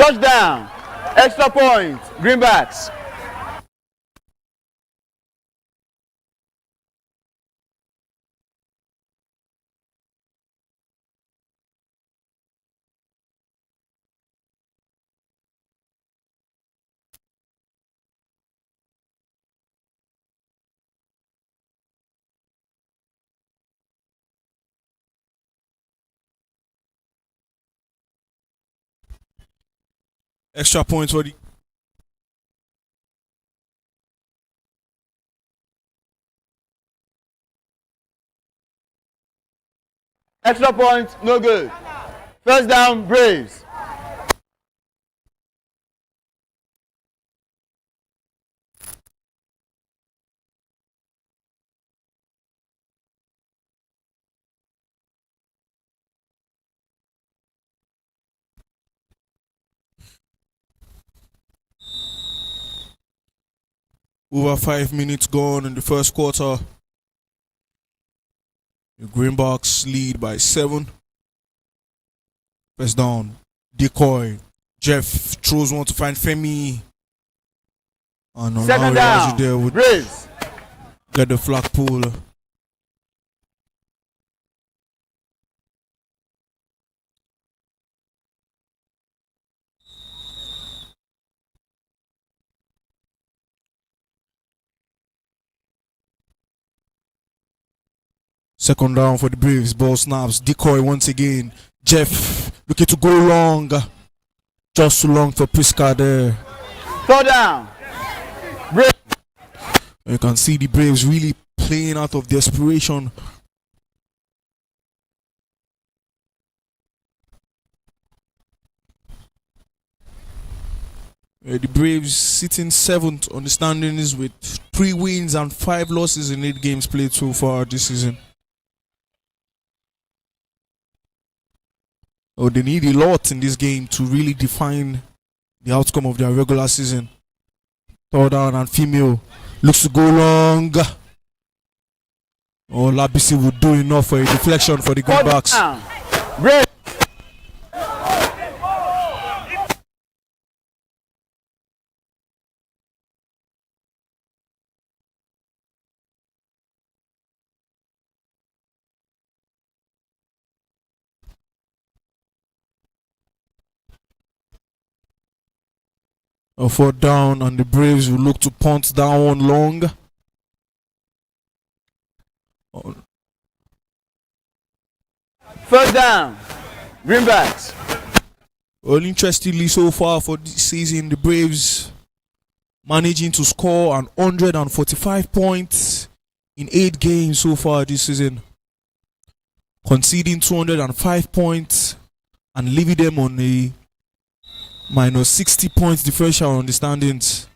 Touchdown. Extra point. Greenbacks. Extra points for the Extra point. No good. First down. Braves. over 5 minutes gone in the first quarter. The Greenbacks lead by 7. First down. Decoy. Jeff throws one to find Femi. And Second down. there would Braves. get the flag pull. Second down for the Braves. Ball snaps. Decoy once again. Jeff looking to go long. Just too long for Priska there. Third down. Braves. You can see the Braves really playing out of desperation. The Braves sitting 7th on the standings with 3 wins and 5 losses in 8 games played so far this season. Oh, they need a lot in this game to really define the outcome of their regular season. Third down and female looks to go long. Oh, Labisi would do enough for a deflection for the Greenbacks. Break. A 4th down, and the Braves will look to punt down one long. First down. Greenbacks. Well, interestingly, so far for this season, the Braves managing to score 145 points in 8 games so far this season, conceding 205 points and leaving them on a minus 60 points differential on the standings.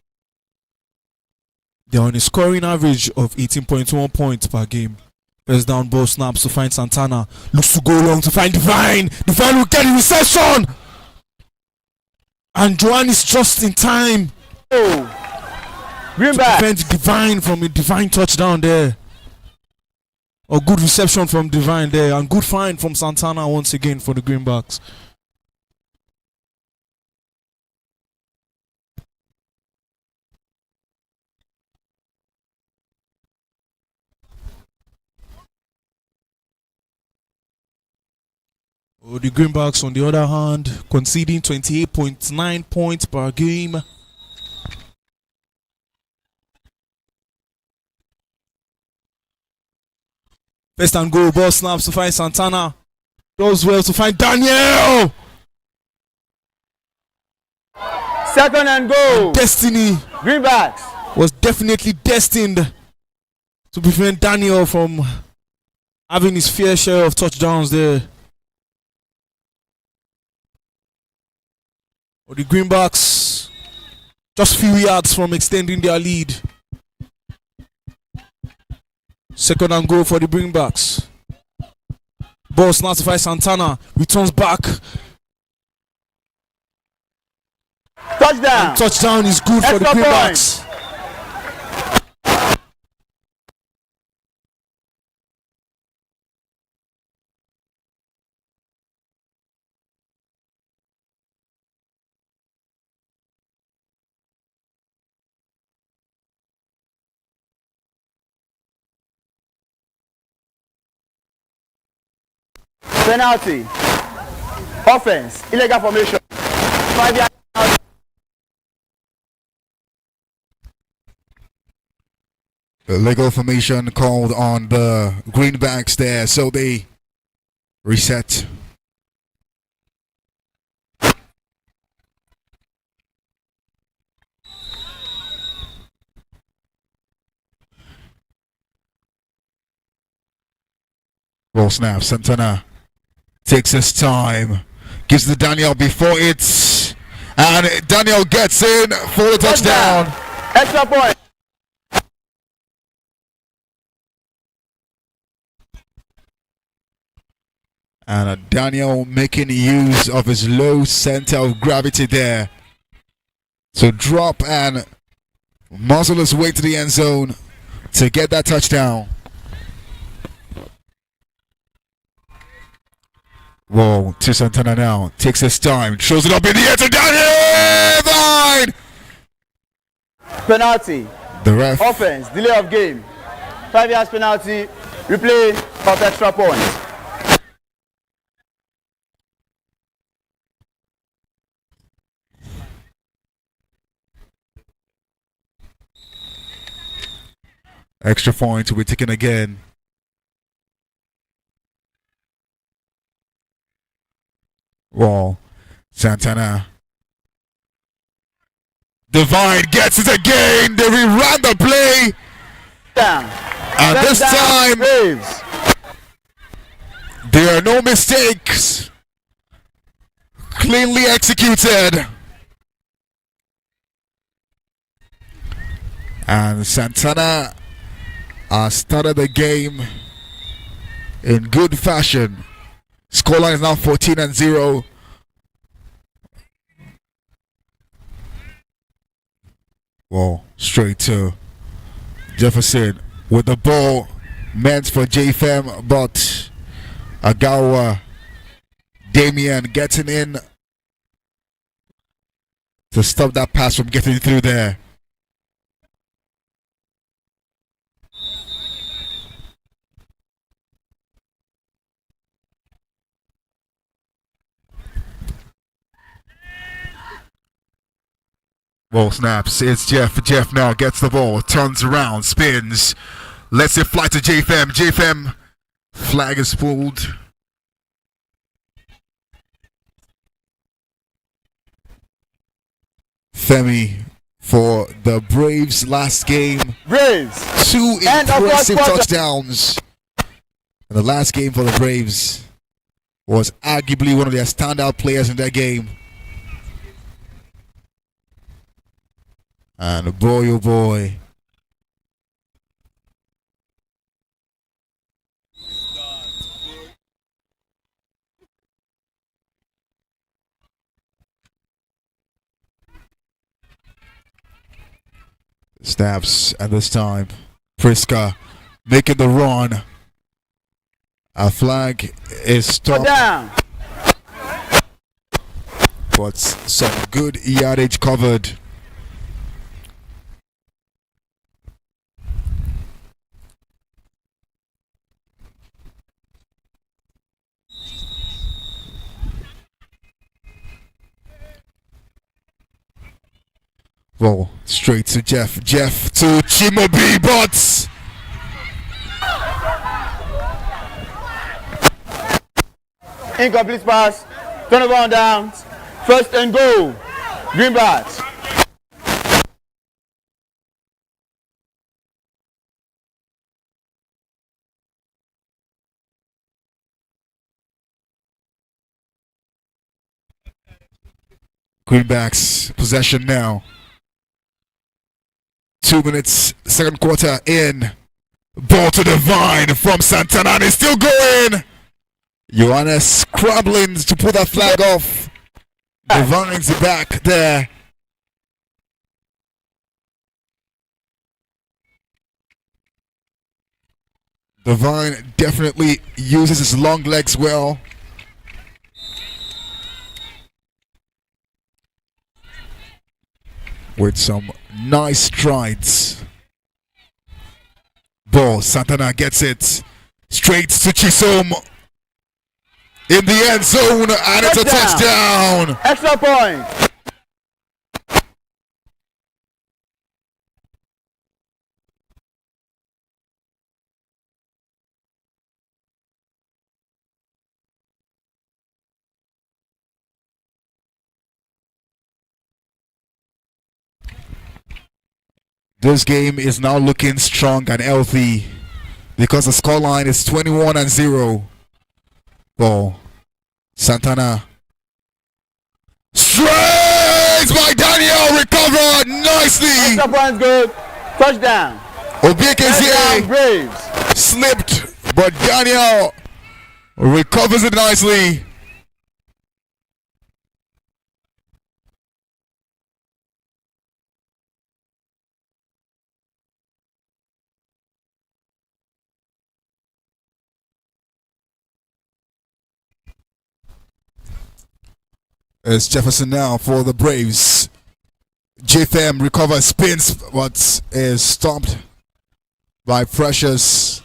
They are on a scoring average of 18.1 points per game. First down, ball snaps to find Santana. Looks to go long to find Divine. Divine will get the reception. And Joanne is just in time to prevent Divine from a Divine touchdown there. A good reception from Divine there. And good find from Santana once again for the Greenbacks. The Greenbacks, on the other hand, conceding 28.9 points per game. First and goal, ball snaps to find Santana. Does well to find Daniel. Second and goal. Destiny Greenbacks was definitely destined to prevent Daniel from having his fair share of touchdowns there. The Greenbacks just few yards from extending their lead. Second and goal for the Greenbacks. Ball snaps by Santana. Returns back. Touchdown. And touchdown is good for the Greenbacks. Penalty. Offense. Illegal formation. 5 yards. Illegal formation called on the Greenbacks there, so they reset. Ball snap, Santana takes his time, gives the Daniel before it, and Daniel gets in for the touchdown. Extra point. And Daniel making use of his low center of gravity there to drop and muzzle his way to the end zone to get that touchdown. Whoa, to Santana now. Takes his time. Throws it up in the air to Daniel! Penalty. The ref. Offense. Delay of game. 5 yards penalty. Replay of extra points. Extra point will be taken again. Wall. Santana. Divine gets it again. They rerun the play. Down. And this time, Braves. there are no mistakes. Cleanly executed. And Santana started the game in good fashion. Scoreline is now 14-0. Well, straight to Jefferson with the ball meant for JFM, but Agawa Damien getting in to stop that pass from getting through there. Ball snaps. It's Jeff. Jeff now gets the ball, turns around, spins, lets it fly to JFM. JFM flag is pulled. Femi for the Braves last game. Braves. 2 And impressive touchdowns. And the last game for the Braves was arguably one of their standout players in that game. And boy, oh boy. Snaps at this time. Priska making the run. A flag is stopped. Down. But some good yardage covered. Well, straight to Jeff. Jeff to Chimobi, but Incomplete pass. Turnover on downs. First and goal. Greenbacks. Greenbacks possession now. 2 minutes, second quarter in. Ball to Divine from Santana, and it's still going. Johannes scrambling to pull that flag off. Divine's back there. Divine definitely uses his long legs well. With some nice strides. Ball, Santana gets it straight to Chisom in the end zone, and it's a touchdown. Extra point. This game is now looking strong and healthy because the scoreline is 21-0. Ball, Santana. Straight by Daniel, recovered nicely. Extra points good. Touchdown. Obiekezie Braves. slipped, but Daniel recovers it nicely. It's Jefferson now for the Braves. JFM recovers, spins, but is stopped by Precious.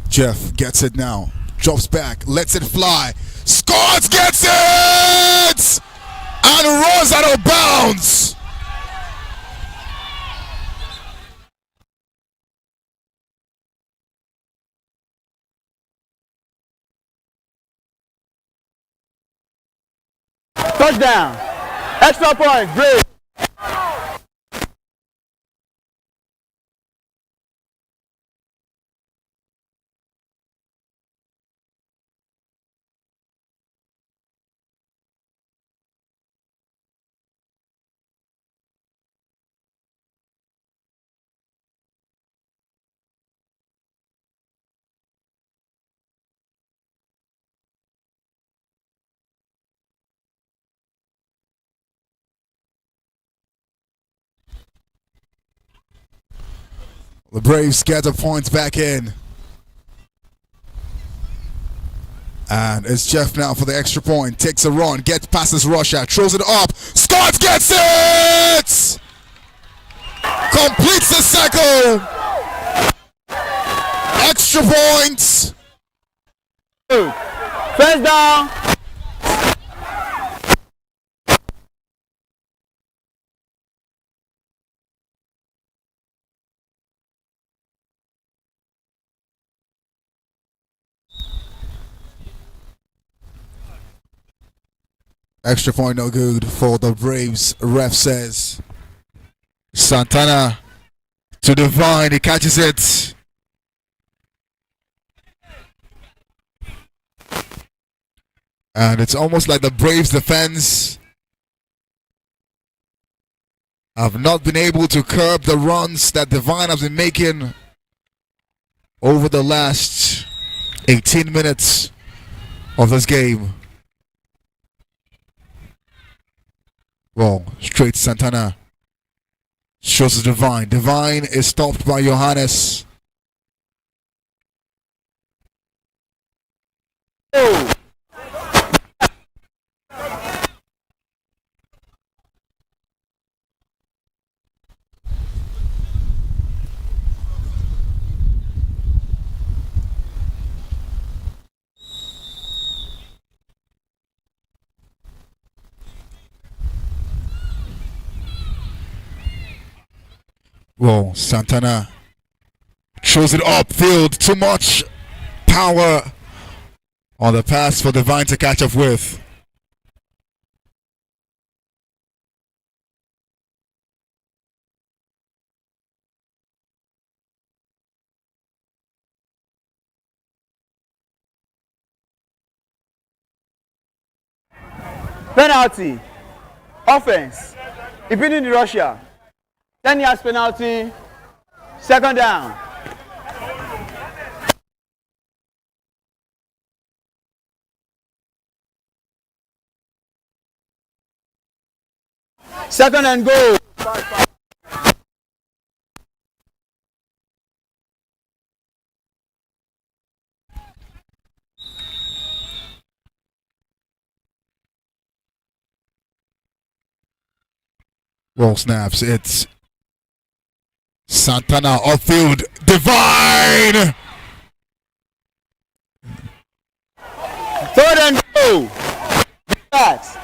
Jeff gets it now. Drops back, lets it fly. Scores, gets it! And runs out of bounds. Touchdown. Extra point. Brave. The Braves get the points back in. And it's Jeff now for the extra point. Takes a run, gets past his rusher, throws it up. Scott gets it! Completes the cycle. Extra points. First down. Extra point no good for the Braves. Ref says Santana to Divine. He catches it. And it's almost like the Braves defense have not been able to curb the runs that Divine has been making over the last 18 minutes of this game. Well, straight to Santana. Shows to Divine. Divine is stopped by Johannes. Oh. Well, Santana throws it upfield. Too much power on the pass for Divine to catch up with. Penalty. Offense. Impeding the rusher. 10 yards penalty. Second down. Second and goal. Well, snaps. It's Santana upfield. Divine! Third and goal. Pass.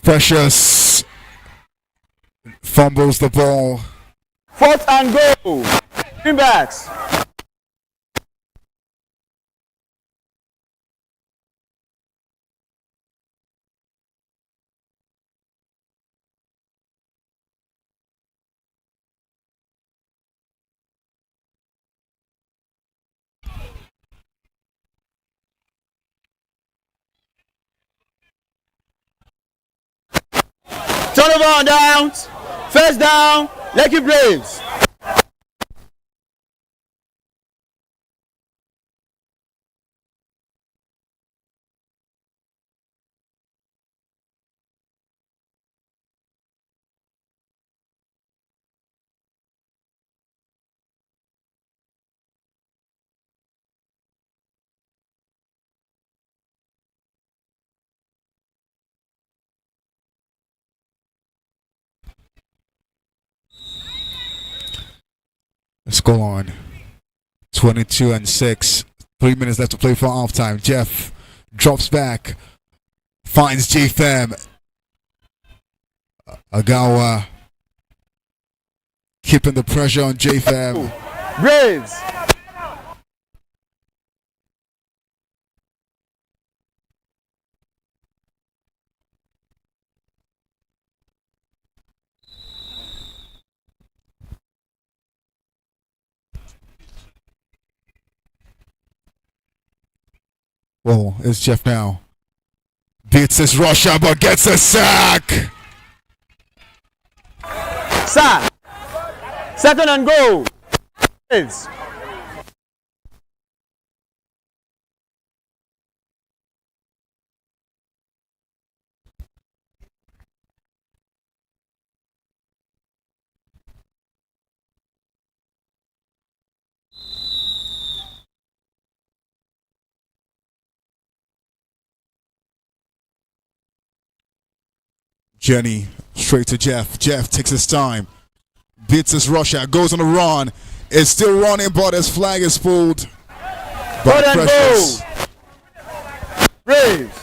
Precious fumbles the ball. Fourth and goal. Greenbacks. Turnover on downs. First down. Lucky Braves. Let's go on. 22-6. 3 minutes left to play for halftime. Jeff drops back. Finds J-Fam. Agawa keeping the pressure on J-Fam. Braves. Whoa, it's Jeff now. Beats his rusher but gets a sack. Sack. Second and goal. Braves. Jenny straight to Jeff. Jeff takes his time. Beats his rusher. Goes on a run. It's still running, but his flag is pulled. Third and goal. Braves.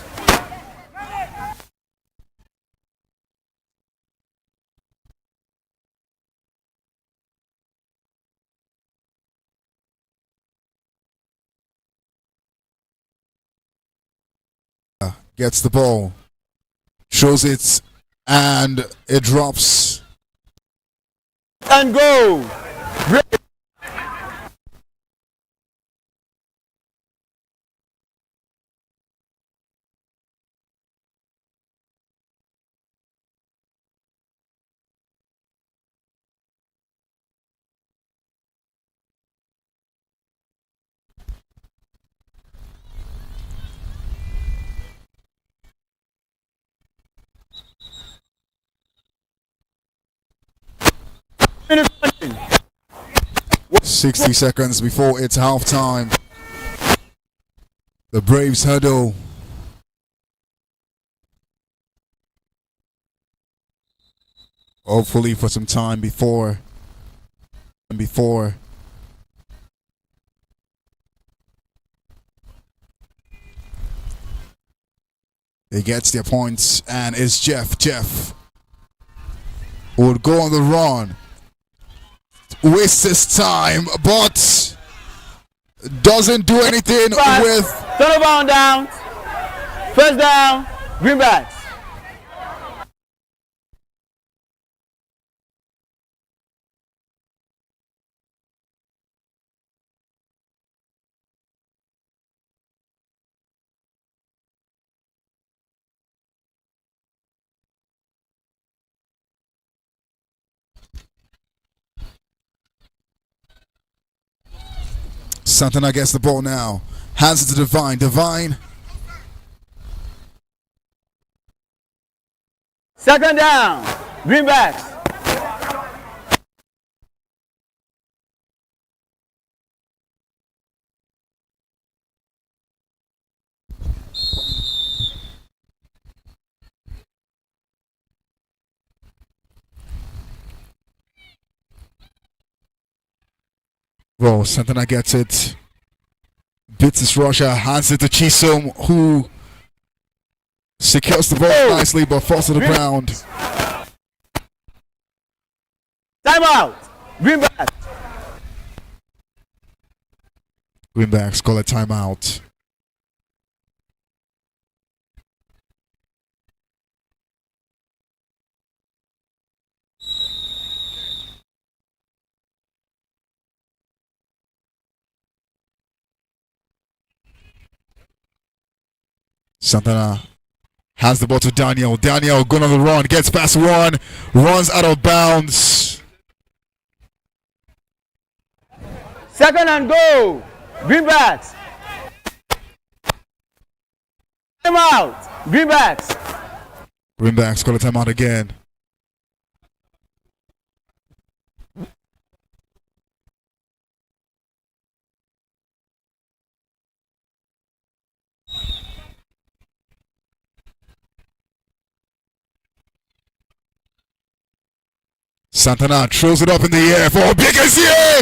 Gets the ball. Shows it. And it drops. And goal. Braves. Finish punching. 60 seconds before it's halftime. The Braves huddle. Hopefully for some time before they gets their points, and it's Jeff would go on the run, wastes his time, but doesn't do anything with. Turnabout down. First down. Greenbacks. Santana gets the ball now. Hands it to Divine. Divine. Second down. Greenbacks. Well, Santana gets it. Beats his rusher. Hands it to Chisom, who secures the ball nicely but falls to the ground. Timeout. Greenbacks. Greenbacks call a timeout. Santana has the ball to Daniel. Daniel going on the run, gets past one, runs out of bounds. Second and goal. Greenbacks. Timeout. Greenbacks. Greenbacks call a timeout again. Santana throws it up in the air for Big here.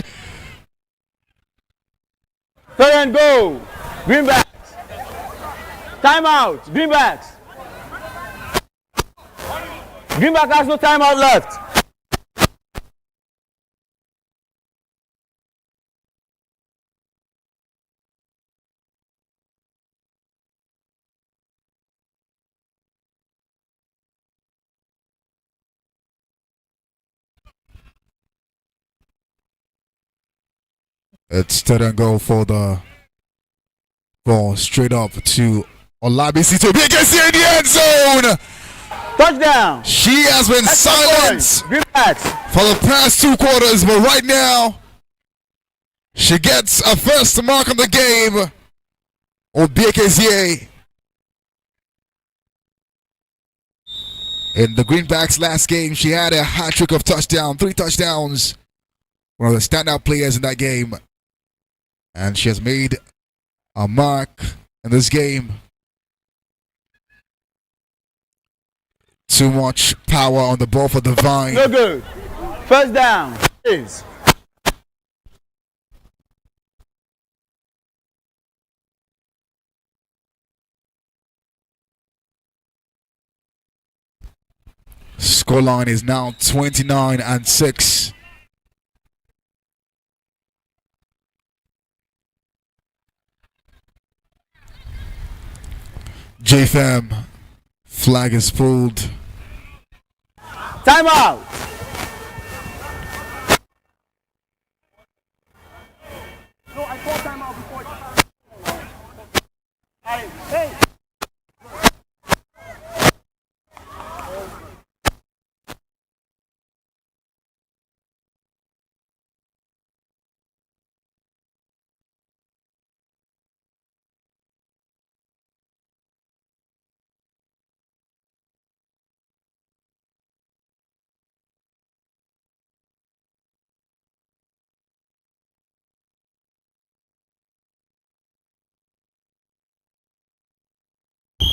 Third and go. Greenbacks. Timeout. Greenbacks. Greenback has no timeout left. It's third and goal for the ball straight up to Olabisi to be against in the end zone. Touchdown. She has been silent Greenbacks. for the past 2 quarters, but right now she gets a first mark on the game on BKZA. In the Greenbacks last game, she had a hat trick of 3 touchdowns. One of the standout players in that game. And she has made a mark in this game. Too much power on the ball for Divine. No good. First down. Is. Scoreline is now 29-6. JFM flag is pulled. Timeout. No, I called timeout before. Hey.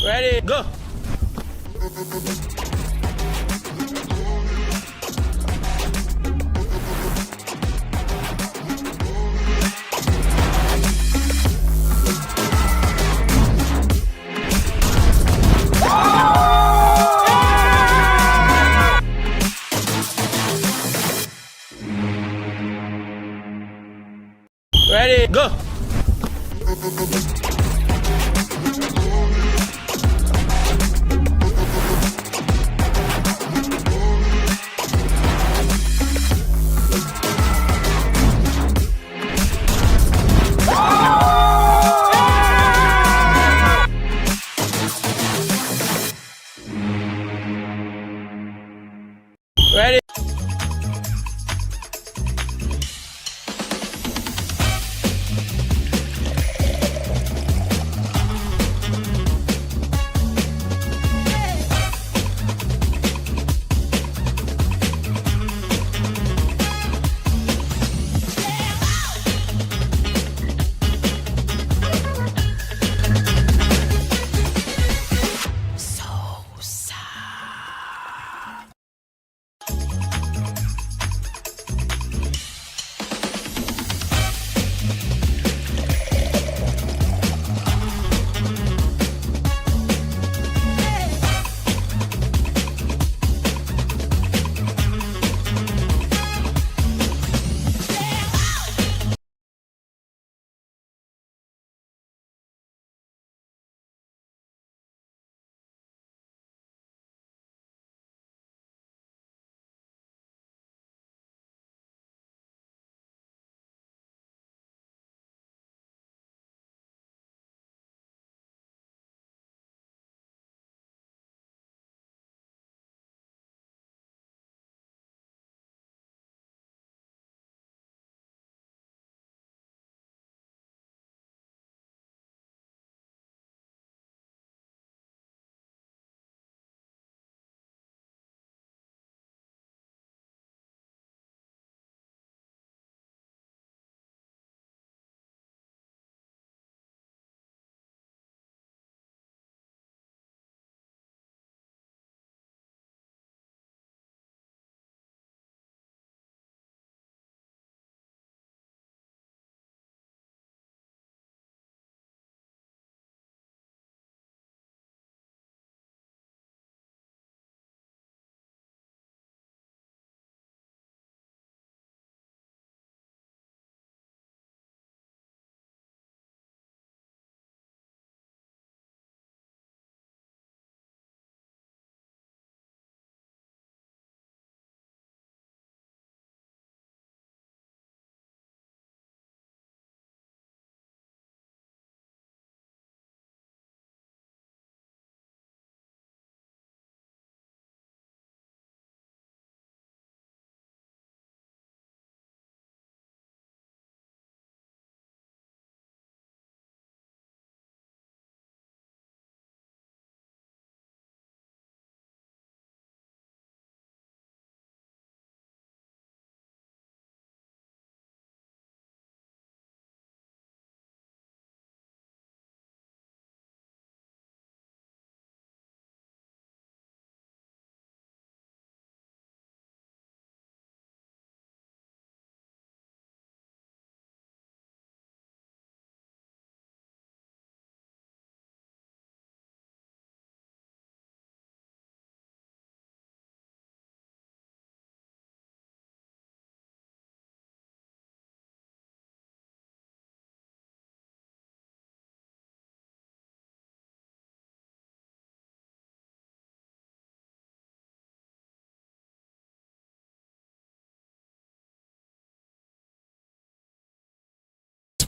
Ready, go. Ready, go. Ready.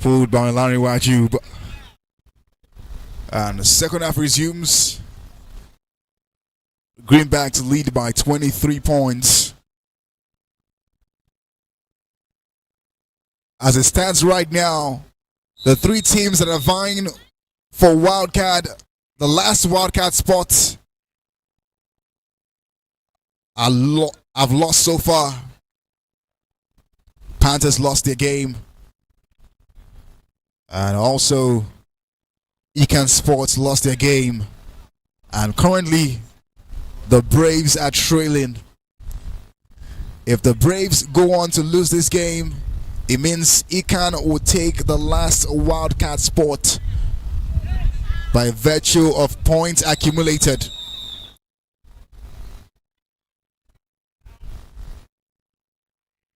pulled by Larry Waju. And the second half resumes. Greenbacks lead by 23 points. As it stands right now, the three teams that are vying for Wildcat, the last Wildcat spot, have lost so far. Panthers lost their game. And also, Econ Sports lost their game. And currently, the Braves are trailing. If the Braves go on to lose this game, it means Econ will take the last Wildcat spot by virtue of points accumulated.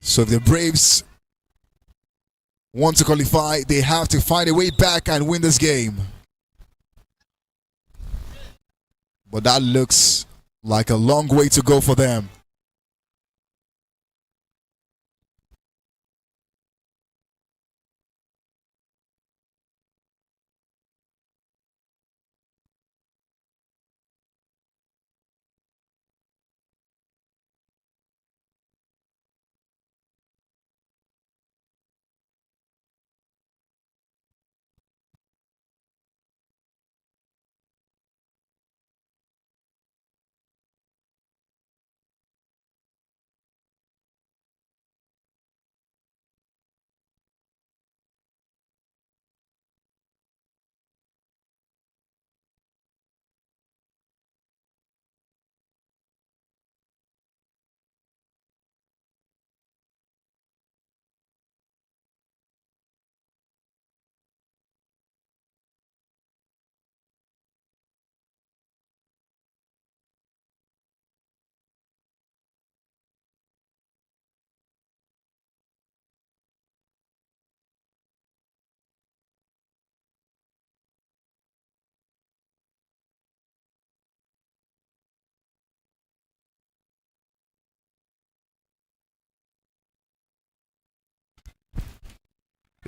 So if the Braves want to qualify, they have to find a way back and win this game. But that looks like a long way to go for them.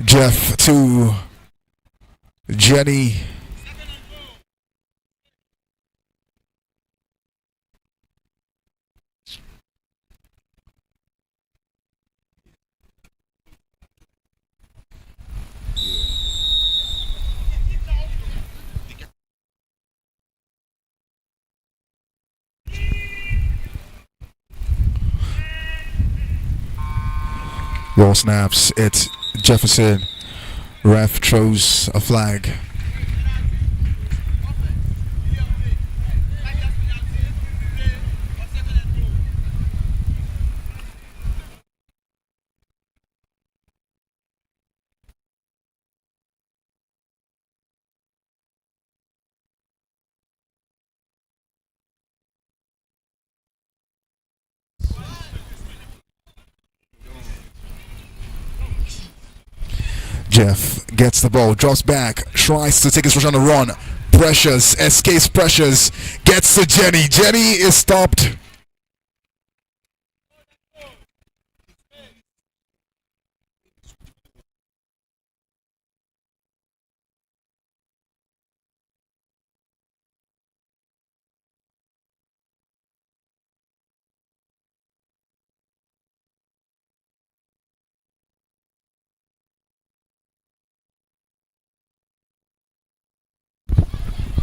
Jeff to Jenny. Ball snaps. It's Jefferson. Ref throws a flag. Jeff gets the ball, drops back, tries to take his rush on the run, pressures, escapes pressures, gets to Jenny. Jenny is stopped.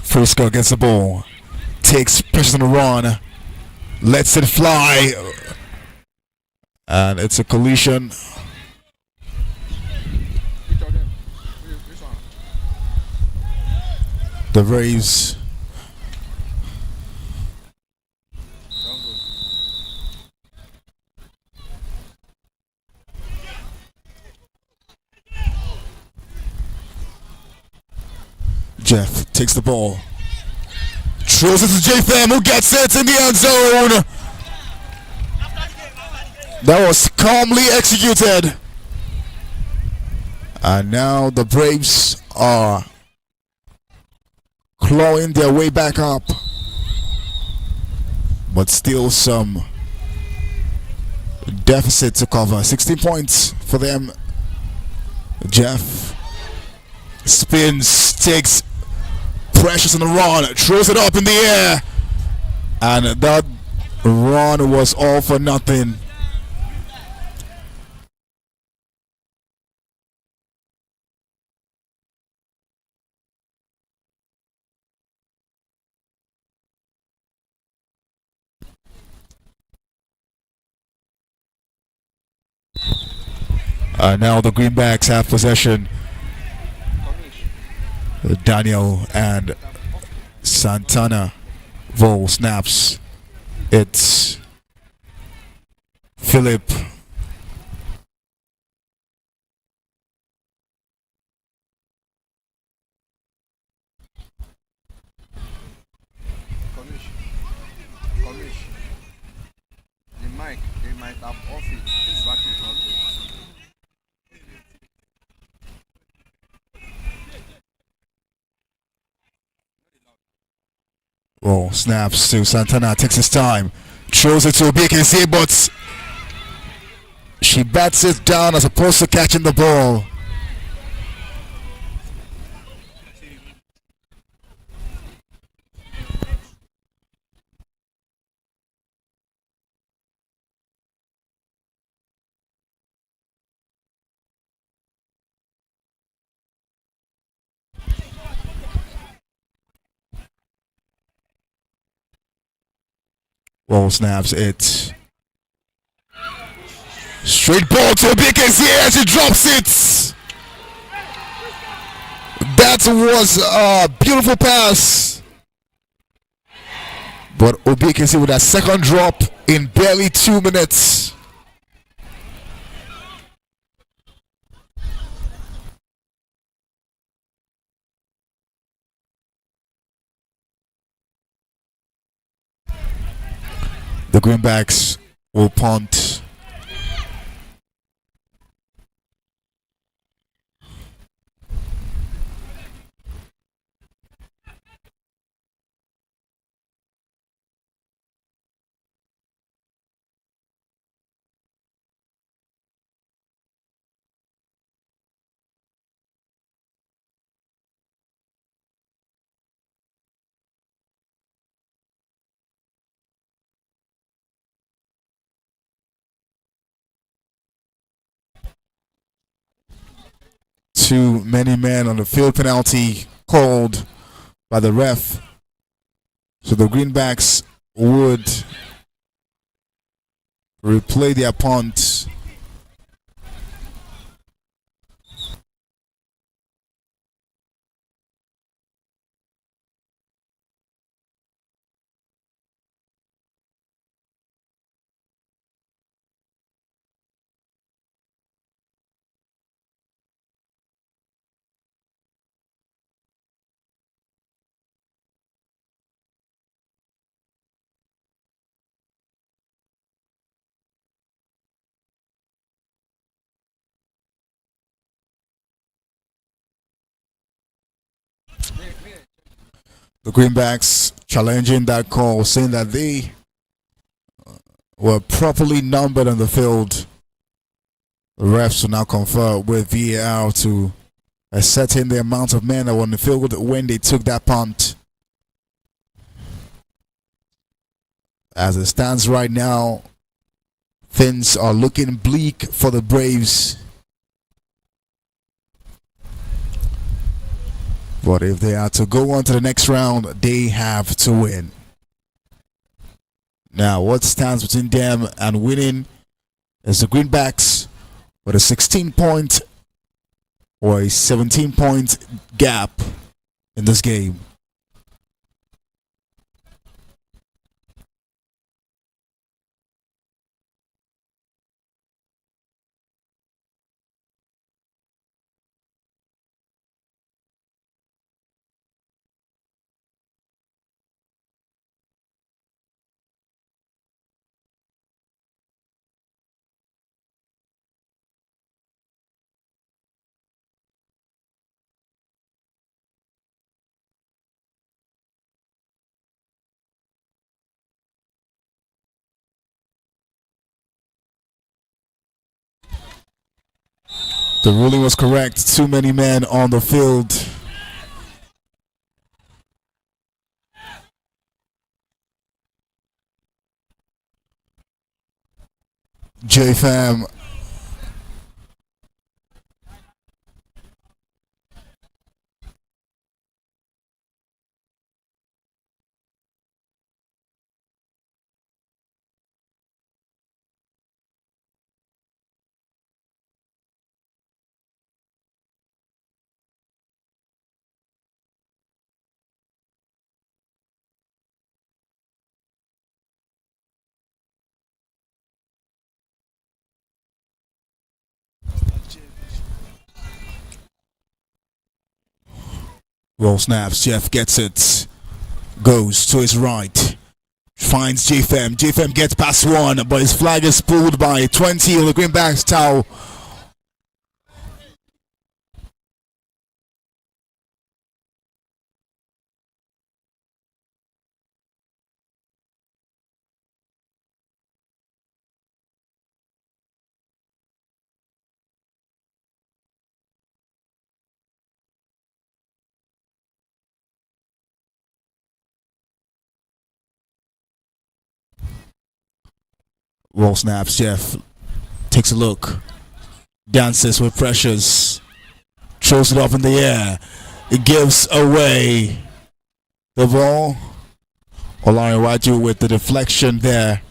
Frisco gets the ball, takes pressure on the run, lets it fly, and it's a collision. The Braves Jeff takes the ball, throws it to J-Fam, who gets it in the end zone. That was calmly executed. And now the Braves are clawing their way back up, but still some deficit to cover. 16 points for them. Jeff spins, takes pressures on the run, throws it up in the air, and that run was all for nothing. Now the Greenbacks have possession. Daniel and Santana. Vol snaps. It's Philip. The mic, they might have off it. This vacuum is not good. Vol snaps to Santana. Takes his time. Throws it to BKC, but she bats it down as opposed to catching the ball. Vol snaps it. Straight ball to BKC and she drops it. That was a beautiful pass. But OBKC with that second drop in barely 2 minutes. The Greenbacks will punt. Too many men on the field, penalty called by the ref. So the Greenbacks would replay their punt. The Greenbacks challenging that call, saying that they were properly numbered on the field. The refs will now confer with VAR to ascertain the amount of men that were on the field when they took that punt. As it stands right now, things are looking bleak for the Braves. But if they are to go on to the next round, they have to win. Now, what stands between them and winning is the Greenbacks with a 16-point or a 17-point gap in this game. The ruling was correct. Too many men on the field. J-Fam. Roll snaps. Jeff gets it. Goes to his right. Finds J-Fam. J-Fam gets past one, but his flag is pulled by 20 on the greenback's towel. Roll snaps. Jeff takes a look. Dances with pressures. Throws it up in the air. It gives away the ball. Olarinwaju with the deflection there.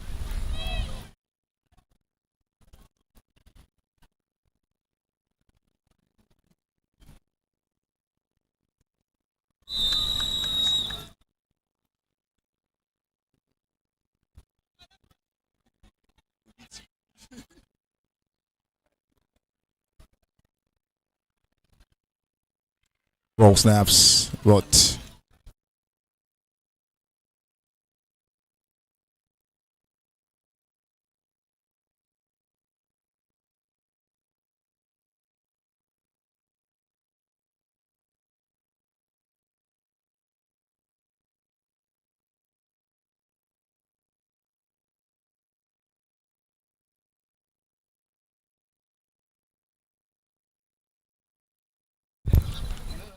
Roll snaps. What?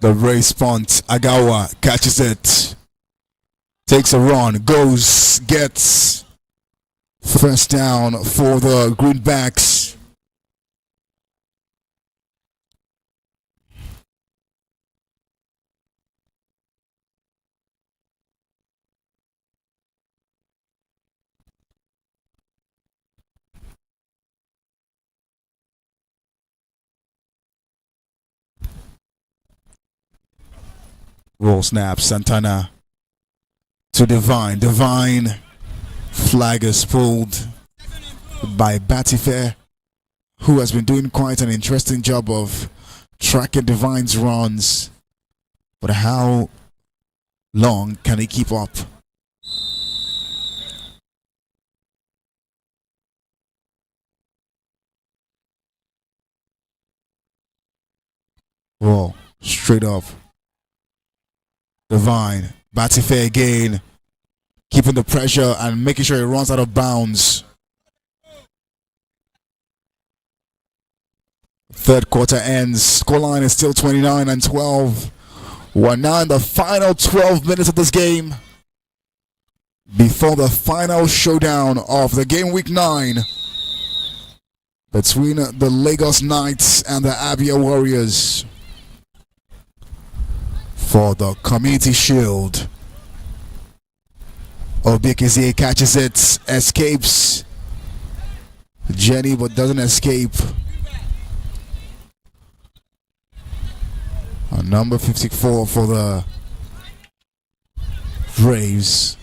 The race punt. Agawa catches it. Takes a run. Goes. Gets first down for the Greenbacks. Roll snap. Santana to Divine. Divine. Flag is pulled by Batifair, who has been doing quite an interesting job of tracking Divine's runs. But how long can he keep up? Whoa, straight up. Divine. Batifair again. Keeping the pressure and making sure he runs out of bounds. Third quarter ends. Scoreline is still 29-12. We're now in the final 12 minutes of this game before the final showdown of the game week 9 between the Lagos Knights and the Abia Warriors for the Community Shield. Obikizie catches it, escapes. Jenny, but doesn't escape. Number 54 for the Braves.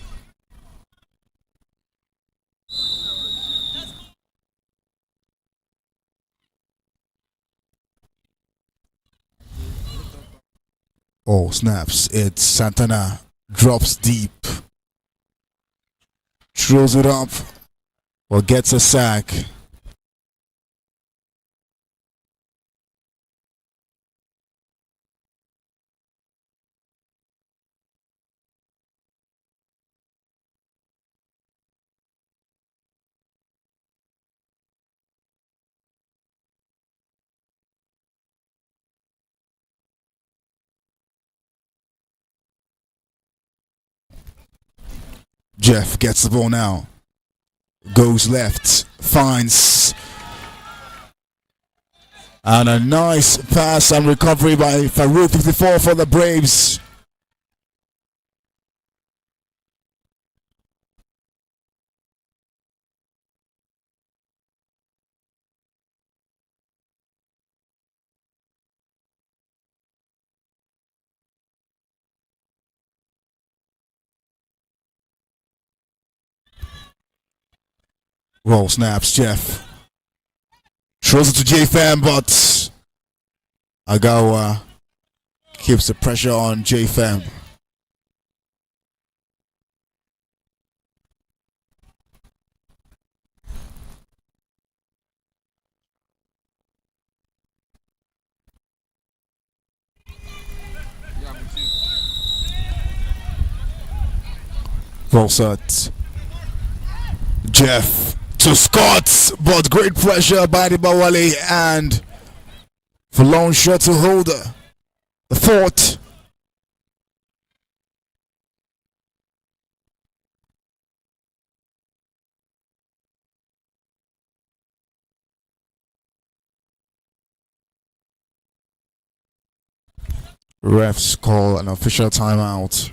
Oh, snaps. It's Santana. Drops deep. Throws it up. Or gets a sack. Jeff gets the ball now. Goes left. Finds. And a nice pass and recovery by Farouk 54 for the Braves. Roll snaps, Jeff. Throws it to J-Fam, but Agawa keeps the pressure on J-Fam. Roll set. Jeff to Scott, but great pressure by the Bawale and for long shot to Holder. The fourth. Refs call an official timeout.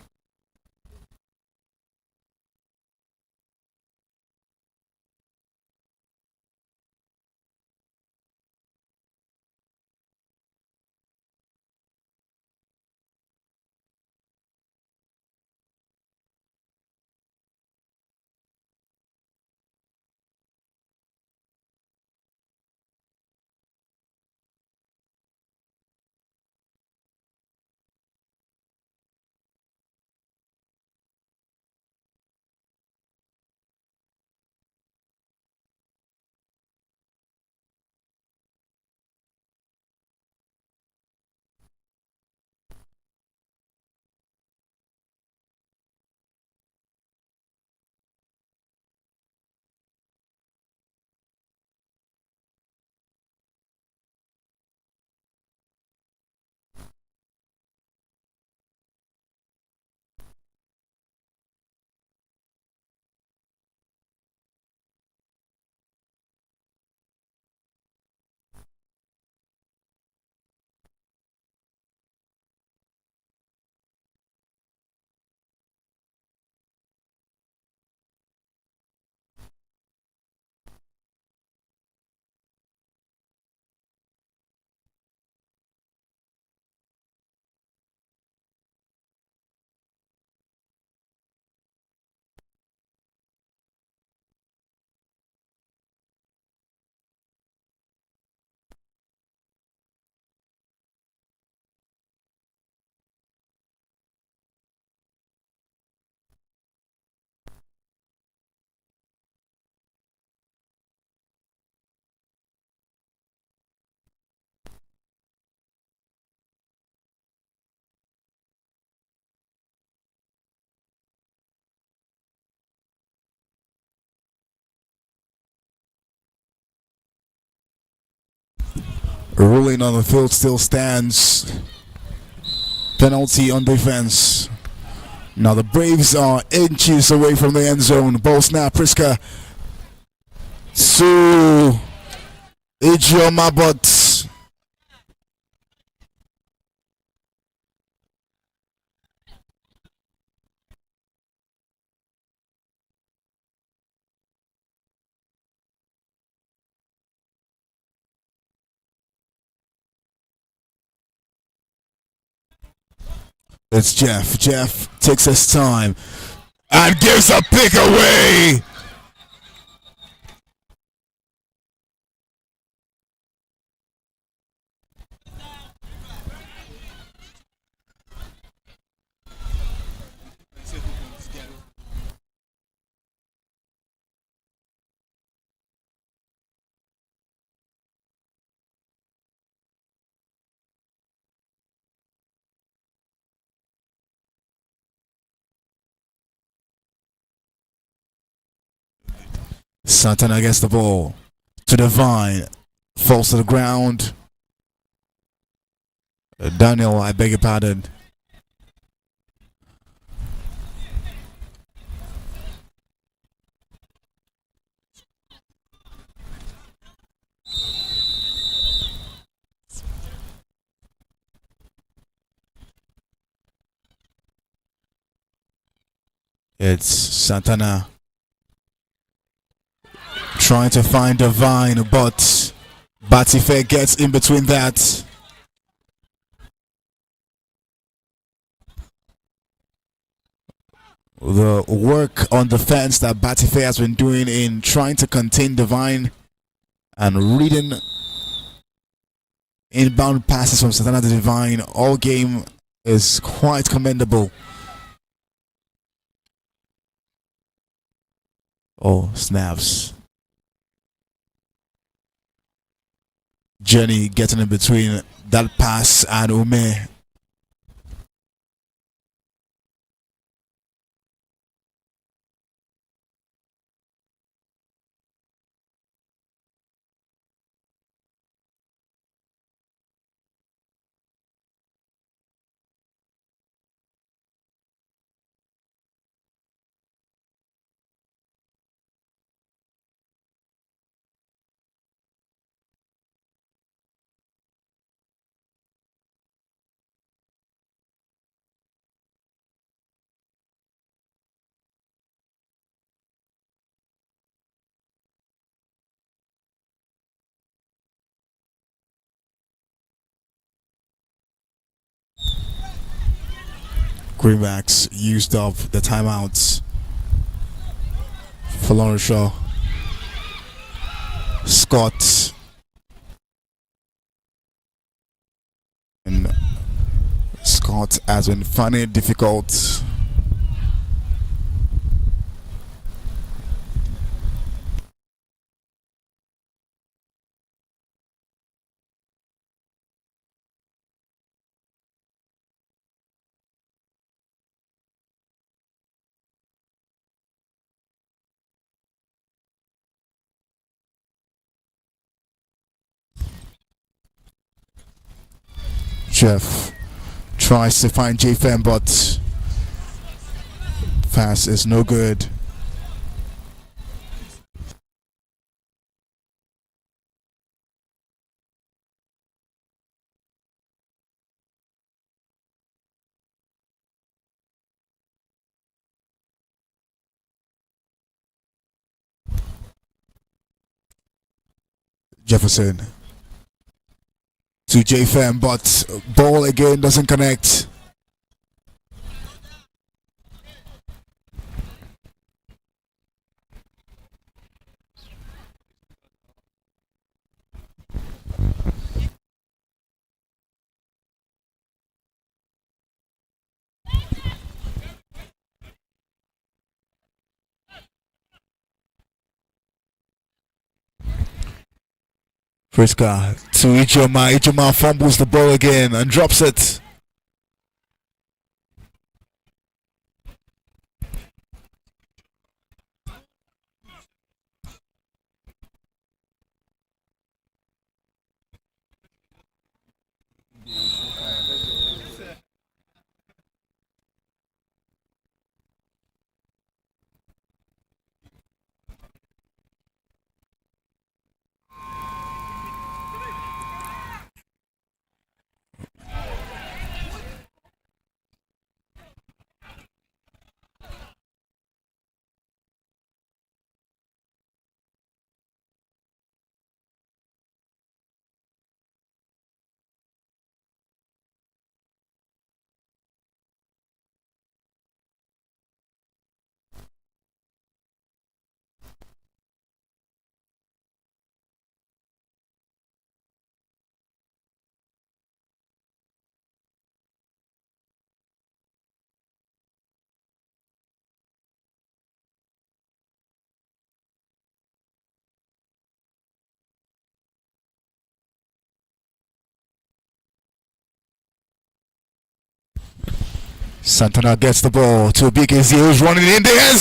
Ruling on the field still stands. Penalty on defense. Now the Braves are inches away from the end zone. Ball snap, Priska to Ijeoma, but it's Jeff. Jeff takes his time and gives a pick away. Santana gets the ball to Divine, falls to the ground. Daniel, I beg your pardon. It's Santana trying to find Divine, but Batife gets in between that. The work on defense that Batife has been doing in trying to contain Divine and reading inbound passes from Santana to Divine all game is quite commendable. Oh, snaps. Jenny getting in between that pass and Ume. Greenbacks used up the timeouts for Lauren Shaw. Scott and Scott has been finding it difficult. Jeff tries to find JFM, but pass is no good. Jefferson to JFM, but ball again doesn't connect. Friska to Ijoma. Ijoma fumbles the ball again and drops it. Santana gets the ball to Big Izzy, who's running in the end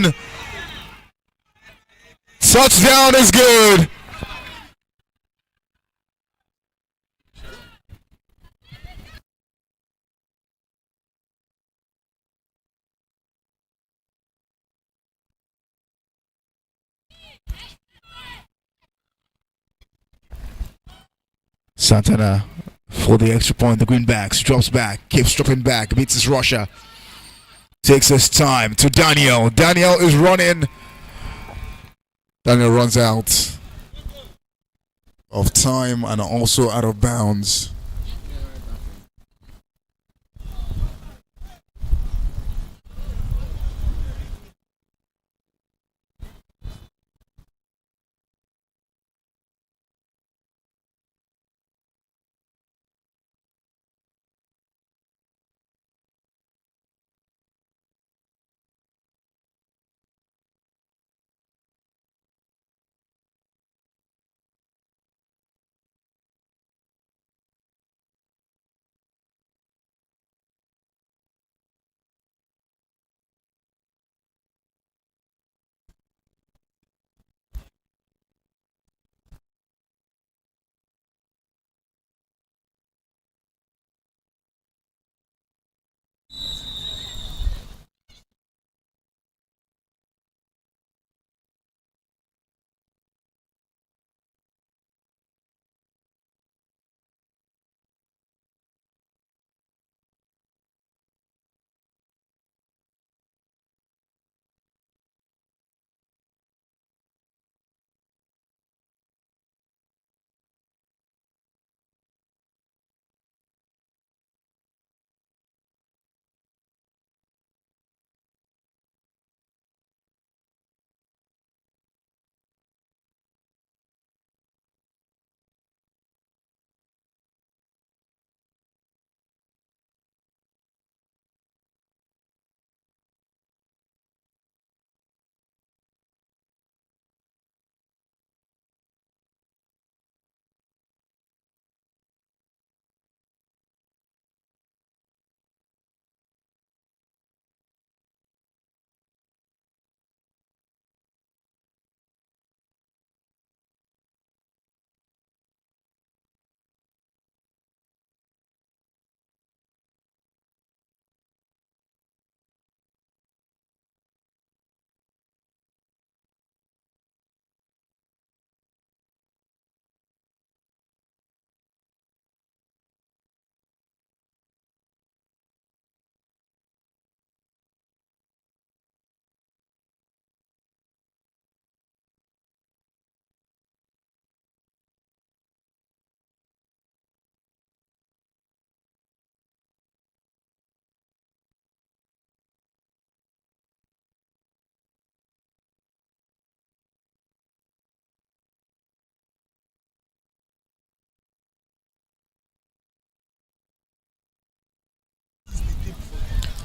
zone. Touchdown is good. Santana for the extra point. The Greenbacks drops back, keeps dropping back, beats his rusher. Takes his time to Daniel. Daniel is running. Daniel runs out of time and also out of bounds.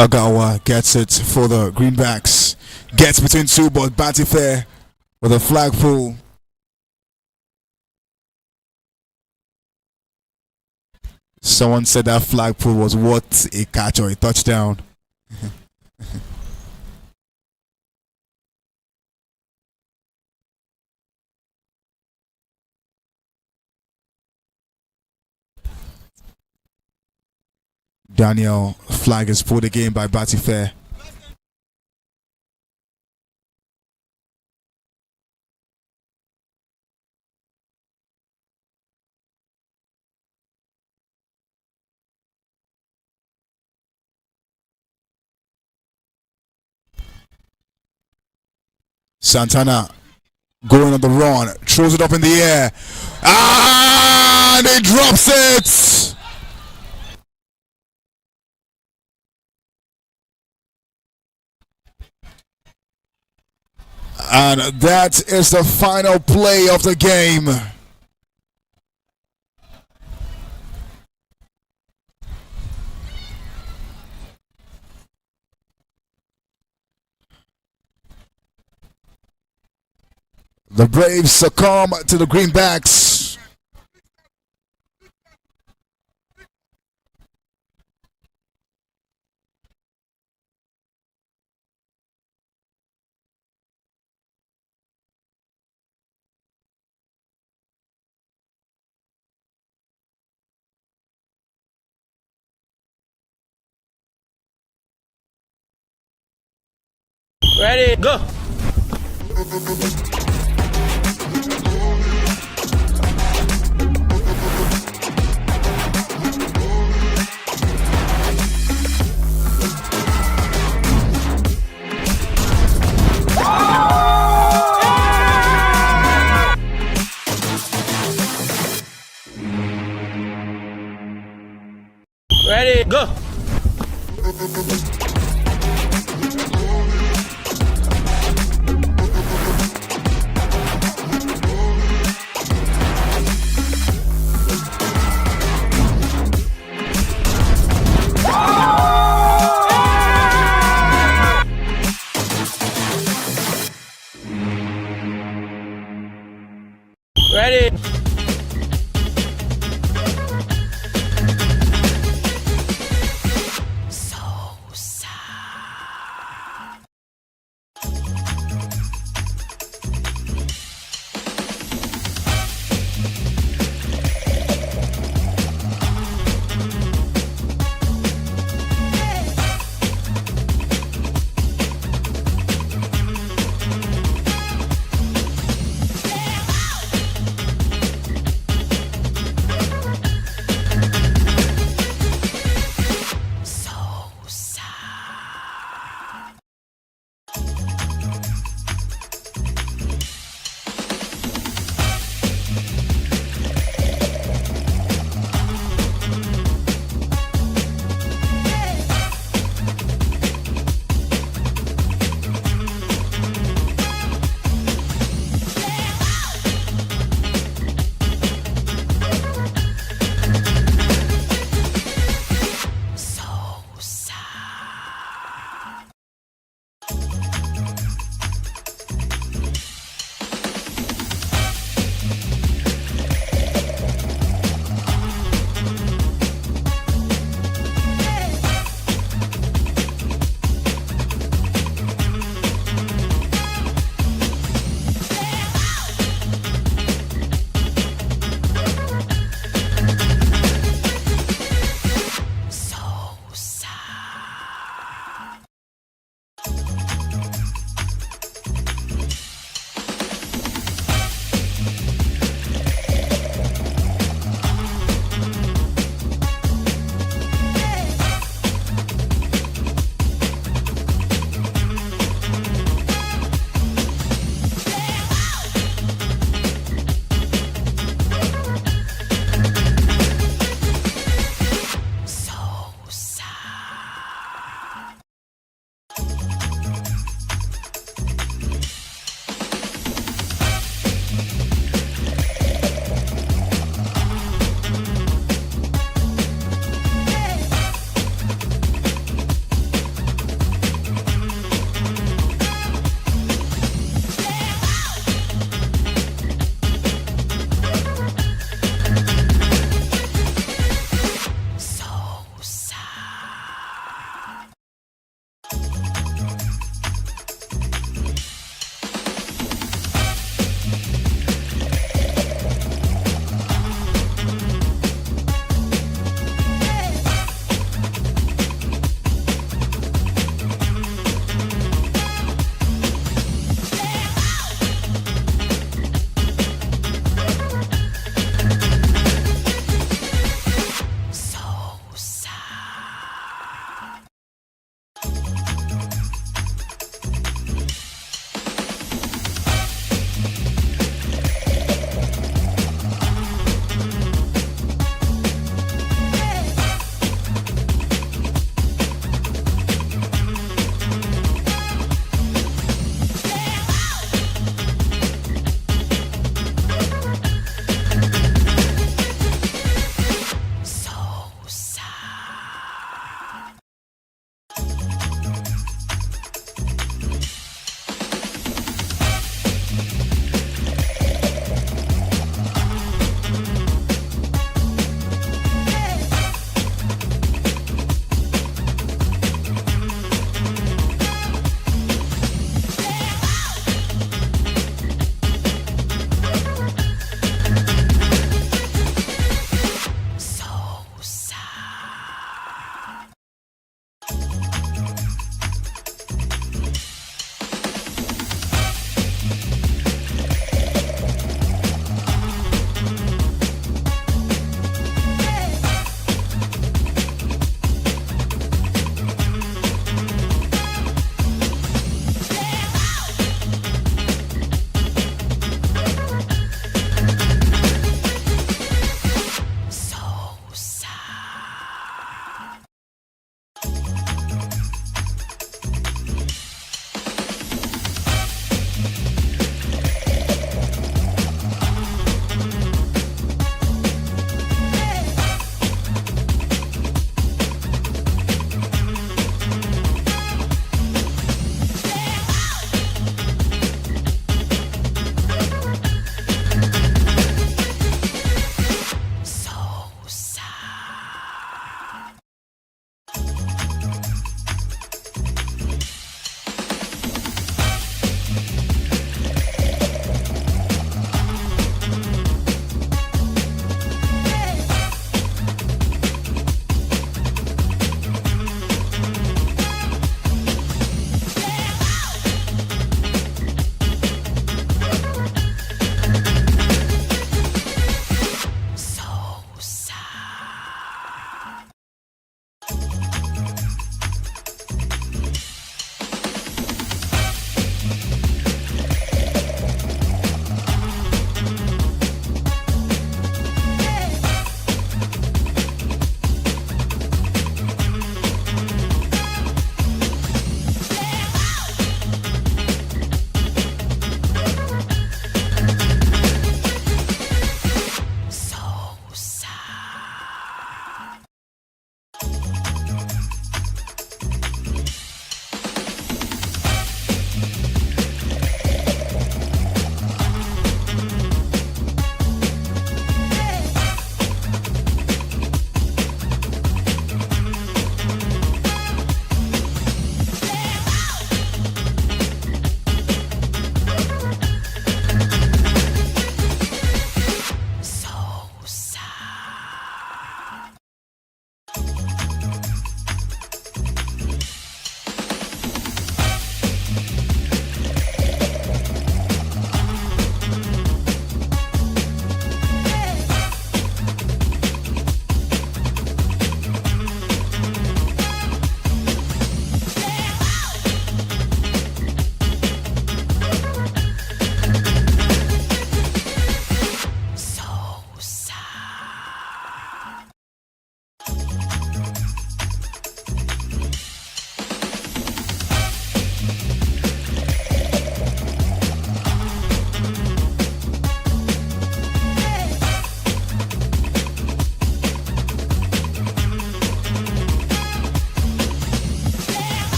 Agawa gets it for the Greenbacks. Gets between two, but Batifair with a flag pull. Someone said that flag pull was what a catch or a touchdown. Daniel flag is pulled again by Batifair. Santana going on the run, throws it up in the air, and he drops it. And that is the final play of the game. The Braves succumb to the Greenbacks. Ready, go. Ready, go. Ready. So sad.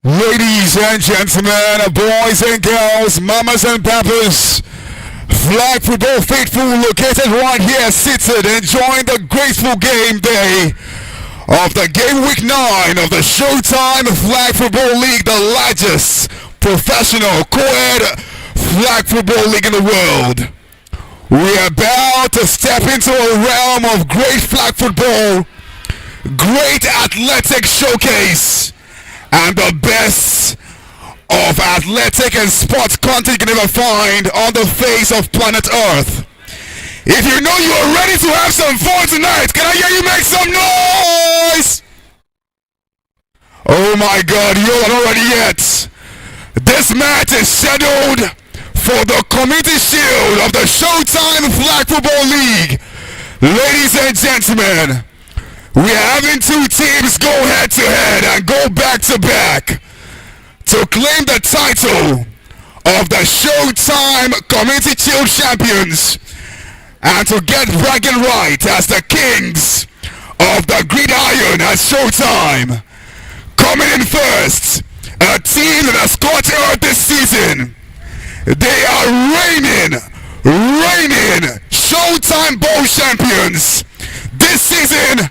Ladies and gentlemen, boys and girls, mamas and papas, flag football faithful located right here seated enjoying the graceful game day of the game week 9 of the Showtime Flag Football League, the largest professional Coed flag football league in the world. We are about to step into a realm of great flag football, great athletic showcase, and the best of athletic and sports content you can ever find on the face of planet Earth. If you know you are ready to have some fun tonight, can I hear you make some noise? Oh my God, you're not ready yet. This match is scheduled for the Community Shield of the Showtime Flag Football League. Ladies and gentlemen, we are having two teams go head to head and go back to back to claim the title of the Showtime Community Shield champions and to get bragging right as the kings of the gridiron at Showtime. Coming in first, a team that has scored earth this season. They are reigning Showtime Bowl champions. This season,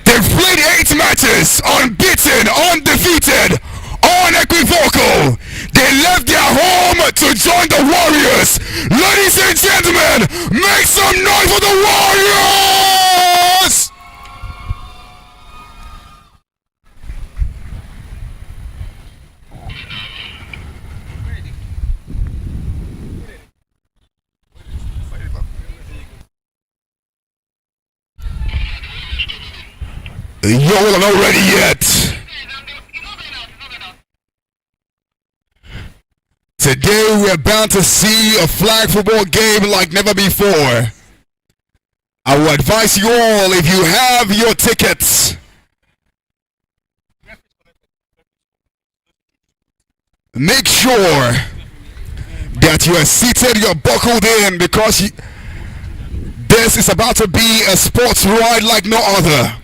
they've played 8 matches, unbeaten, undefeated, unequivocal. They left their home to join the Warriors. Ladies and gentlemen, make some noise for the Warriors! Y'all are not ready yet. Today we are bound to see a flag football game like never before. I will advise you all, if you have your tickets, make sure that you are seated, you're buckled in, because this is about to be a sports ride like no other.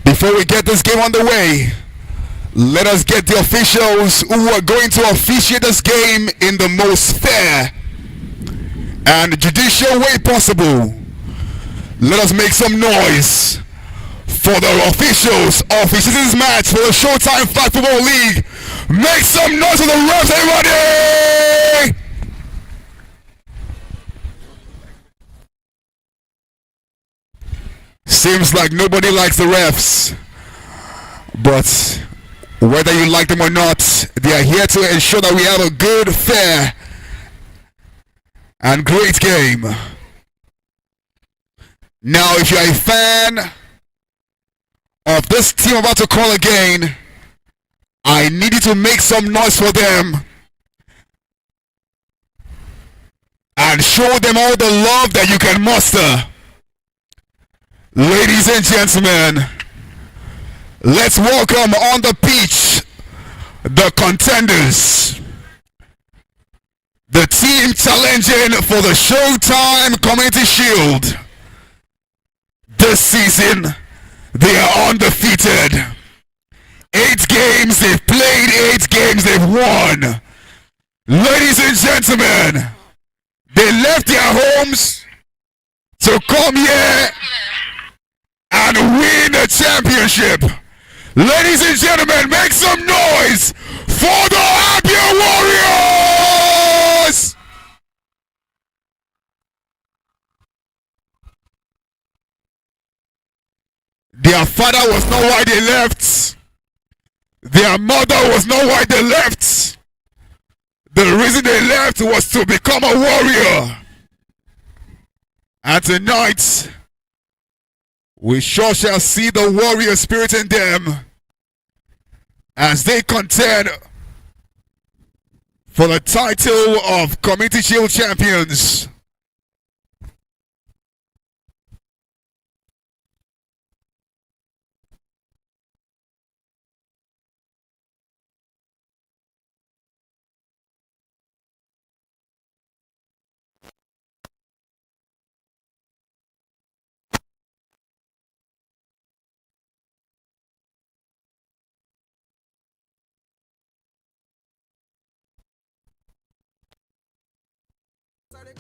Before we get this game underway, let us get the officials who are going to officiate this game in the most fair and judicial way possible. Let us make some noise for the officials officiating this match for the Showtime Flag Football League. Make some noise for the refs, everybody! Seems like nobody likes the refs, but whether you like them or not, they are here to ensure that we have a good, fair, and great game. Now, if you're a fan of this team about to call again, I need you to make some noise for them and show them all the love that you can muster. Ladies and gentlemen, let's welcome on the pitch the contenders, the team challenging for the Showtime Community Shield. This season, they are undefeated. 8 games they've played, 8 games they've won. Ladies and gentlemen, they left their homes to come here and win the championship. Ladies and gentlemen, make some noise for the Happy Warriors! Their father was not why they left. Their mother was not why they left. The reason they left was to become a warrior. And tonight, we sure shall see the warrior spirit in them as they contend for the title of Community Shield champions.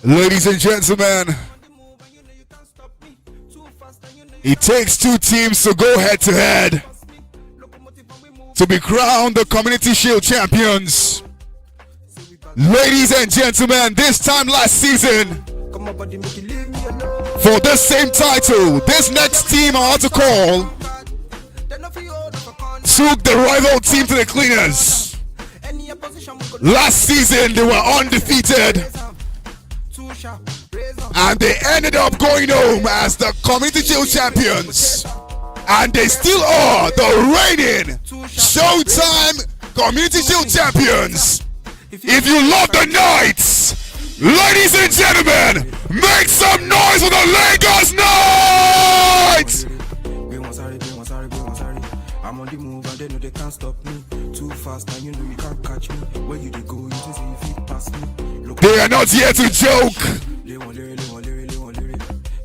Ladies and gentlemen, it takes two teams to go head to head to be crowned the Community Shield champions. Ladies and gentlemen, this time last season, for this same title, this next team I want to call took the rival team to the cleaners. Last season they were undefeated and they ended up going home as the Community Shield champions, and they still are the reigning Showtime Community Shield champions. If you love the Knights, ladies and gentlemen, make some noise for the Lagos Knights! I'm on the move and they know they can't stop me. Too fast and you know you can't catch me. Where you they go, you just say you feet past me. They are not here to joke.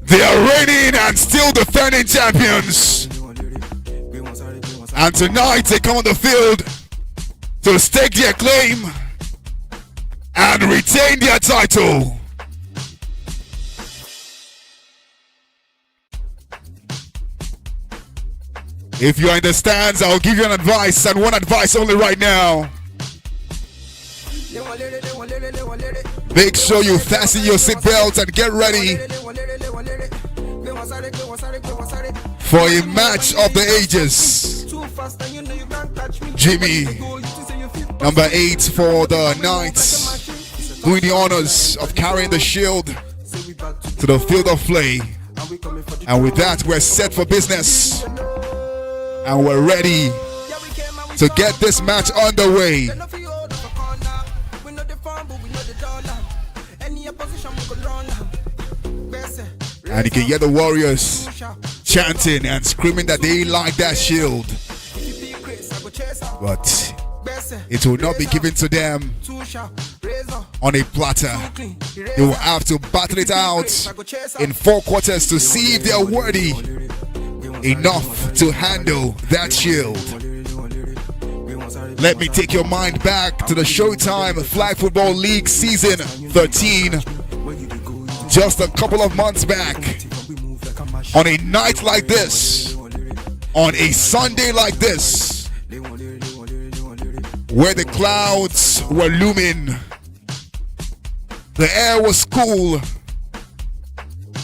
They are reigning and still defending champions. And tonight they come on the field to stake their claim and retain their title. If you are in the stands, I'll give you an advice, and one advice only right now. Make sure you fasten your seatbelts and get ready for a match of the ages. Jimmy, number 8 for the Knights, doing the honors of carrying the shield to the field of play. And with that, we're set for business. And we're ready to get this match underway. And you can hear the Warriors chanting and screaming that they like that shield. But it will not be given to them on a platter. They will have to battle it out in 4 quarters to see if they are worthy enough to handle that shield. Let me take your mind back to the Showtime Flag Football League season 13. Just a couple of months back, on a night like this, on a Sunday like this, where the clouds were looming, the air was cool,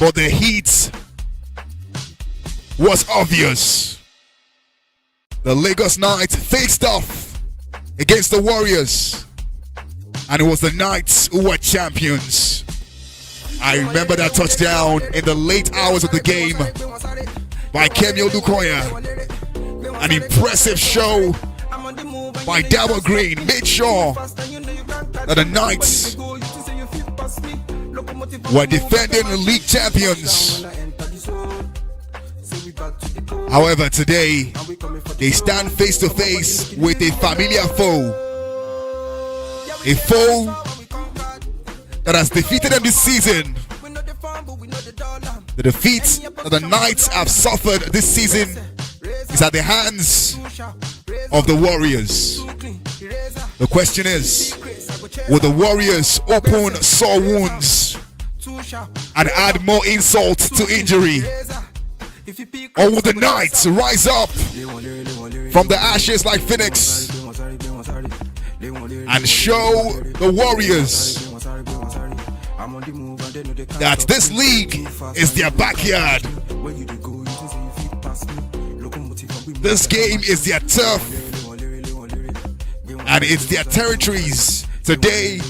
but the heat was obvious. The Lagos Knights faced off against the Warriors, and it was the Knights who were champions. I remember that touchdown in the late hours of the game by Kemio Lukoya. An impressive show by Dabo Green made sure that the Knights were defending the league champions. However, today they stand face to face with a familiar foe. A foe that has defeated them this season. The defeat that the Knights have suffered this season is at the hands of the Warriors. The question is, will the Warriors open sore wounds and add more insult to injury? Or will the Knights rise up from the ashes like Phoenix and show the Warriors that this league is their backyard? This game is their turf, and it's their territories. Today,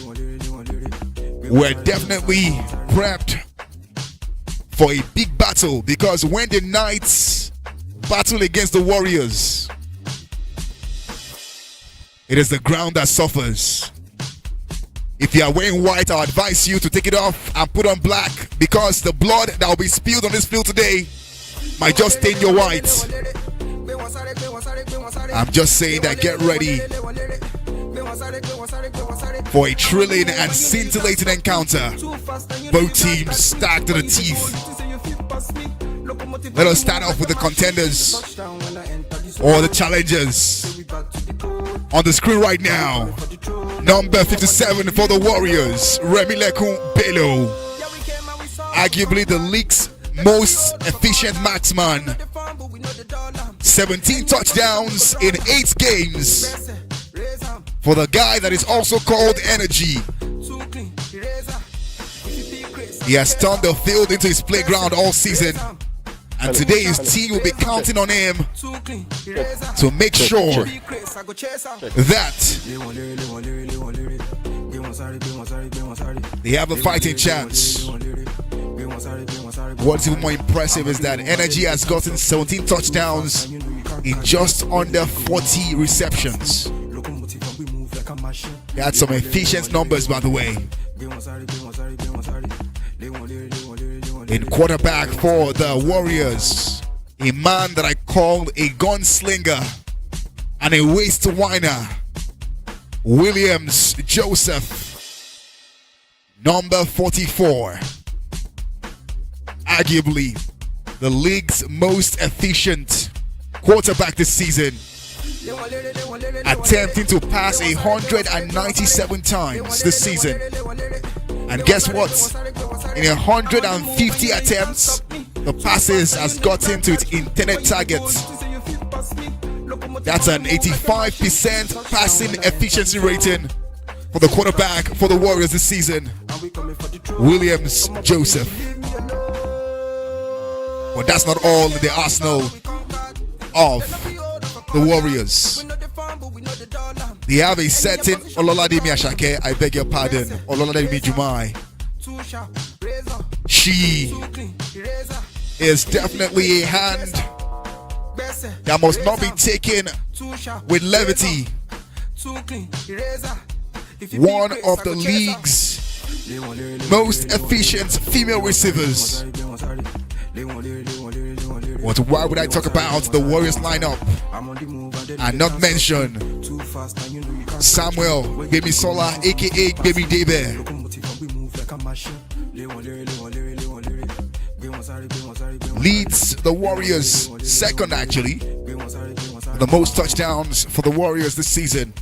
we're definitely prepped for a big battle, because when the Knights battle against the Warriors, it is the ground that suffers. If you are wearing white, I advise you to take it off and put on black, because the blood that will be spilled on this field today might just stain your white. I'm just saying that get ready for a thrilling and scintillating encounter. Both teams stacked to the teeth. Let us start off with the contenders or the challengers. On the screen right now, Number 57 for the Warriors, Remilekun Bello. Arguably the league's most efficient marksman. 17 touchdowns in 8 games. For the guy that is also called Energy. He has turned the field into his playground all season. And today his team will be counting on him to make sure that they have a fighting chance. What's even more impressive is that Energy has gotten 17 touchdowns in just under 40 receptions. He had some efficient numbers, by the way. In quarterback for the Warriors, a man that I call a gunslinger and a waist whiner, Williams Joseph, number 44. Arguably the league's most efficient quarterback this season, attempting to pass 197 times this season. And guess what? In 150 attempts, the passes has gotten to its intended target. That's an 85% passing efficiency rating for the quarterback for the Warriors this season, Williams Joseph. But that's not all in the arsenal of the Warriors. They have a certain Ololadimi Ashake, I beg your pardon, Ololadimi Jumai. She is definitely a hand that must not be taken with levity. One of the league's most efficient female receivers. But why would I talk about the Warriors lineup and not mention Samuel Gbemisola, aka Baby Debe? Leads the Warriors second, actually, the most touchdowns for the Warriors this season.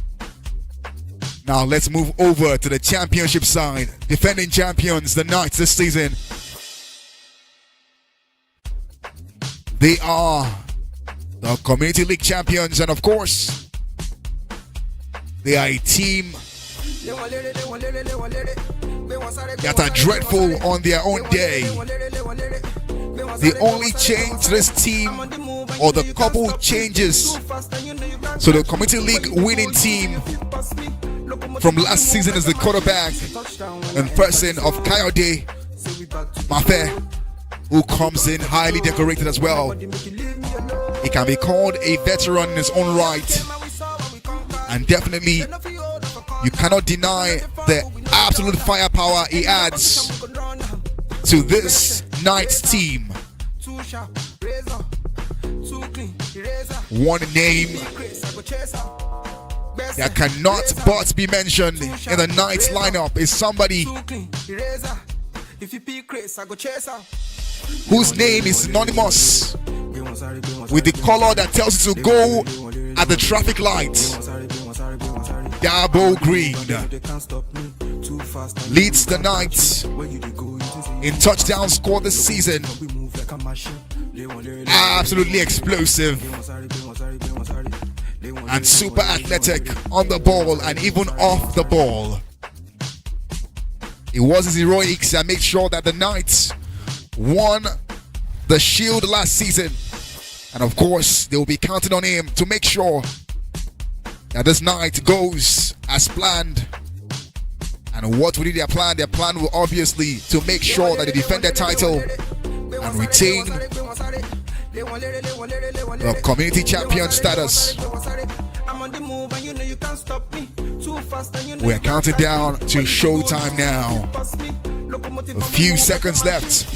Now let's move over to the championship side. Defending champions, the Knights this season. They are the Community League champions, and of course, they are a team that are dreadful on their own day. The only change to this team, or the couple changes to the Community League winning team from last season, is the quarterback in person of Coed Mafe, who comes in highly decorated as well. He can be called a veteran in his own right, and definitely you cannot deny the absolute firepower he adds to this Knights team. One name that cannot but be mentioned in the Knights lineup is somebody whose name is synonymous with the color that tells you to go at the traffic light. Dabo Green leads the Knights in touchdown score this season. Absolutely explosive and super athletic on the ball and even off the ball. It was his heroics that made sure that the Knights won the Shield last season. And of course, they will be counting on him to make sure that this night goes as planned. And what will be their plan? Their plan will obviously to make sure that they defend their title and retain the community champion status. We're counting down to showtime now. A few seconds left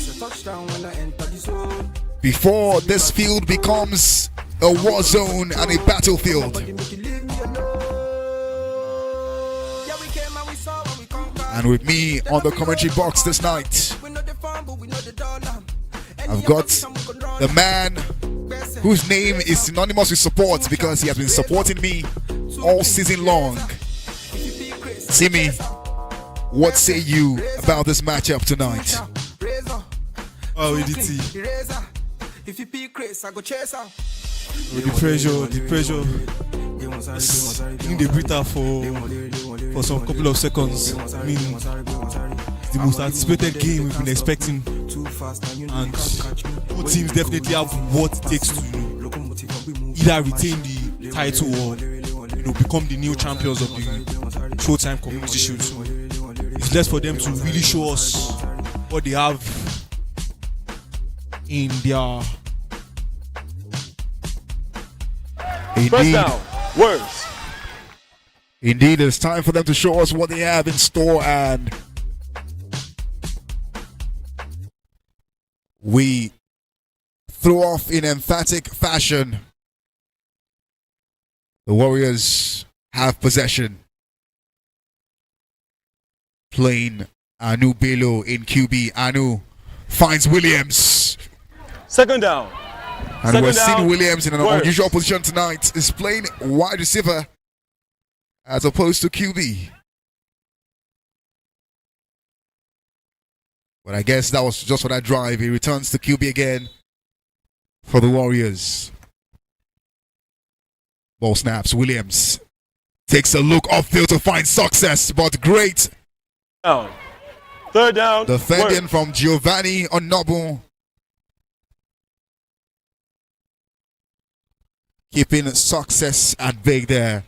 before this field becomes a war zone and a battlefield. And with me on the commentary box this night, I've got the man whose name is synonymous with support because he has been supporting me all season long. Timmy, what say you about this matchup tonight? Oh, with the tea. If you pick Chris, I go chase her. With the pressure. I think they breathe out for some couple of seconds. I mean, it's the most anticipated game we've been expecting, and both teams definitely have what it takes to either retain the title or become the new champions of the Showtime Community Shield. So it's less for them to really show us what they have in their. First down, words. Indeed, it's time for them to show us what they have in store, and we throw off in emphatic fashion. The Warriors have possession. Playing Anu Bello in QB. Anu finds Williams. Second down. And Second we're down, seeing Williams in an words. unusual position tonight. Is playing wide receiver as opposed to QB. But I guess that was just for that drive. He returns to QB again for the Warriors. Ball snaps. Williams takes a look upfield to find success, but great Down. Third down, defending words. from Giovanni Onobu. Keeping success at bay there.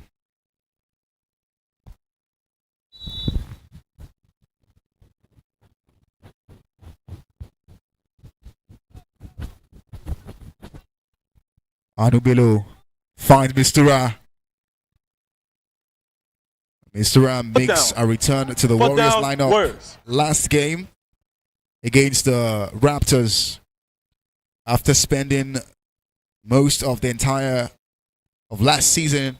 Anubilo finds Mr. Ra. Mr. Ra makes a return to the Fourth Warriors down, lineup. words. Last game against the Raptors, after spending most of the entire of last season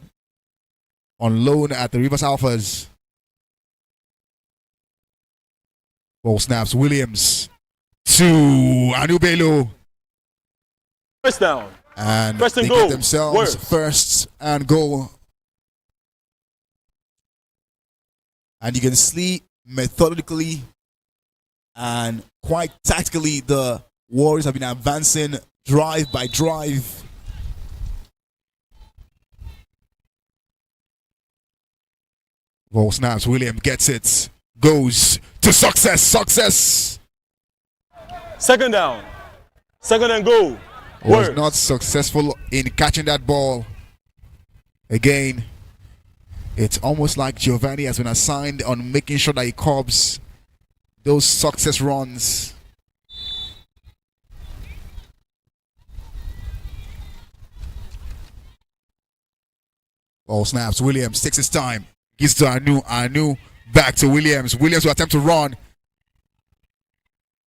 on loan at the Rivers Alphas. Ball snaps. Williams to Anubelo. First down. And First and they goal. get themselves Words. first and goal. And you can see methodically and quite tactically the Warriors have been advancing drive by drive. Ball snaps. William gets it. Goes to success. Second down. Second and goal. Was Words. not successful in catching that ball. Again, it's almost like Giovanni has been assigned on making sure that he curbs those success runs. Ball snaps. Williams takes his time. Gives to Anu back to Williams. Williams will attempt to run.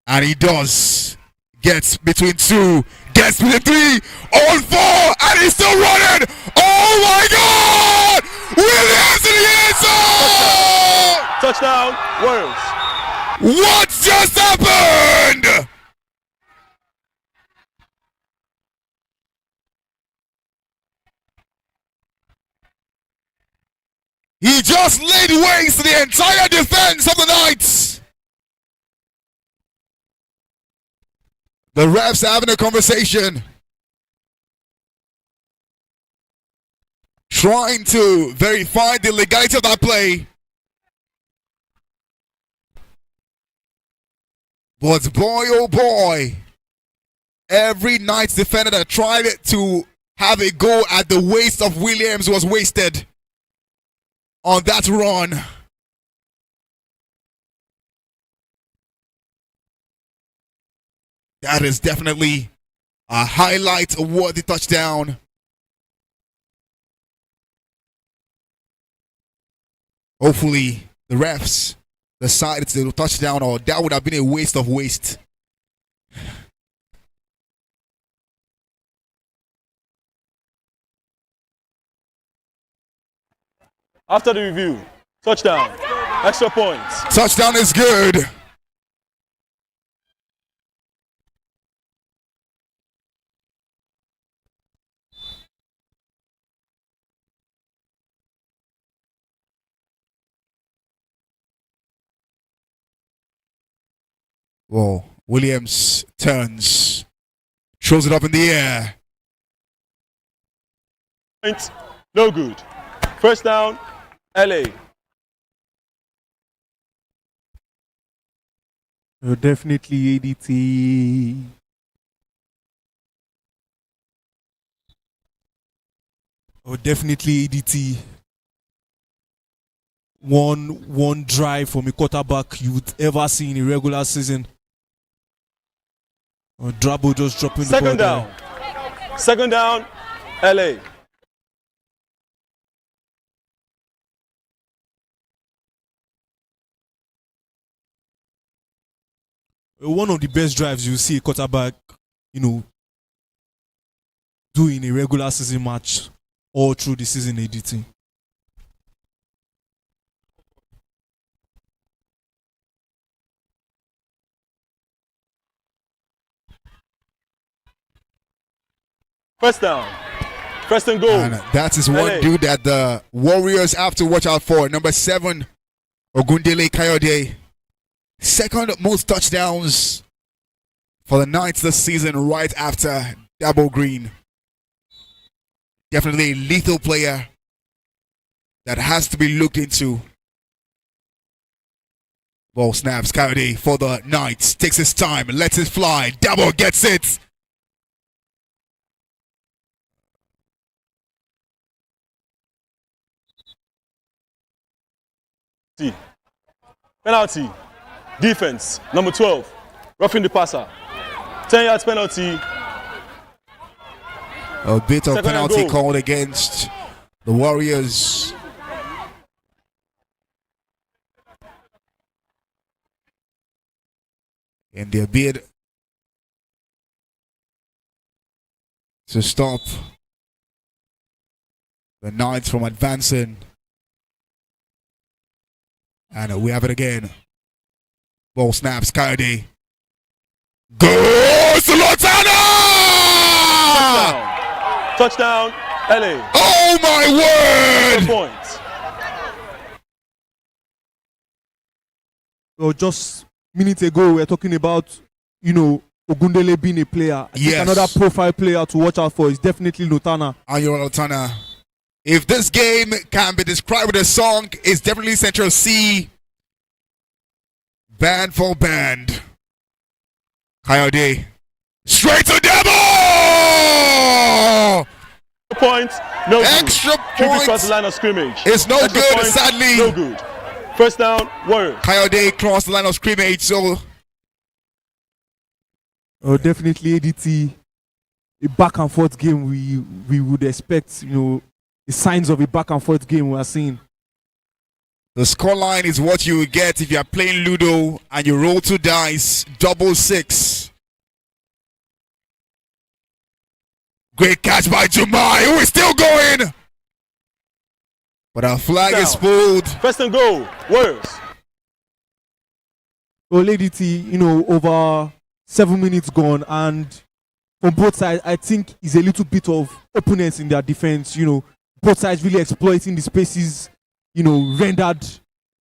And he does. Gets between two. Gets between three. On four. And he's still running. Oh my God! Williams in the end zone! Touchdown. Words. What just happened? He just laid waste to the entire defense of the Knights. The refs are having a conversation, trying to verify the legality of that play. But boy, oh boy, every Knights defender that tried to have a go at the waist of Williams was wasted on that run. That is definitely a highlight worthy touchdown. Hopefully the refs decided to do a touchdown, or that would have been a waste of waste. After the review, touchdown. Extra points. Touchdown is good. Well, Williams turns, throws it up in the air. Point. No good. First down, LA. Definitely ADT. Definitely ADT. One drive from a quarterback you would ever see in a regular season. Drabo just dropping the ball. Second down. Second down, LA. One of the best drives you see a quarterback, do in a regular season match all through the season ADT. First down. First and goal. And that is one LA. dude that the Warriors have to watch out for. Number 7, Ogundele Coed. Second most touchdowns for the Knights this season, right after Dabo Green. Definitely a lethal player that has to be looked into. Ball snaps, Coyote for the Knights. Takes his time, lets it fly. Dabo gets it. Penalty. Defense. Number 12. Roughing the passer. 10 yards penalty. A bit of Second and penalty goal. called against the Warriors. In their bid to stop the Knights from advancing. And we have it again. Ball snaps, Coyote. Goes to Lotana! Touchdown, LA. Oh my word! Point. Well, just minutes ago, we were talking about, Ogundele being a player. I think Yes. another profile player to watch out for is definitely Lotana. Ayora Lotana. If this game can be described with a song, it's definitely Central C. Band for band. Coyote. Straight to Debo! Point. No good. Extra QB cross point. the line of scrimmage. It's no Extra good, point, sadly. No good. First down, Warriors. Coyote crossed the line of scrimmage, so Definitely ADT. A back and forth game we would expect, the signs of a back and forth game we are seeing. the scoreline is what you will get if you are playing Ludo and you roll 2 dice, double 6. Great catch by Jumai, who is still going. But our flag is pulled. First and goal, Warriors. Well, ADT, over 7 minutes gone, and from both sides, I think is a little bit of openness in their defense. Both sides really exploiting the spaces, rendered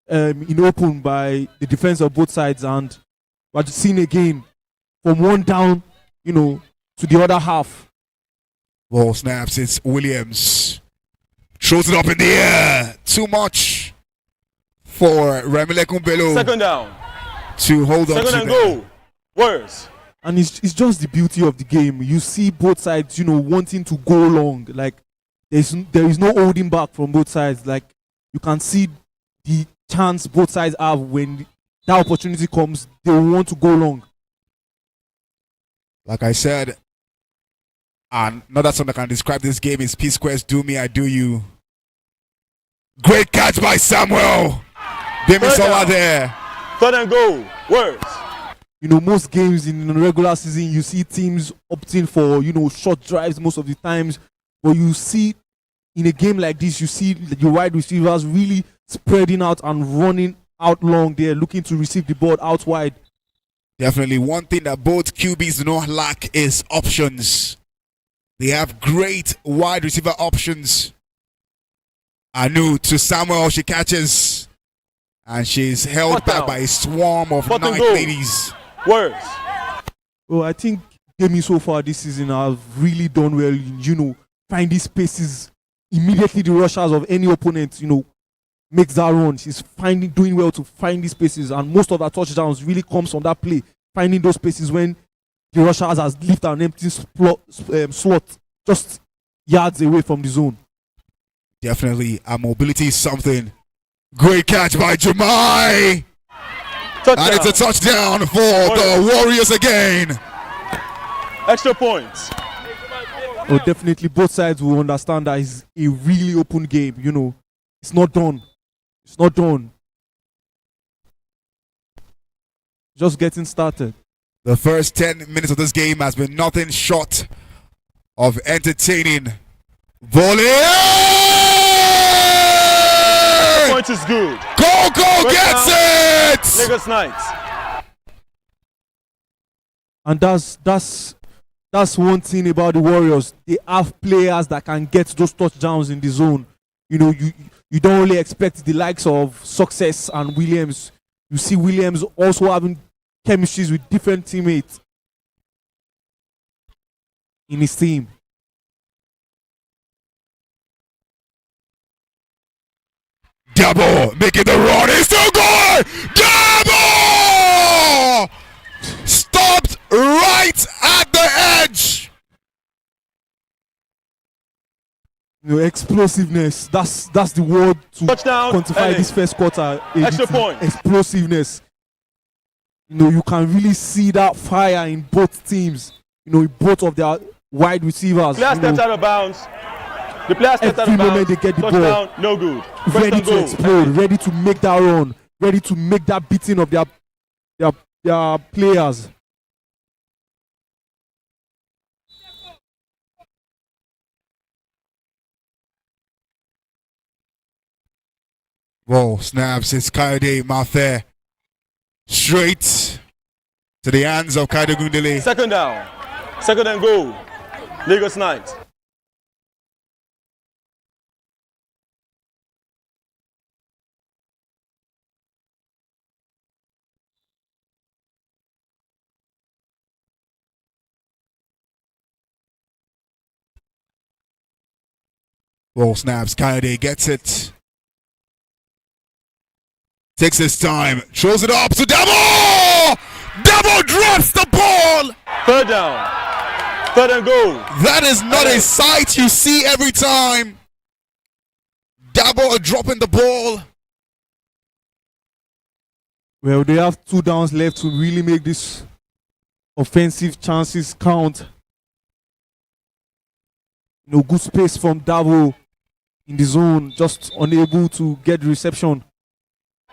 in open by the defense of both sides, and we're just seeing again from one down, to the other half. Ball snaps, it's Williams. Throws it up in the air. Too much for Ramile Kumbelo Second down. to hold on Second to and that. goal, Warriors. And it's just the beauty of the game. You see both sides, wanting to go long. Like there is no holding back from both sides. Like you can see the chance both sides have when that opportunity comes. They will want to go long. Like I said, another song that can describe this game is P Square's Do Me, I Do You. Great catch by Samuel. Demisola there. Third and goal, Warriors. Most games in the regular season, you see teams opting for, short drives most of the times. But you see in a game like this, you see your wide receivers really spreading out and running out long there, looking to receive the ball out wide. Definitely one thing that both QBs do not lack is options. They have great wide receiver options. Anu to Samuel, she catches. And she's held Fourth back down. by a swarm of Fourth and Knight goal. ladies. Warriors. Well, I think gaming so far this season have really done well in, finding spaces immediately. The rushers of any opponent, makes that run. She's doing well to find these spaces, and most of her touchdowns really comes from that play, finding those spaces when the rushers has left an empty slot just yards away from the zone. Definitely, our mobility is something. Great catch by Jemai. Touchdown. And it's a touchdown for the Warriors again. Extra points. Oh, definitely, both sides will understand that it's a really open game. It's not done. It's not done. Just getting started. The first 10 minutes of this game has been nothing short of entertaining. Volley! Point is good. Go, gets it! Lagos Knights. And that's one thing about the Warriors. They have players that can get those touchdowns in the zone. You don't really expect the likes of Success and Williams. You see Williams also having chemistries with different teammates in his team. Double making the run. It's still going. Double stopped right at the edge. Explosiveness. That's the word to Touchdown, quantify LA. this first quarter. Extra point. Explosiveness. You can really see that fire in both teams. In both of their wide receivers. Player stepped out of bounds. The player stepped out Every of bounds. moment they get the Touchdown, ball, no good. ready First and to goal. explode, ready to make that run, ready to make that beating of their players. Whoa, snaps. It's Coed Mafe. Straight to the hands of Kaide Gundele. Second down. Second and goal. Lagos Knights. Whoa, snaps. Coed gets it. Takes his time. Throws it up to Double! Double drops the ball! Third down. Third and goal. That is not a sight you see every time. Double dropping the ball. Well, they have 2 downs left to really make this offensive chances count. Good space from Davo in the zone, just unable to get the reception.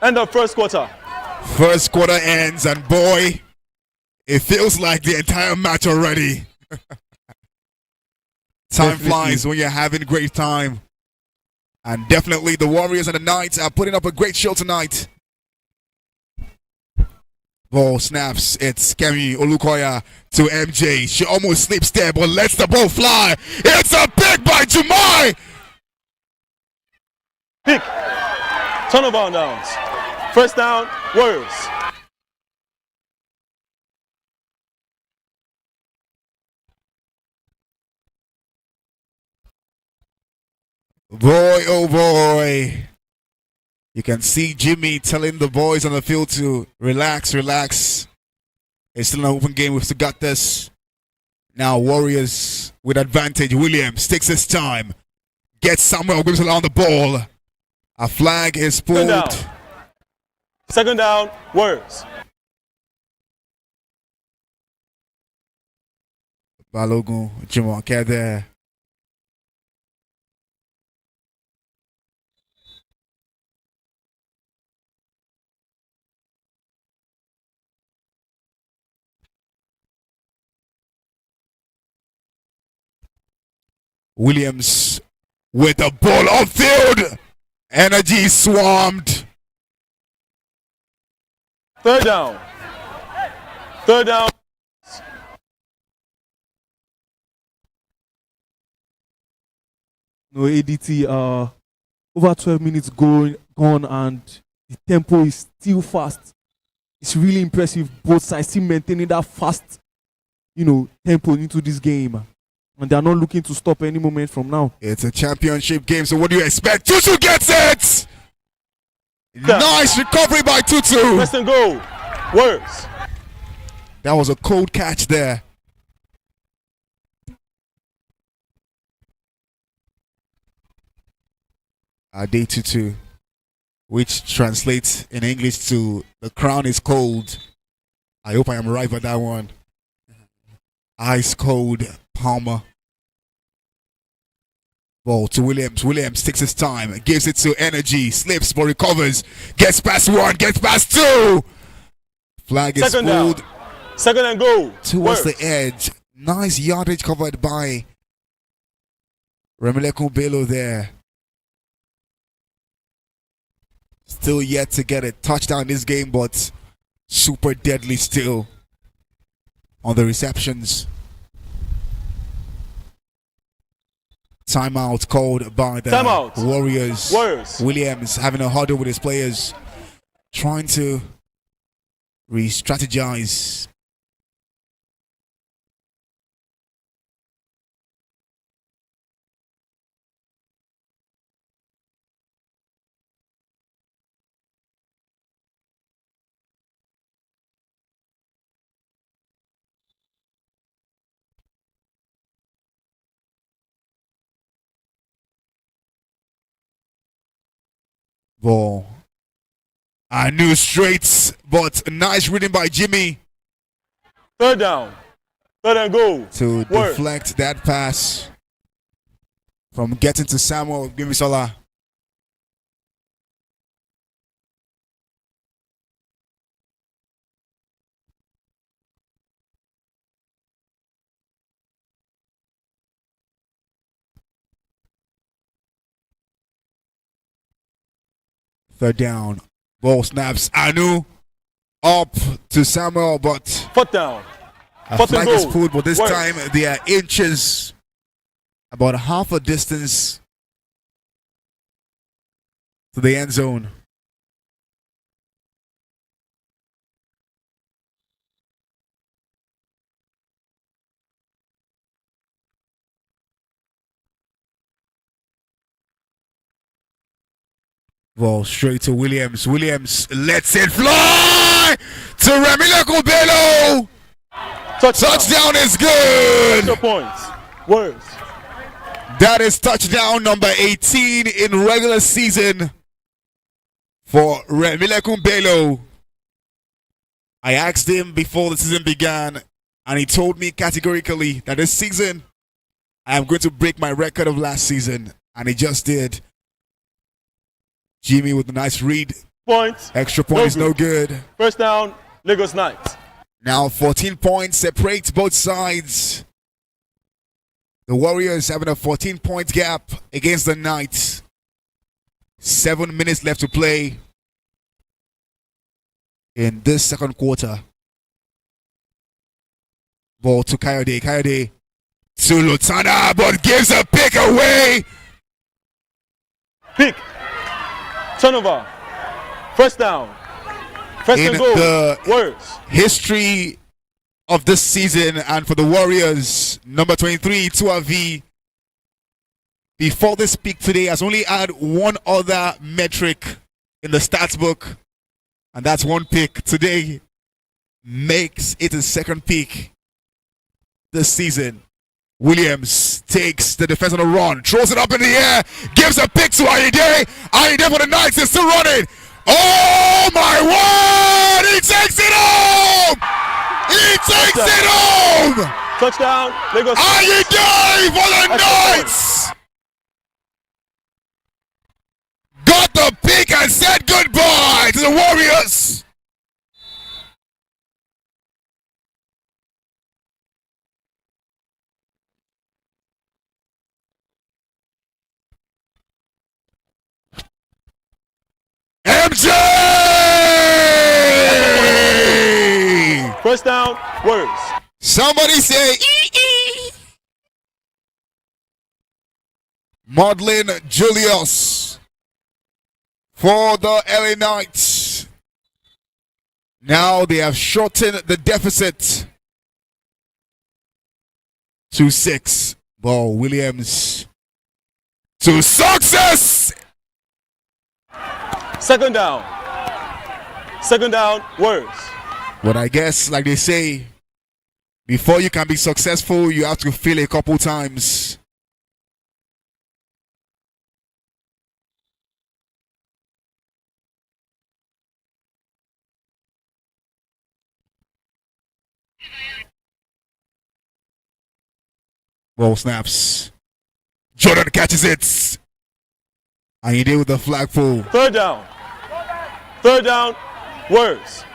End of first quarter. First quarter ends, and boy, it feels like the entire match already. Time flies when you're having a great time. And definitely the Warriors and the Knights are putting up a great show tonight. Ball snaps. It's Kemi Olukoya to MJ. She almost slips there, but lets the ball fly. It's a pick by Jemai. Pick. Turnover on downs. First down, Warriors. Boy, oh boy. You can see Jimmy telling the boys on the field to relax, relax. It's still an open game. We've still got this. Now Warriors with advantage. Williams takes his time. Gets Samuel Williams on the ball. A flag is pulled. Second down, Warriors. Balogun, Jumoke there. Williams with the ball upfield. Energy swarmed. Third down. Third down. ADT over 12 minutes gone, and the tempo is still fast. It's really impressive. Both sides still maintaining that fast, tempo into this game. And they're not looking to stop any moment from now. It's a championship game, so what do you expect? Tutu gets it! Nice recovery by Tutu! Press and go. Works. That was a cold catch there. Day Tutu, which translates in English to the crown is cold. I hope I am right with that one. Ice cold Palmer. Ball to Williams. Williams takes his time, gives it to Energy, slips but recovers, gets past one, gets past two. Flag is Second pulled down. Second and go. towards Works. the edge. Nice yardage covered by Remilekun Bello there. Still yet to get a touchdown this game, but super deadly still on the receptions. Timeout called by the Timeout. Warriors. Warriors. Williams having a huddle with his players, trying to re-strategize. Ball. I knew straight, but nice reading by Jimmy Third down. Third and go. to Works. deflect that pass from getting to Samuel Gimisola. Third down. Ball snaps. Anu up to Samuel, but Fourth down. a Fourth and flag is goal. pulled. But this Works. time they are inches, about half a distance to the end zone. Ball straight to Williams. Williams lets it fly to Remilekun Bello. Touchdown is good. Extra points. Works. That is touchdown number 18 in regular season for Remilekun Bello. I asked him before the season began, and he told me categorically that this season I am going to break my record of last season, and he just did. Jimmy with a nice read. Points. Extra point is no good. First down. Lagos Knights. Now 14 points separates both sides. The Warriors having a 14-point gap against the Knights. 7 minutes left to play in this second quarter. Ball to Coed. Coed to Lutana, but gives a pick away. Pick. Turnover. First down. First In and goal. the Works. history of this season and for the Warriors, number 23, Tuavi, before this pick today, has only had one other metric in the stats book, and that's one pick. Today makes it his second pick this season. Williams takes the defense on a run, throws it up in the air, gives a pick to Ayinde. Ayinde for the Knights is still running. Oh my word! He takes it home! He takes it home! Touchdown. Lagos. Ayinde for the Knights! Got the pick and said goodbye to the Warriors! MJ! First down. Works. Somebody say ee. Maudlin Julius for the LA Knights. Now they have shortened the deficit to 6. Ball Williams to success. Second down. Second down, words. But I guess, like they say, before you can be successful, you have to fail a couple times. Ball snaps. Jordan catches it. And he did with the flagpole. Third down. Third down, words.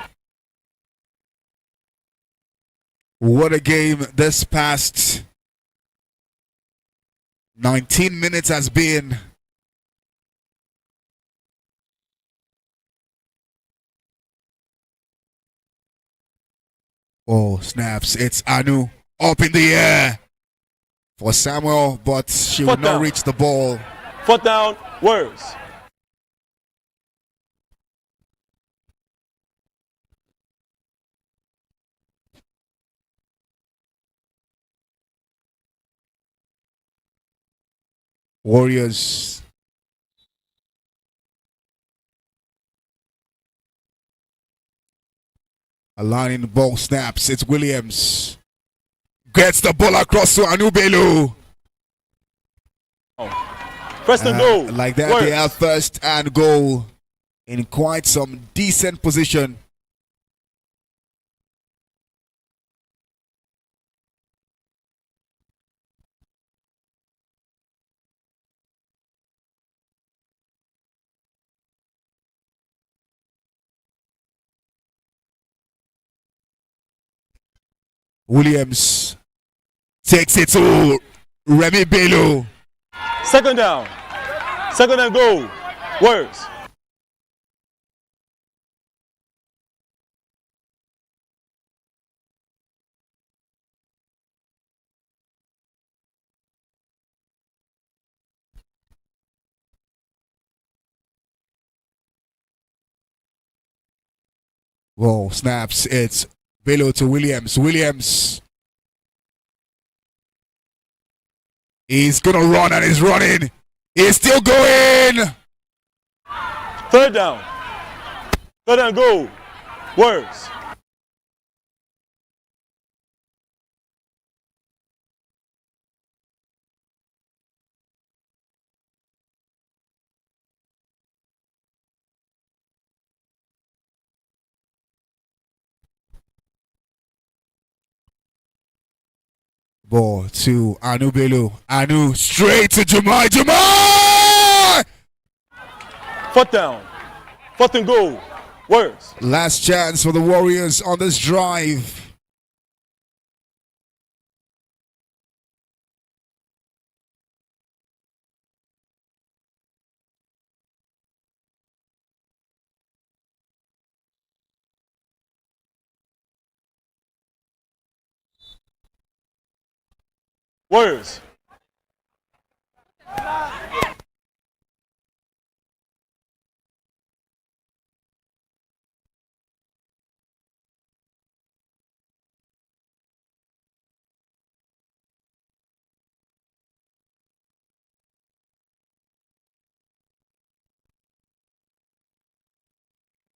What a game this past 19 minutes has been. Oh, snaps. It's Anu up in the air for Samuel, but she will not reach the ball. Fourth down, words. Warriors aligning the ball, snaps. It's Williams. Gets the ball across to Anubelu. First and goal. Like that, words. they have first and goal in quite some decent position. Williams takes it to Remy Bello. Second down. Second and goal. Words. Whoa, snaps. It's Bello to Williams. Williams. He's going to run and he's running. He's still going. Third down. Third and goal. Words. Ball to Anu Bello. Anu straight to Jumai. Jumai! Fourth down. Fourth and goal. Words. Last chance for the Warriors on this drive. Words.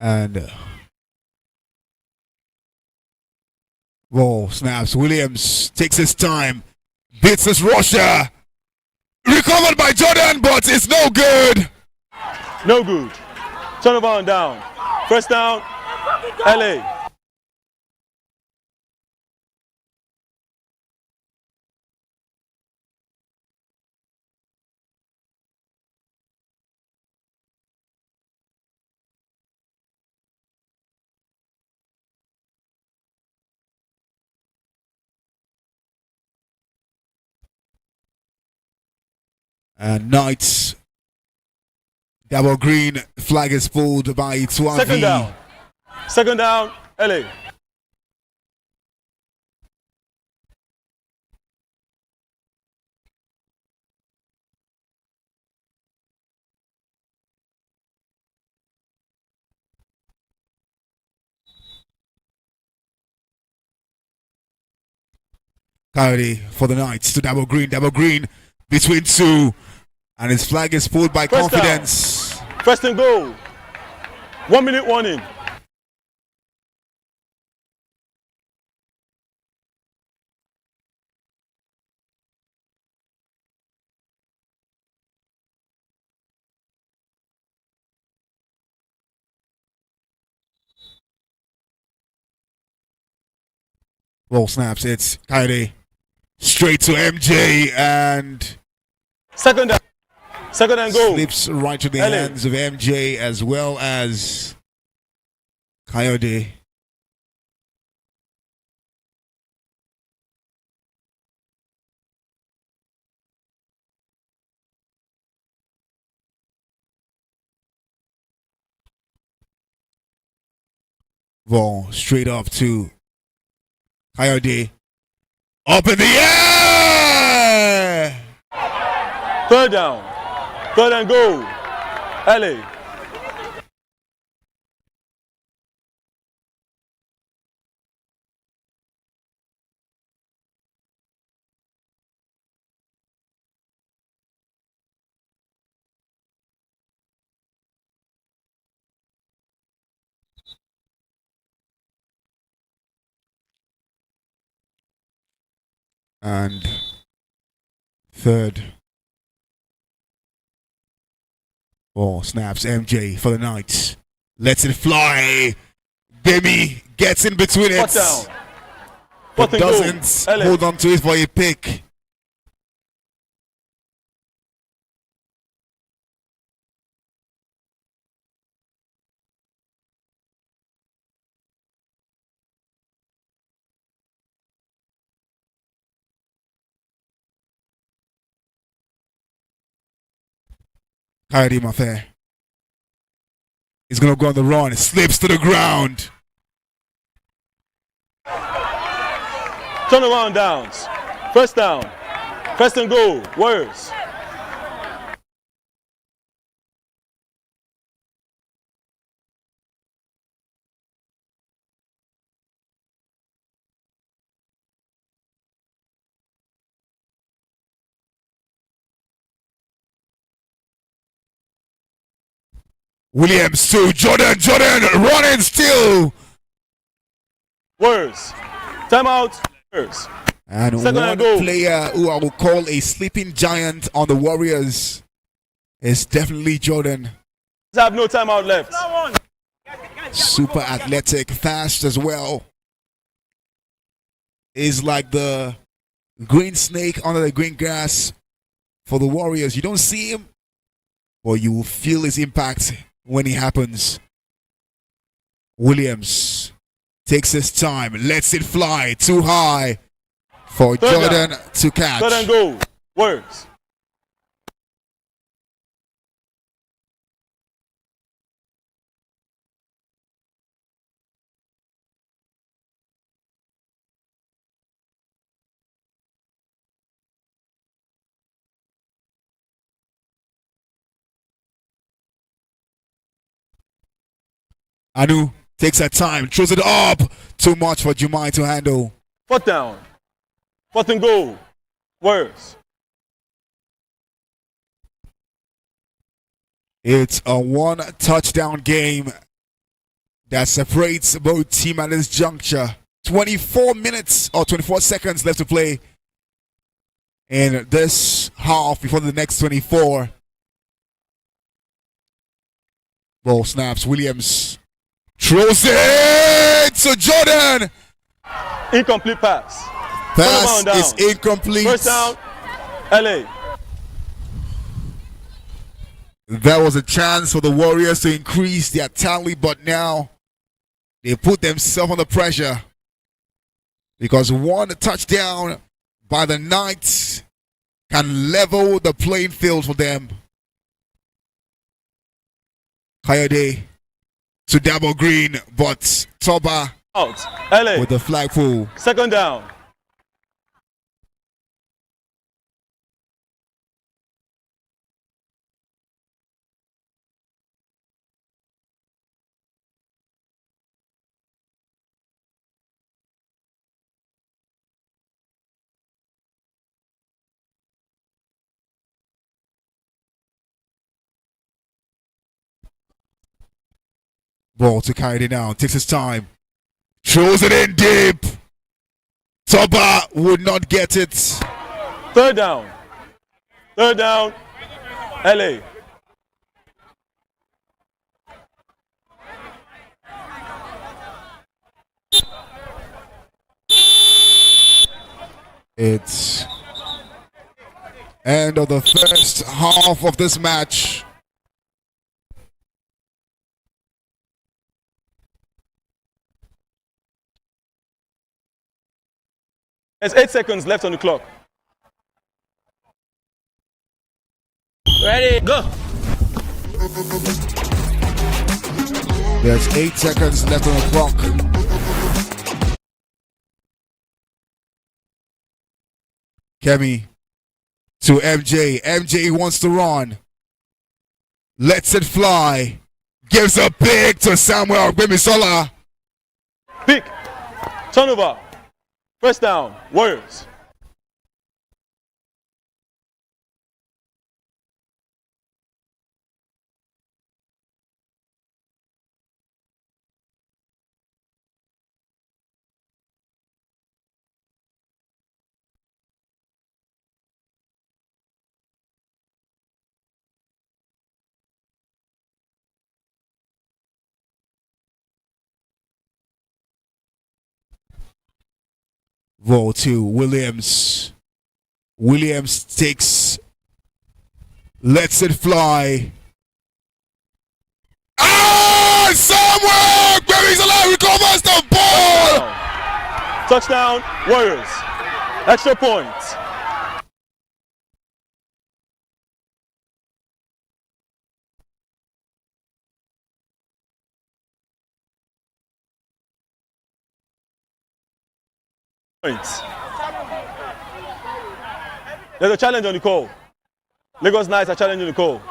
And ball snaps. Williams takes his time. Beats his rusher. Recovered by Jordan, but it's no good. No good. Turnabout down. First down. LA. And Knights double green flag is pulled by XIII. Second down. Second down. LA. Coyote for the Knights to double green between two, and his flag is pulled by First confidence. Down. First and goal. 1 minute warning. Ball snaps. It's Coyote straight to MJ and Second down. Second and goal. slips right to the LA. hands of MJ as well as Coyote. Ball straight up to Coyote. Up in the air! Third down. Third and goal. LA. And third. Ball snaps MJ for the Knights. Lets it fly. Demi gets in between it. Fourth down. But Fourth and goal. doesn't LA. hold on to it for a pick. Coyote Mafair. He's gonna go on the run. Slips to the ground. Turnaround downs. First down. First and goal. Warriors. Williams to Jordan running still. Warriors. Timeout. Warriors. And Second one and goal. player who I will call a sleeping giant on the Warriors is definitely Jordan. Have no timeout left. Super athletic, fast as well. Is like the green snake under the green grass for the Warriors. You don't see him, but you will feel his impact when it happens. Williams takes his time, lets it fly too high for Third Jordan down. to catch. Third and goal. Warriors. Anu takes her time, throws it up. Too much for Jumai to handle. Fourth down. Fourth and goal. Warriors. It's a one touchdown game that separates both teams at this juncture. 24 minutes or 24 seconds left to play in this half before the next 24. Ball snaps. Williams throws it to Jordan. Incomplete pass. Pass Turnaround is down. incomplete. First down. LA. There was a chance for the Warriors to increase their tally, but now they put themselves under pressure because one touchdown by the Knights can level the playing field for them. Coyote to double green, but Toba Out. LA. with the flagpole. Second down. Ball to carry it down. Takes his time. Throws it in deep. Toba would not get it. Third down. Third down. LA. It's end of the first half of this match. There's 8 seconds left on the clock. Ready, go. There's 8 seconds left on the clock. Kemi to MJ. MJ wants to run. Lets it fly. Gives a pick to Samuel Gbemisola. Pick. Turnover. First down. Warriors. Ball to Williams. Williams takes, lets it fly. Ah! Samuel Gbemisola recovers the ball. Touchdown. Warriors. Extra point. Points. There's a challenge on the call. Lagos Knights are challenging the call.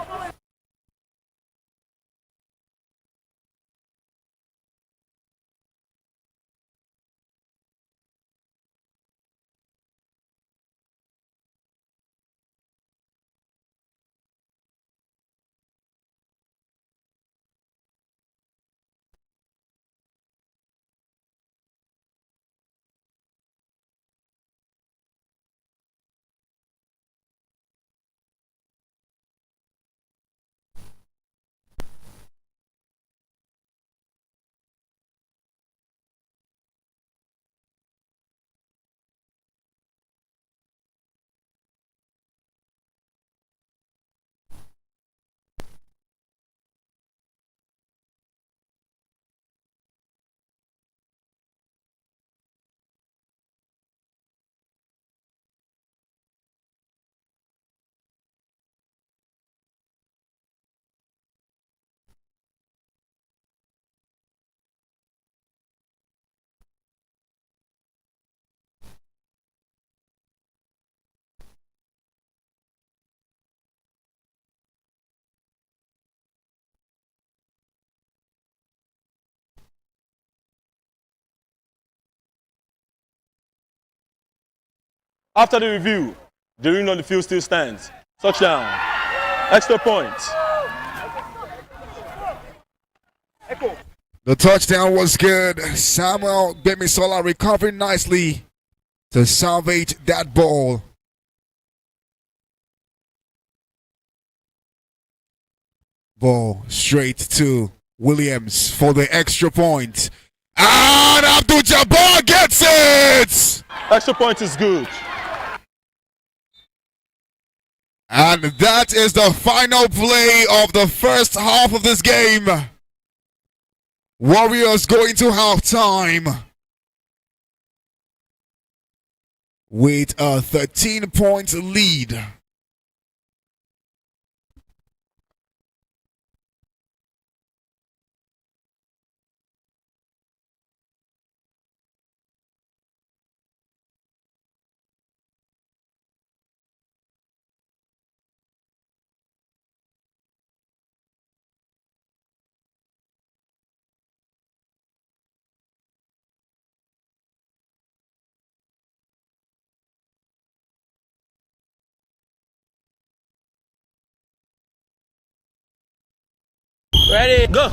After the review, the ring on the field still stands. Touchdown. Extra point. The touchdown was good. Samuel Gbemisola recovering nicely to salvage that ball. Ball straight to Williams for the extra point. And Abdul Jabbar gets it! Extra point is good. And that is the final play of the first half of this game. Warriors going to halftime with a 13-point lead. Ready, go.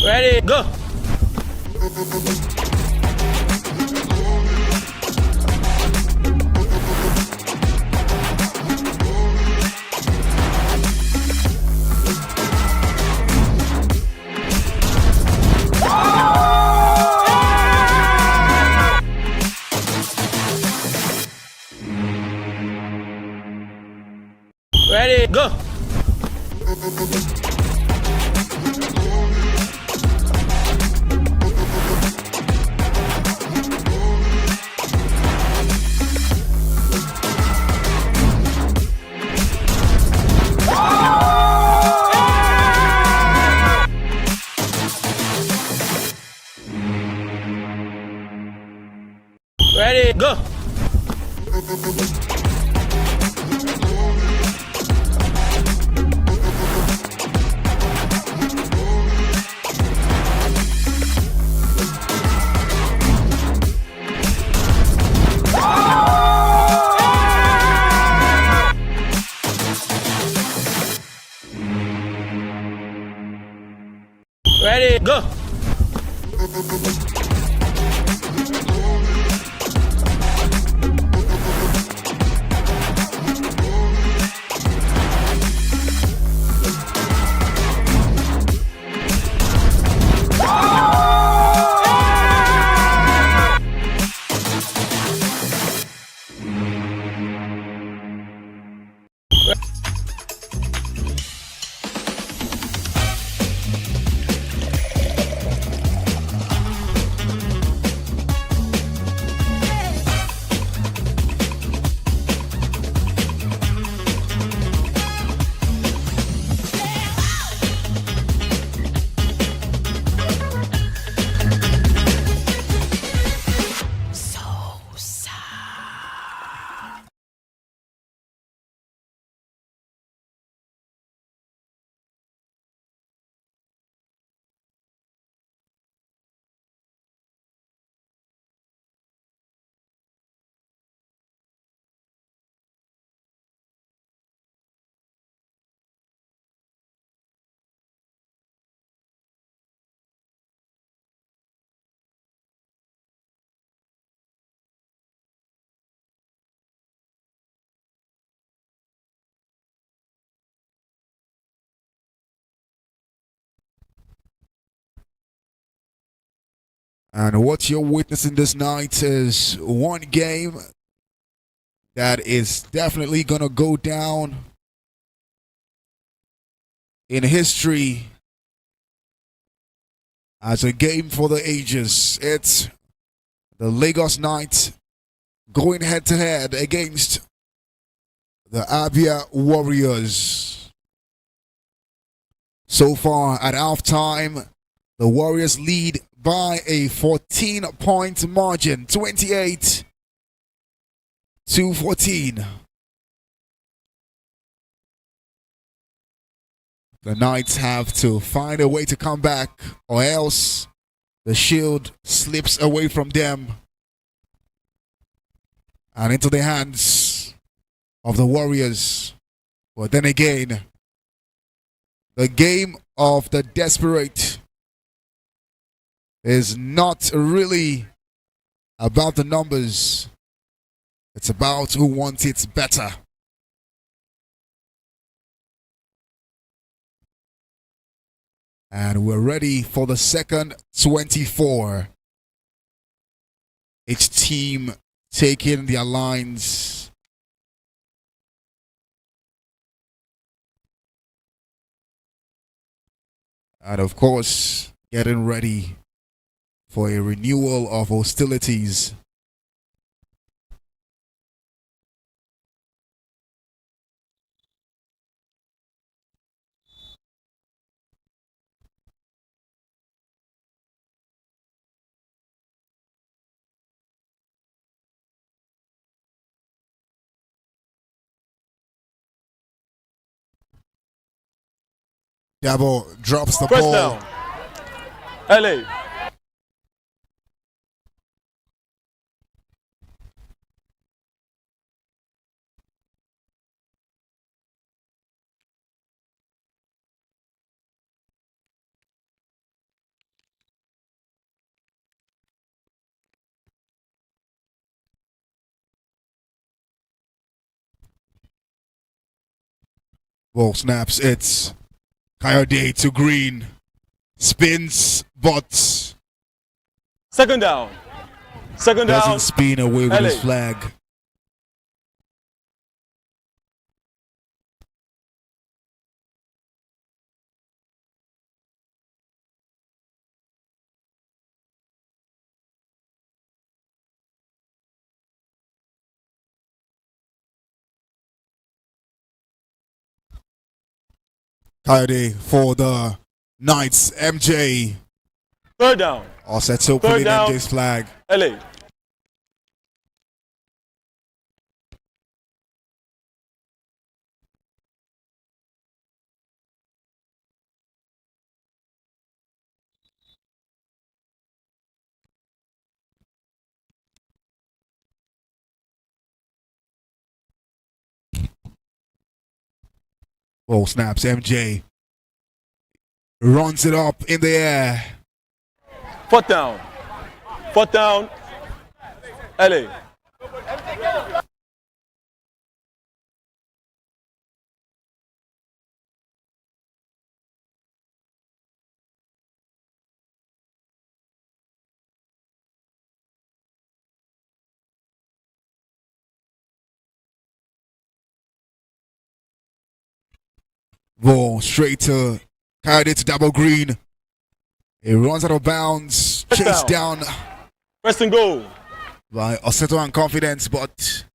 Ready, go. Ready, go. Ready, go. Ready, go. And what you're witnessing this night is one game that is definitely going to go down in history as a game for the ages. It's the Lagos Knights going head to head against the Abia Warriors. So far at halftime, the Warriors lead by a 14-point margin, 28-14. The Knights have to find a way to come back, or else the shield slips away from them and into the hands of the Warriors. But then again, the game of the desperate is not really about the numbers. It's about who wants it better. And we're ready for the second 24. Each team taking their lines. And of course, getting ready for a renewal of hostilities. Dabo drops the First ball. down. LA. Ball snaps. It's Coyote to Green. Spins, but Second down. Second down. doesn't spin away with LA. his flag. Coyote for the Knights. MJ. Third down. All set to Third pulling down. MJ's flag. LA. Ball snaps. MJ runs it up in the air. Fourth down. Fourth down. LA. Ball straight to Coyote to Double Green. He runs out of bounds. First Chased down First and goal. by Osseto and Confidence, but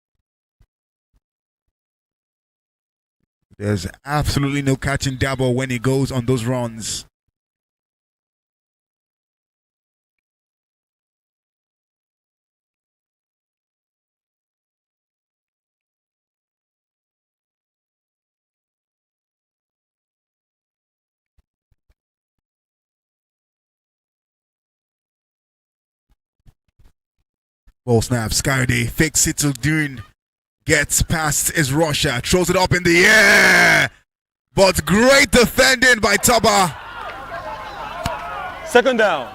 there's absolutely no catching Dabo when he goes on those runs. Ball snaps. Coyote fakes it to Dune. Gets past his rusher. Throws it up in the air. But great defending by Toba. Second down.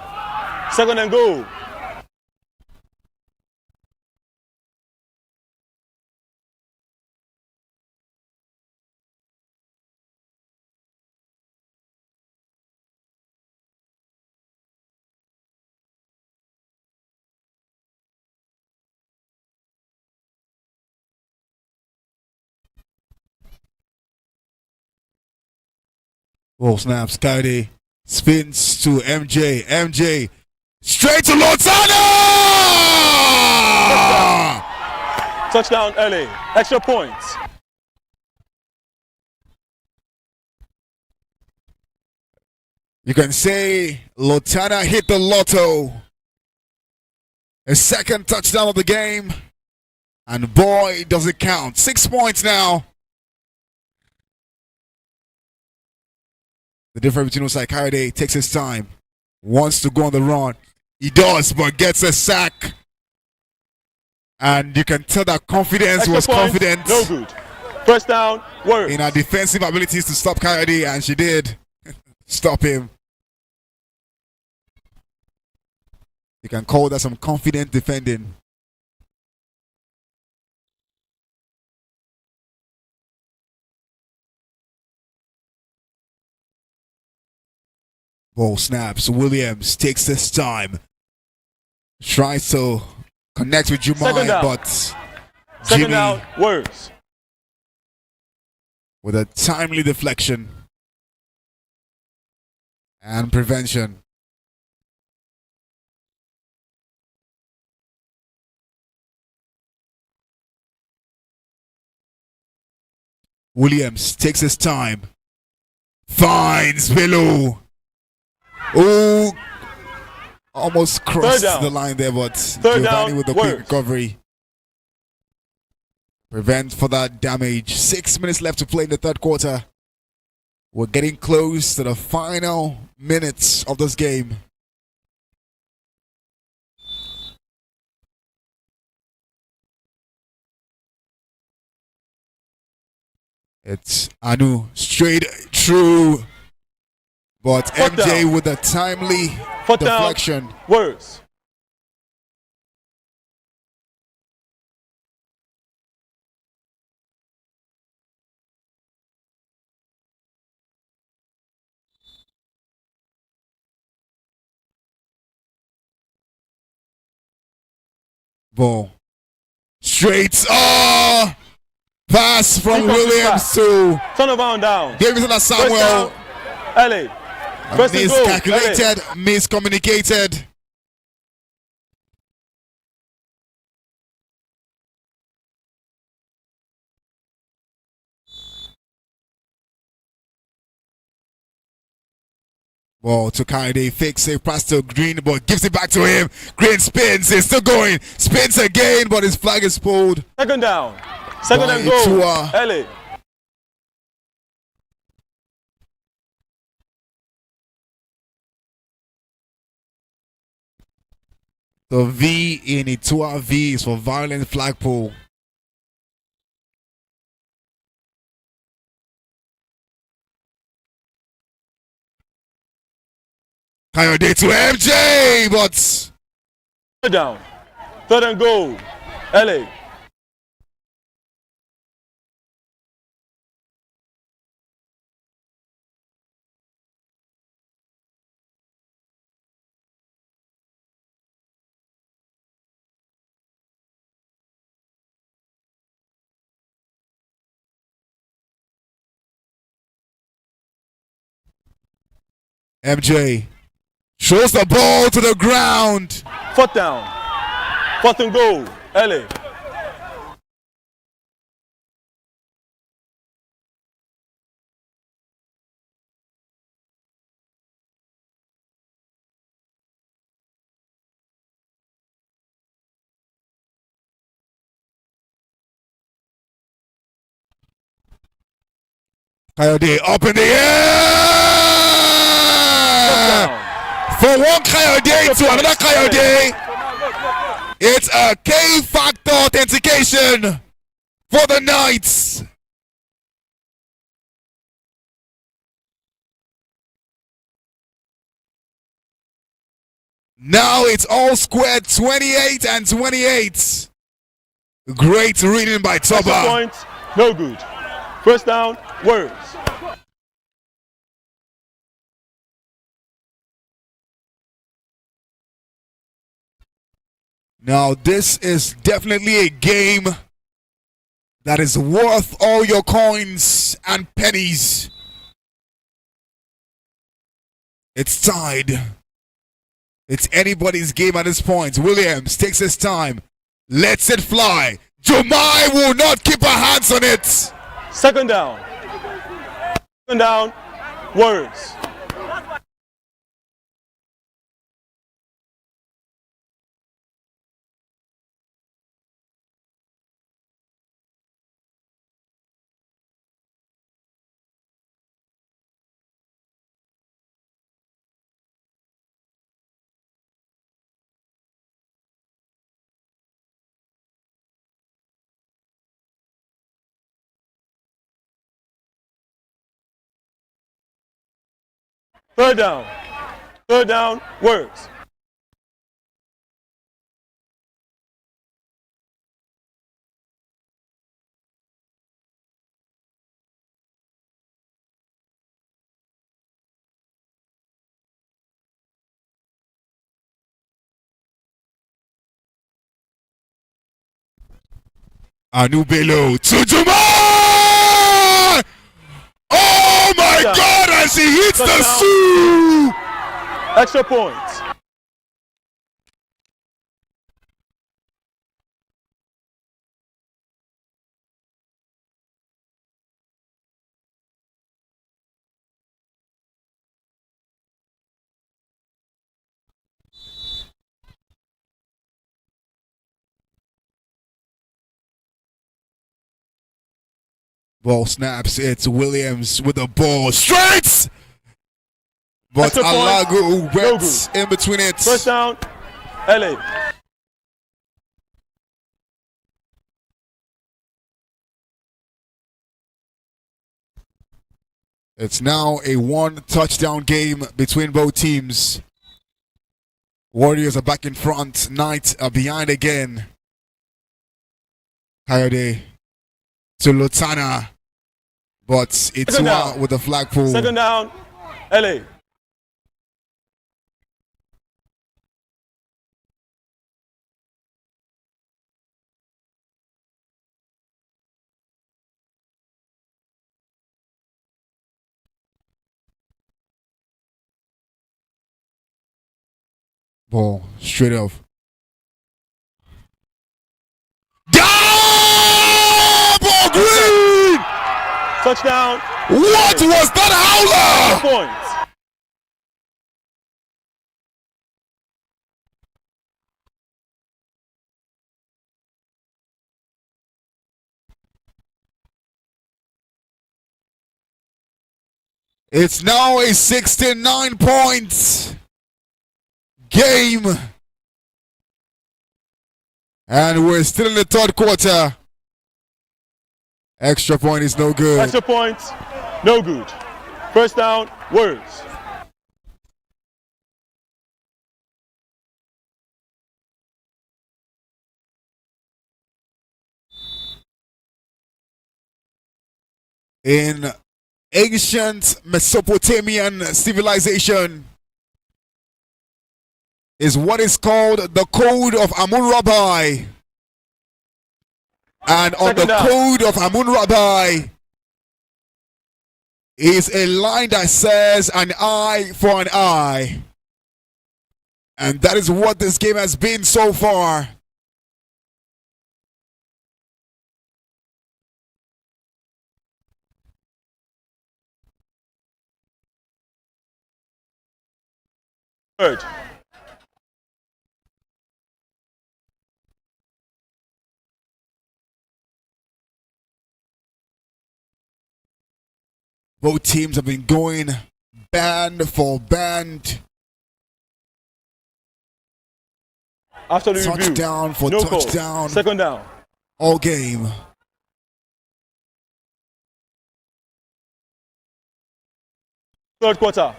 Second and goal. Ball snaps. Coyote spins to MJ. MJ straight to Lozano! Touchdown LA. Extra points. You can say Lotana hit the lotto. A second touchdown of the game. And boy, does it count. 6 points now. The difference between Osai Coyote takes his time. Wants to go on the run. He does, but gets a sack. And you can tell that confidence Extra was points, confident no good. First down. Works. in her defensive abilities to stop Coyote, and she did stop him. You can call that some confident defending. Ball snaps. Williams takes this time. Tries to connect with Second Jumai, down. but Second Jimmy down. Works. with a timely deflection and prevention. Williams takes his time. Finds below. Oh, almost crossed down. the line there, but Third Giovanni down, with the quick works. recovery. Prevent for that damage. 6 minutes left to play in the third quarter. We're getting close to the final minutes of this game. It's Anu straight through, but Foot MJ down. with a timely Foot deflection. down. Words. Ball. Straight. Oh! Pass from Incomplete Williams pass. to Turnabout down. Davidson First Samuel. down. LA. First and goal. Miscalculated, miscommunicated. Ball to Coed, fakes a pass to Green, but gives it back to him. Green spins, it's still going. Spins again, but his flag is pulled. Second down. Second By and goal. Itua. LA. The V in Itua V is for violent flagpole. Coed to MJ, but Third down. Third and goal. LA. MJ throws the ball to the ground. Fourth down. Fourth and goal. LA. Coed up in the air. For one Coed to another Coed. It's a K factor authentication for the Knights. Now it's all squared, 28 and 28. Great reading by Extra Toba. point. No good. First down. Words. Now this is definitely a game that is worth all your coins and pennies. It's tied. It's anybody's game at this point. Williams takes his time, lets it fly. Jomai will not keep her hands on it. Second down. Second down. Words. Third down. Third down. Words. Anubelo to Jomai! Oh my God! As he hits the Sioux! Extra point. Ball snaps. It's Williams with the ball. Straight! But Extra point. Alago No went in between it. First down, LA. It's now a one-touchdown game between both teams. Warriors are back in front. Knights are behind again. Coyote to Lutana. But it's Second one down. with the flagpole. Second down, LA. Ball straight up. Double green! Touchdown. What was that howler? Points. It's now a 69 points game. And we're still in the third quarter. Extra point is no good. Extra points, no good. First down, Warriors. In ancient Mesopotamian civilization is what is called the Code of Amun-Rabbi. And on the Second down. Code of Amun-Rabbi is a line that says an eye for an eye. And that is what this game has been so far. Third. Both teams have been going band for band. After the review, Touchdown for no call. touchdown. Second down. All game. Third quarter.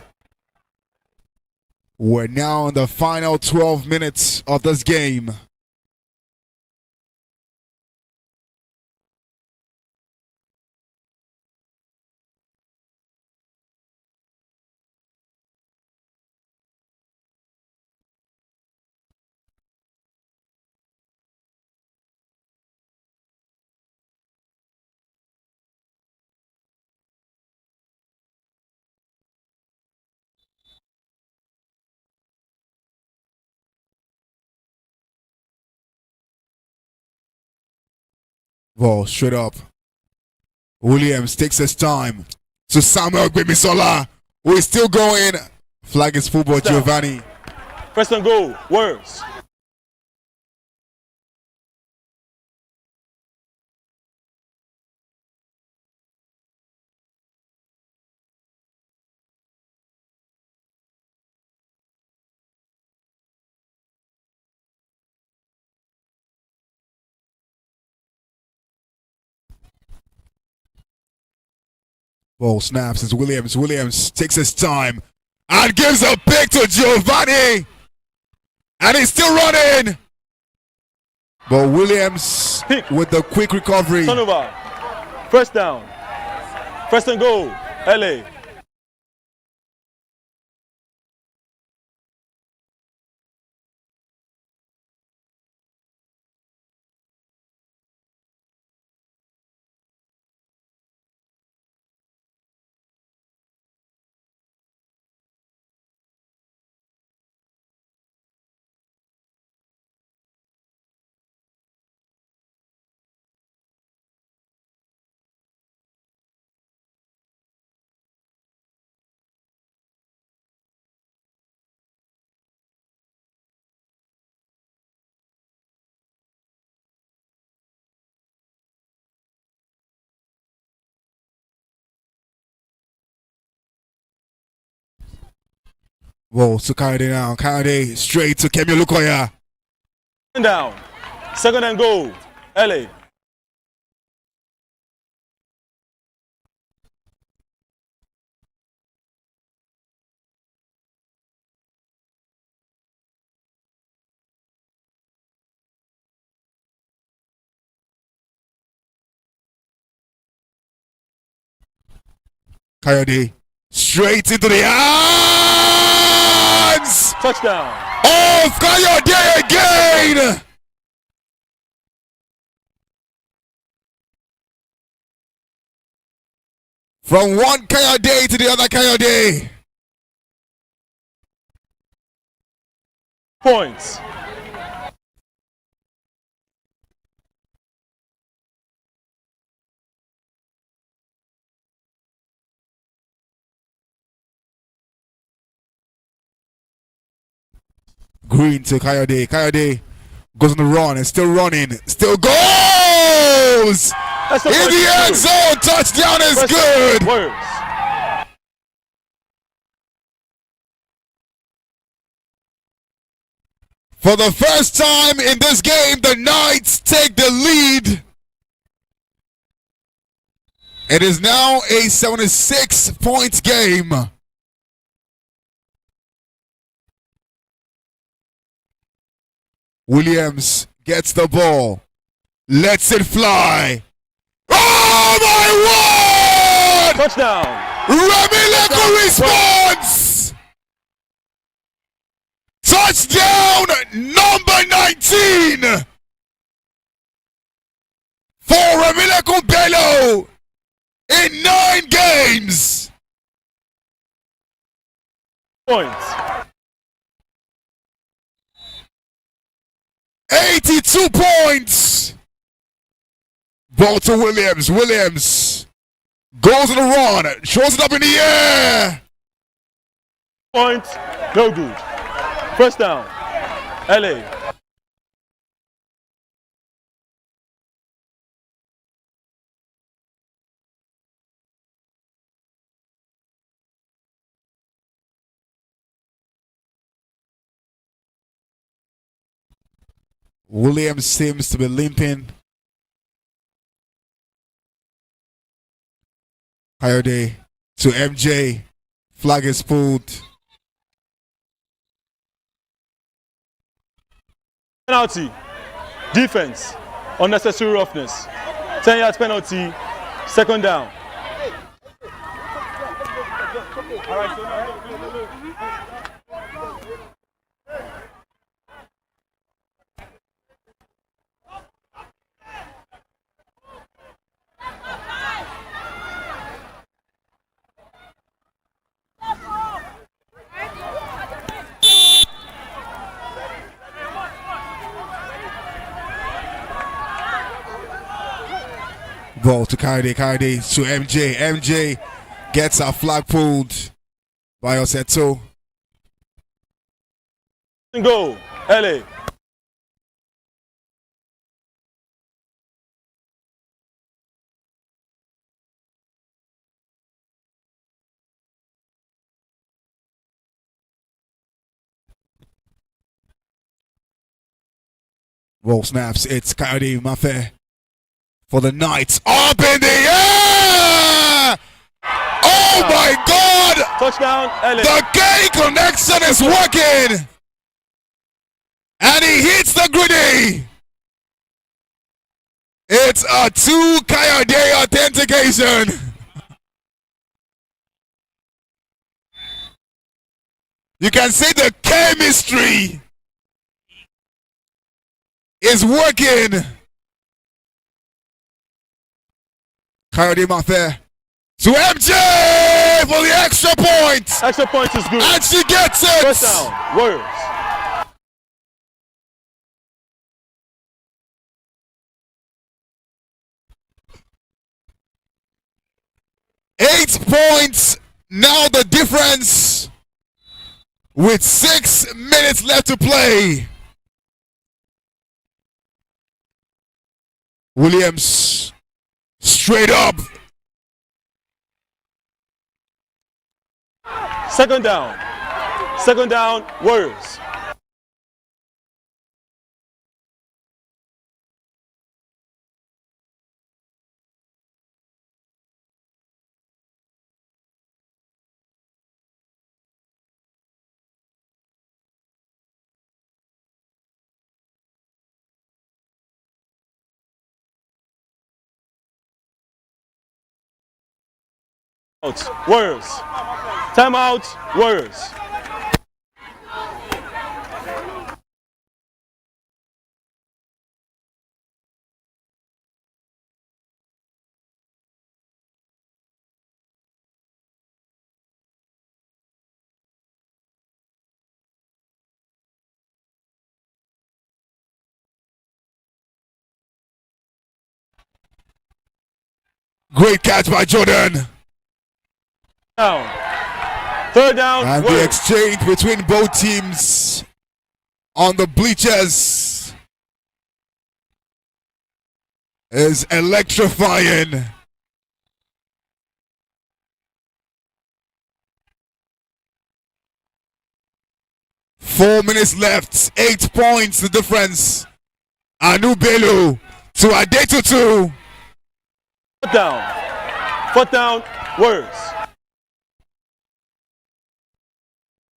We're now in the final 12 minutes of this game. Ball straight up. Williams takes his time to Samuel Gbemisola, who is still going. Flag is football, Down. Giovanni. First and goal, Warriors. Ball snaps as Williams. Williams takes his time and gives a pick to Giovanni. And he's still running. But Williams Pick. with the quick recovery. Turnover. First down. First and goal, LA. Whoa, to Coed now. Coed straight to Kemi Lukoya. Down. Second and goal. LA. Coed straight into the hands Touchdown. of Coed again. From one Coed to the other Coed. Points. Green to Coed. Coed goes on the run and still running. Still goes! That's In the end zone, touchdown is good. Words. For the first time in this game, the Knights take the lead. It is now a 76-point game. Williams gets the ball, lets it fly. Oh my word! Touchdown. Remileko response! Touchdown number 19 for Remileko Bello in 9 games. Points. 82 points. Ball to Williams. Williams goes on the run, shows it up in the air. Points. No good. First down. LA. Williams seems to be limping. Coed to MJ. Flag is pulled. Penalty. Defense. Unnecessary roughness. 10 yards penalty. Second down. Ball to Coed. Coed to MJ. MJ gets a flag pulled by Oseto. Go. LA. Ball snaps. It's Coed Mafe for the Knights. Up in the air! Oh my God! Touchdown. LA. The K connection is working! And he hits the grenade! It's a 2 Coed authentication! You can see the chemistry is working! Coed Mafe to MJ for the extra point! Extra point is good. And she gets it! First down. Warriors. Eight points, now the difference with 6 minutes left to play. Williams straight up. Second down. Second down, Warriors. Warriors. Timeout, Warriors. Great catch by Jordan. Down. Third down, And the Warriors. exchange between both teams on the bleachers is electrifying. Four minutes left, 8 points the difference. Anubelu to Adetutu. Fourth down, Warriors.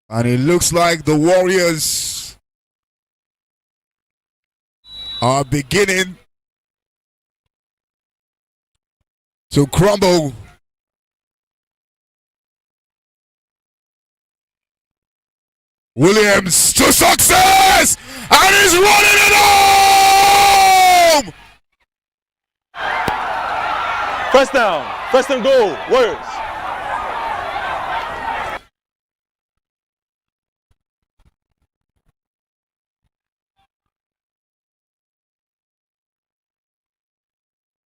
And it looks like the Warriors are beginning to crumble. Williams to success! And he's running it home! First down, first and goal, Warriors.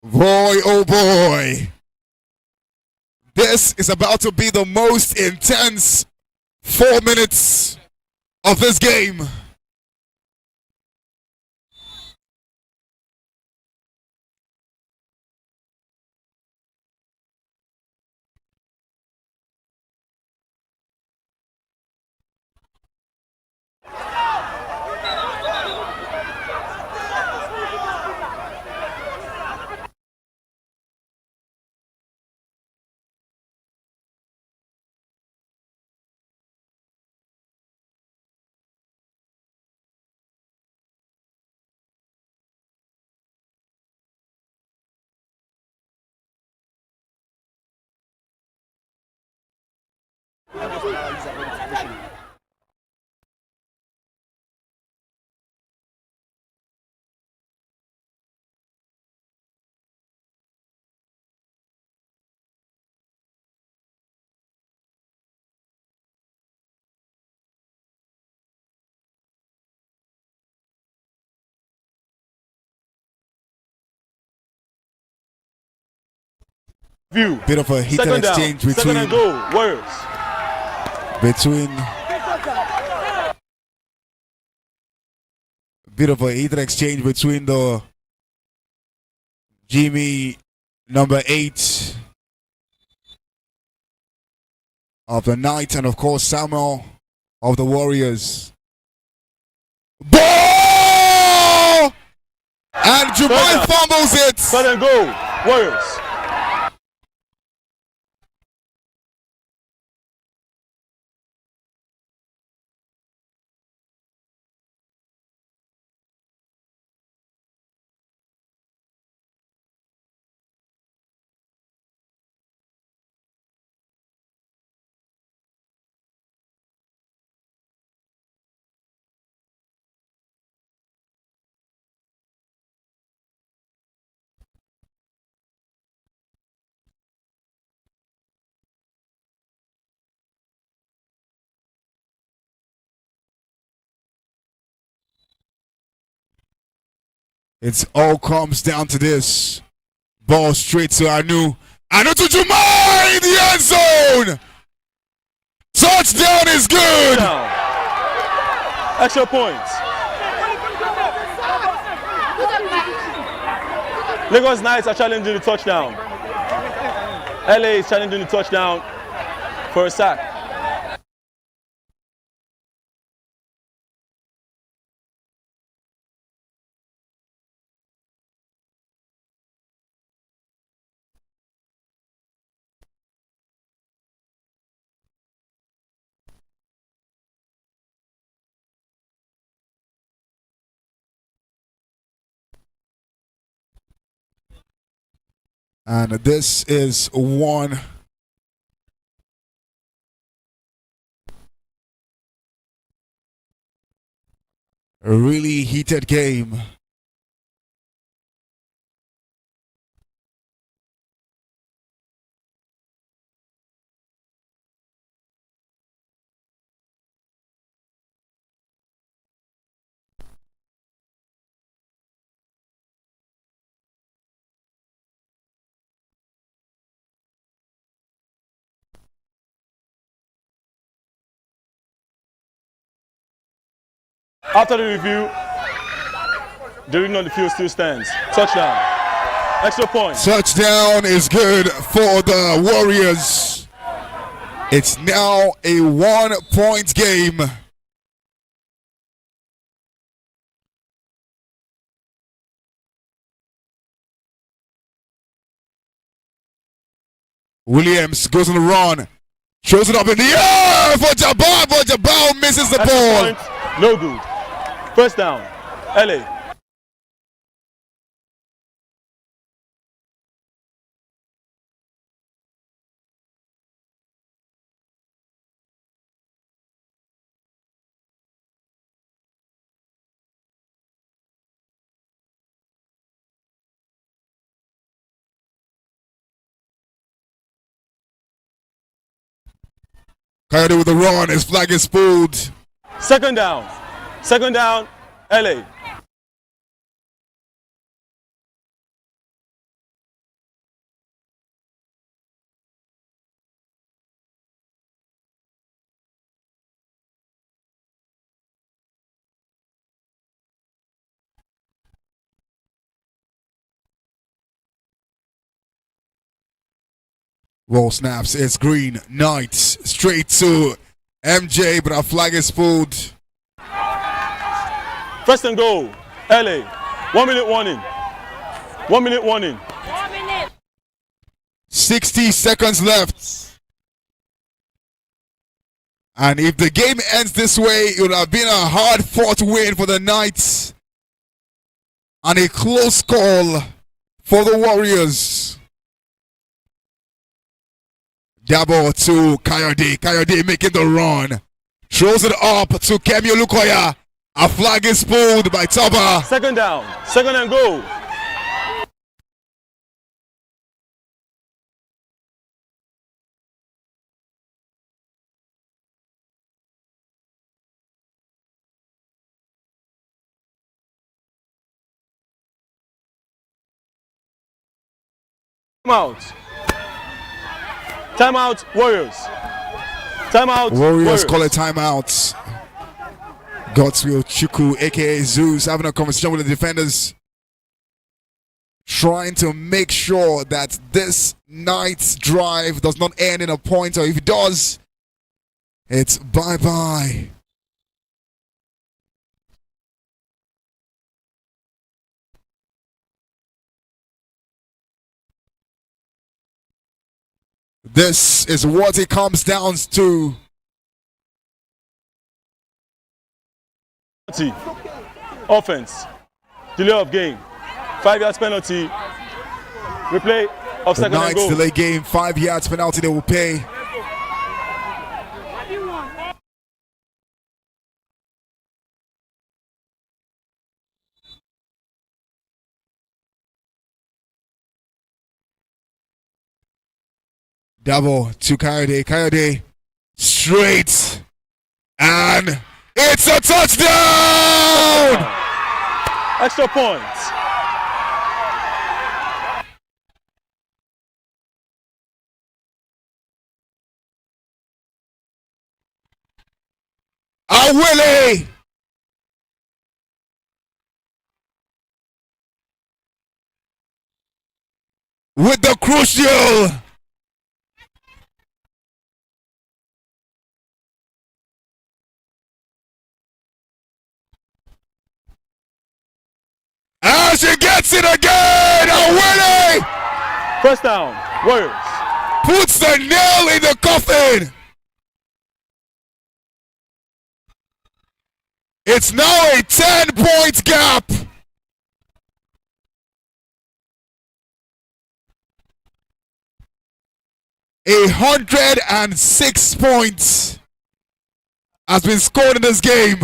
Boy, oh boy. This is about to be the most intense 4 minutes of this game. View. Bit of a heated Second down, exchange second and between goal, Warriors. bit of a heated exchange between the Jimmy number 8 of the night and of course Samuel of the Warriors. Ball! And Jumai fumbles it. Third and goal, Warriors. It all comes down to this. Ball straight to Anu. Anu to Jumai in the end zone. Touchdown is good. Down. Extra points. Lagos Knights are challenging the touchdown. LA is challenging the touchdown for a sack. And this is one really heated game. After the review, the reading on the field still stands. Touchdown. Extra point. Touchdown is good for the Warriors. It's now a 1-point game. Williams goes on the run. Throws it up in the air for Jabbar, but Jabbar misses the Extra ball. point. No good. First down. LA. Coed with the run. His flag is pulled. Second down. Second down. LA. Roll snaps. It's green. Knights straight to MJ, but our flag is pulled. First and goal. LA. 1 minute warning. 1 minute warning. 60 seconds left. And if the game ends this way, it would have been a hard-fought win for the Knights. And a close call for the Warriors. Dabo to Coed. Coed making the run. Throws it up to Kemi Olukoya. A flag is pulled by Taba. Second down. Second and goal. Timeout. Timeout, Warriors. Timeout, Warriors call a timeout. Godswill Chuku, aka Zeus, having a conversation with the defenders, trying to make sure that this night's drive does not end in a point, or if it does, it's bye-bye. This is what it comes down to. Offense. Delay of game. 5 yards penalty. Replay of The second and Knights goal. delay game, 5 yards penalty they will pay. Double to Coed. Coed straight. And it's a touchdown! Extra point. Willie! With the crucial and she gets it again! Willie First down, Warriors. puts the nail in the coffin! It's now a 10-point gap! 106 points has been scored in this game.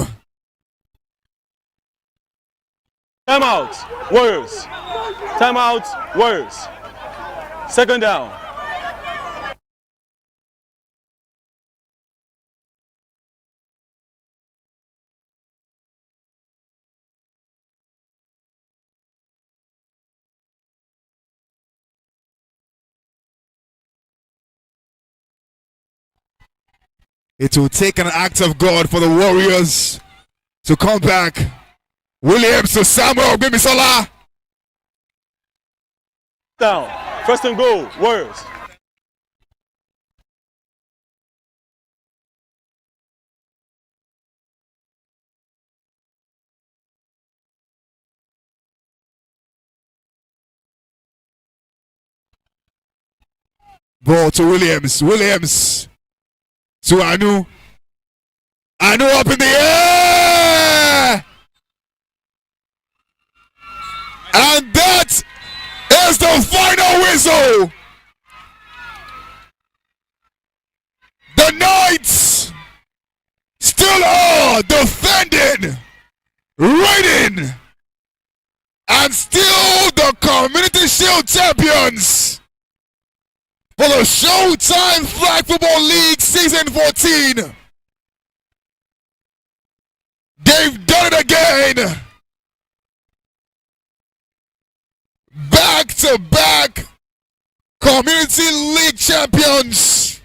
Timeout, Warriors. Timeout, Warriors. Second down. It will take an act of God for the Warriors to come back. Williams to Samuel Gbemisola. Down. First and goal, Warriors. Ball to Williams. Williams to Anu. Anu up in the air. And that is the final whistle. The Knights still are defending, reigning, and still the Community Shield champions for the Showtime Flag Football League Season 14. They've done it again. Back-to-back Community League champions.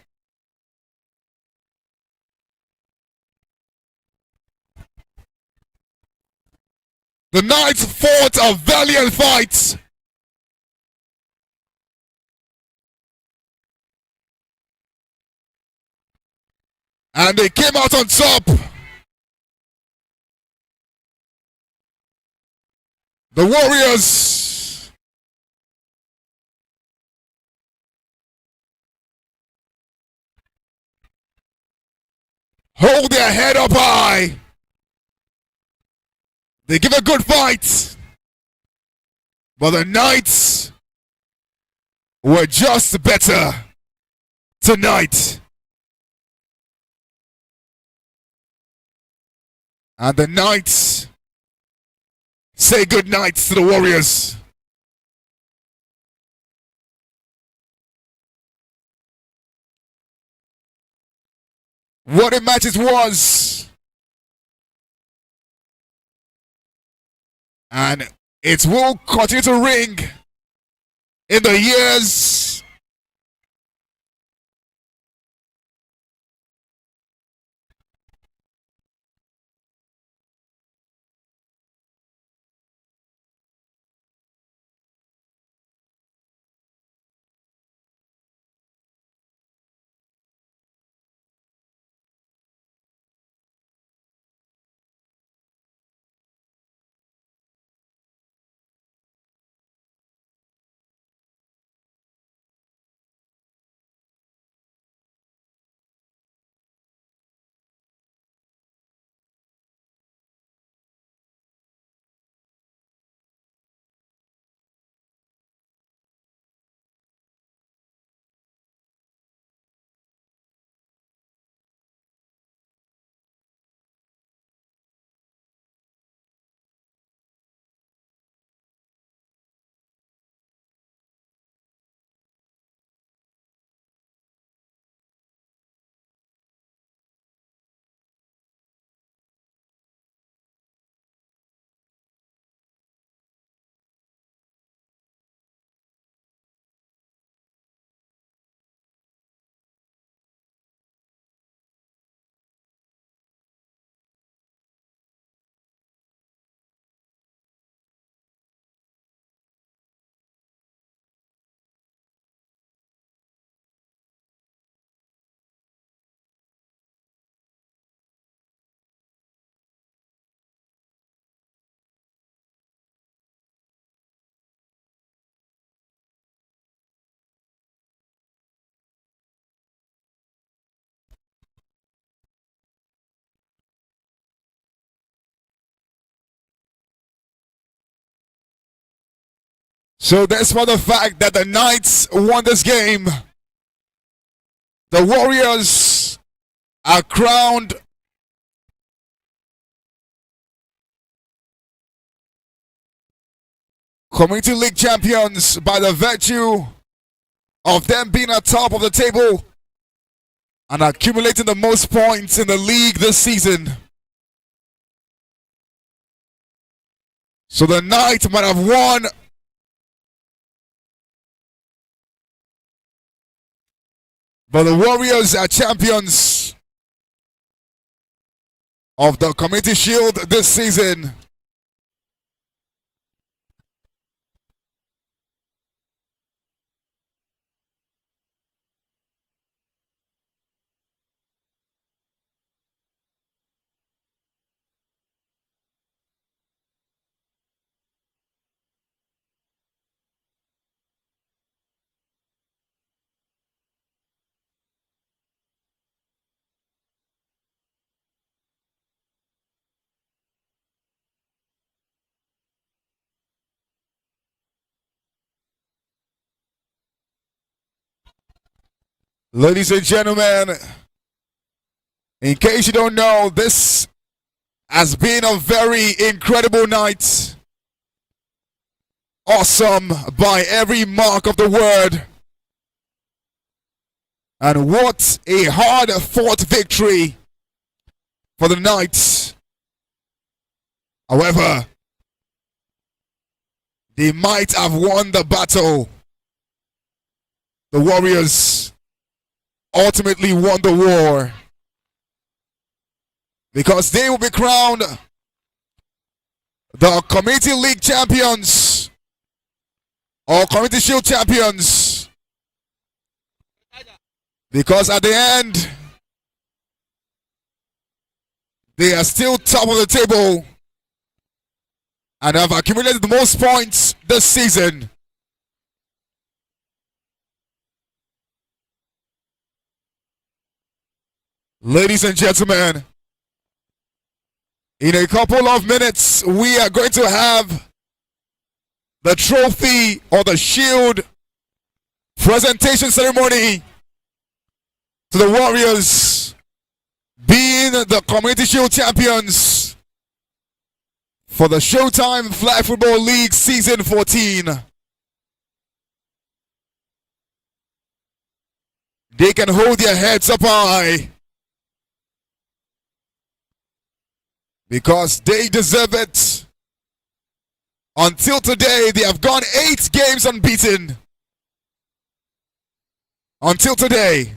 The Knights fought a valiant fight. And they came out on top. The Warriors hold their head up high. They give a good fight. But the Knights were just better tonight. And the Knights say good night to the Warriors. What a match it was. And it will continue to ring in the years So that's for the fact that the Knights won this game. The Warriors are crowned Community League champions by the virtue of them being at top of the table and accumulating the most points in the league this season. So the Knight might have won, but the Warriors are champions of the Community Shield this season. Ladies and gentlemen, in case you don't know, this has been a very incredible night. Awesome by every mark of the word. And what a hard-fought victory for the Knights. However, they might have won the battle. The Warriors ultimately won the war because they will be crowned the Community League champions or Community Shield champions, because at the end they are still top of the table and have accumulated the most points this season. Ladies and gentlemen, in a couple of minutes, we are going to have the trophy or the shield presentation ceremony to the Warriors being the Community Shield champions for the Showtime Flag Football League Season 14. They can hold their heads up high, because they deserve it. Until today, they have gone 8 games unbeaten. Until today.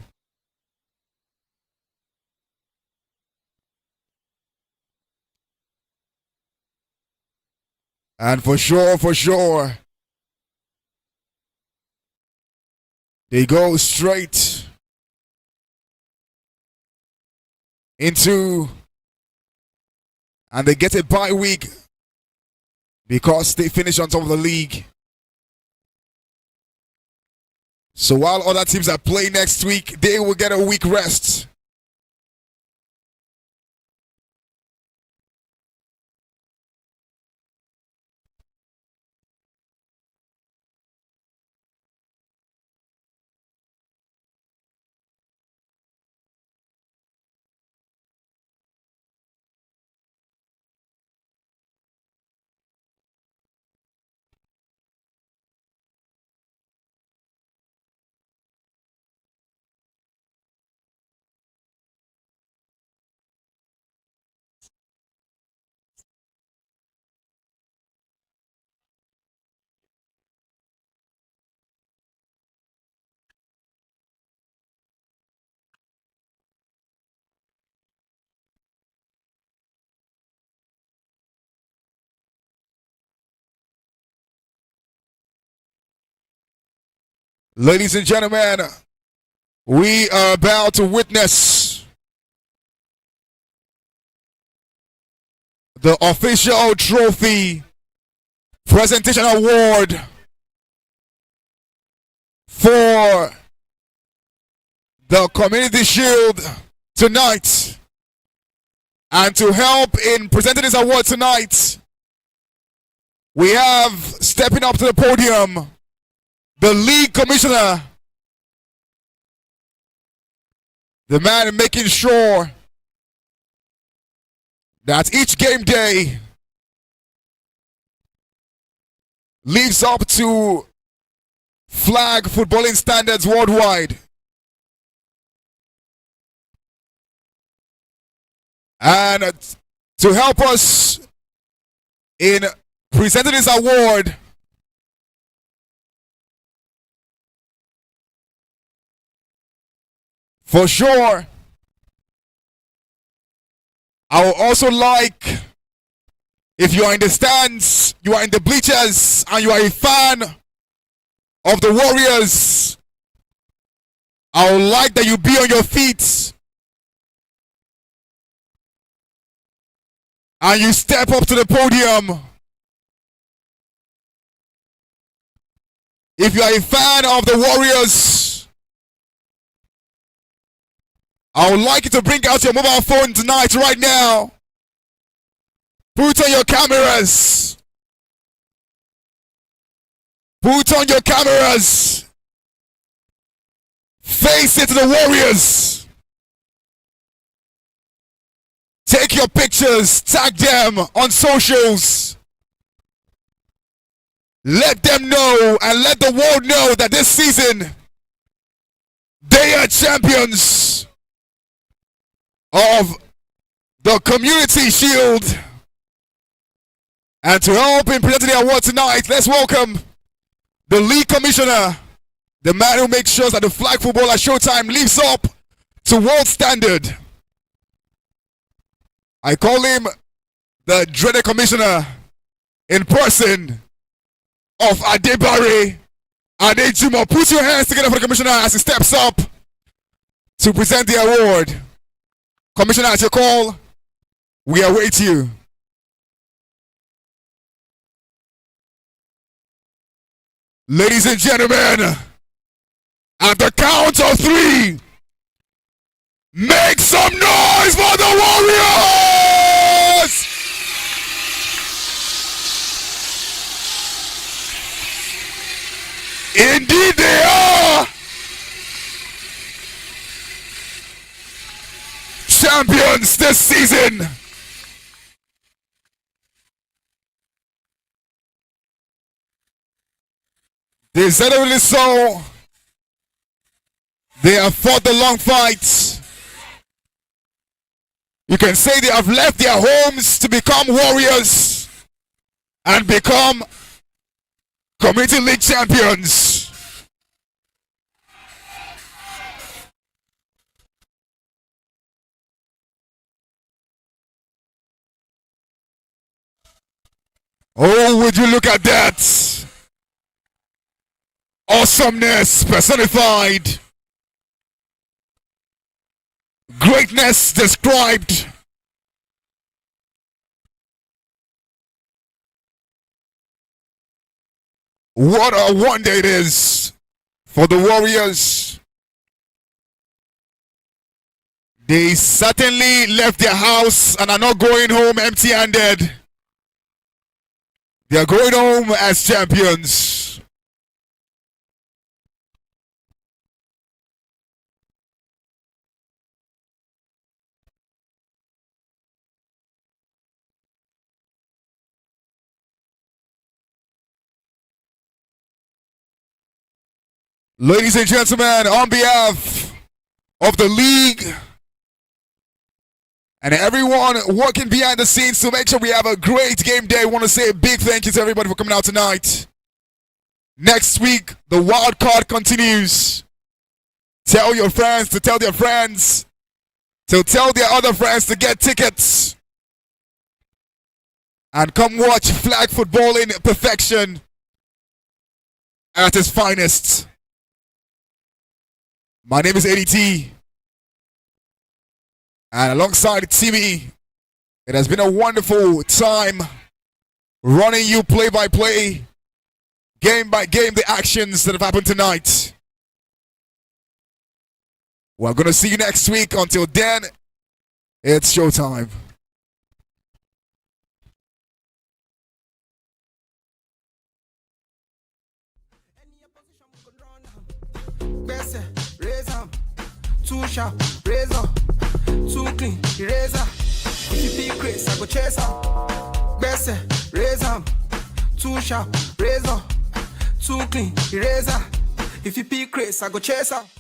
And for sure, they go straight into, and they get a bye week because they finish on top of the league. So while other teams are playing next week, they will get a week rest. Ladies and gentlemen, we are about to witness the official trophy presentation award for the Community Shield tonight. And to help in presenting this award tonight, we have stepping up to the podium the league commissioner, The man making sure that each game day lives up to flag footballing standards worldwide. And to help us in presenting this award, for sure, I would also like, if you are in the stands, you are in the bleachers, and you are a fan of the Warriors, I would like that you be on your feet and you step up to the podium. If you are a fan of the Warriors, I would like you to bring out your mobile phone tonight, right now. Put on your cameras. Put on your cameras. Face it to the Warriors. Take your pictures, tag them on socials. Let them know and let the world know that this season they are champions of the Community Shield. And to help in presenting the award tonight, let's welcome the league commissioner, the man who makes sure that the flag football at Showtime lives up to world standard. I call him the dreaded commissioner in person of Adebare Adejumo. Put your hands together for the commissioner as he steps up to present the award. Commissioner, at your call, we await you. Ladies and gentlemen, at the count of 3, make some noise for the Warriors! Indeed they are champions this season. Deservedly so. They have fought the long fight. You can say they have left their homes to become warriors and become Community League champions. Oh, would you look at that? Awesomeness personified. Greatness described. What a wonder it is for the Warriors. They certainly left their house and are not going home empty-handed. They are going home as champions. Ladies and gentlemen, on behalf of the league and everyone working behind the scenes to make sure we have a great game day, I want to say a big thank you to everybody for coming out tonight. Next week, the wild card continues. Tell your friends to tell their friends to tell their other friends to get tickets and come watch flag football in perfection at its finest. My name is ADT, and alongside Timmy, it has been a wonderful time running you play by play, game by game, the actions that have happened tonight. We're going to see you next week. Until then, it's showtime. too sharp, razor, too clean, eraser. If you pick Chris, I go chase her. Best razor, too sharp, razor, too clean, eraser. If you pick Chris, I go chase her.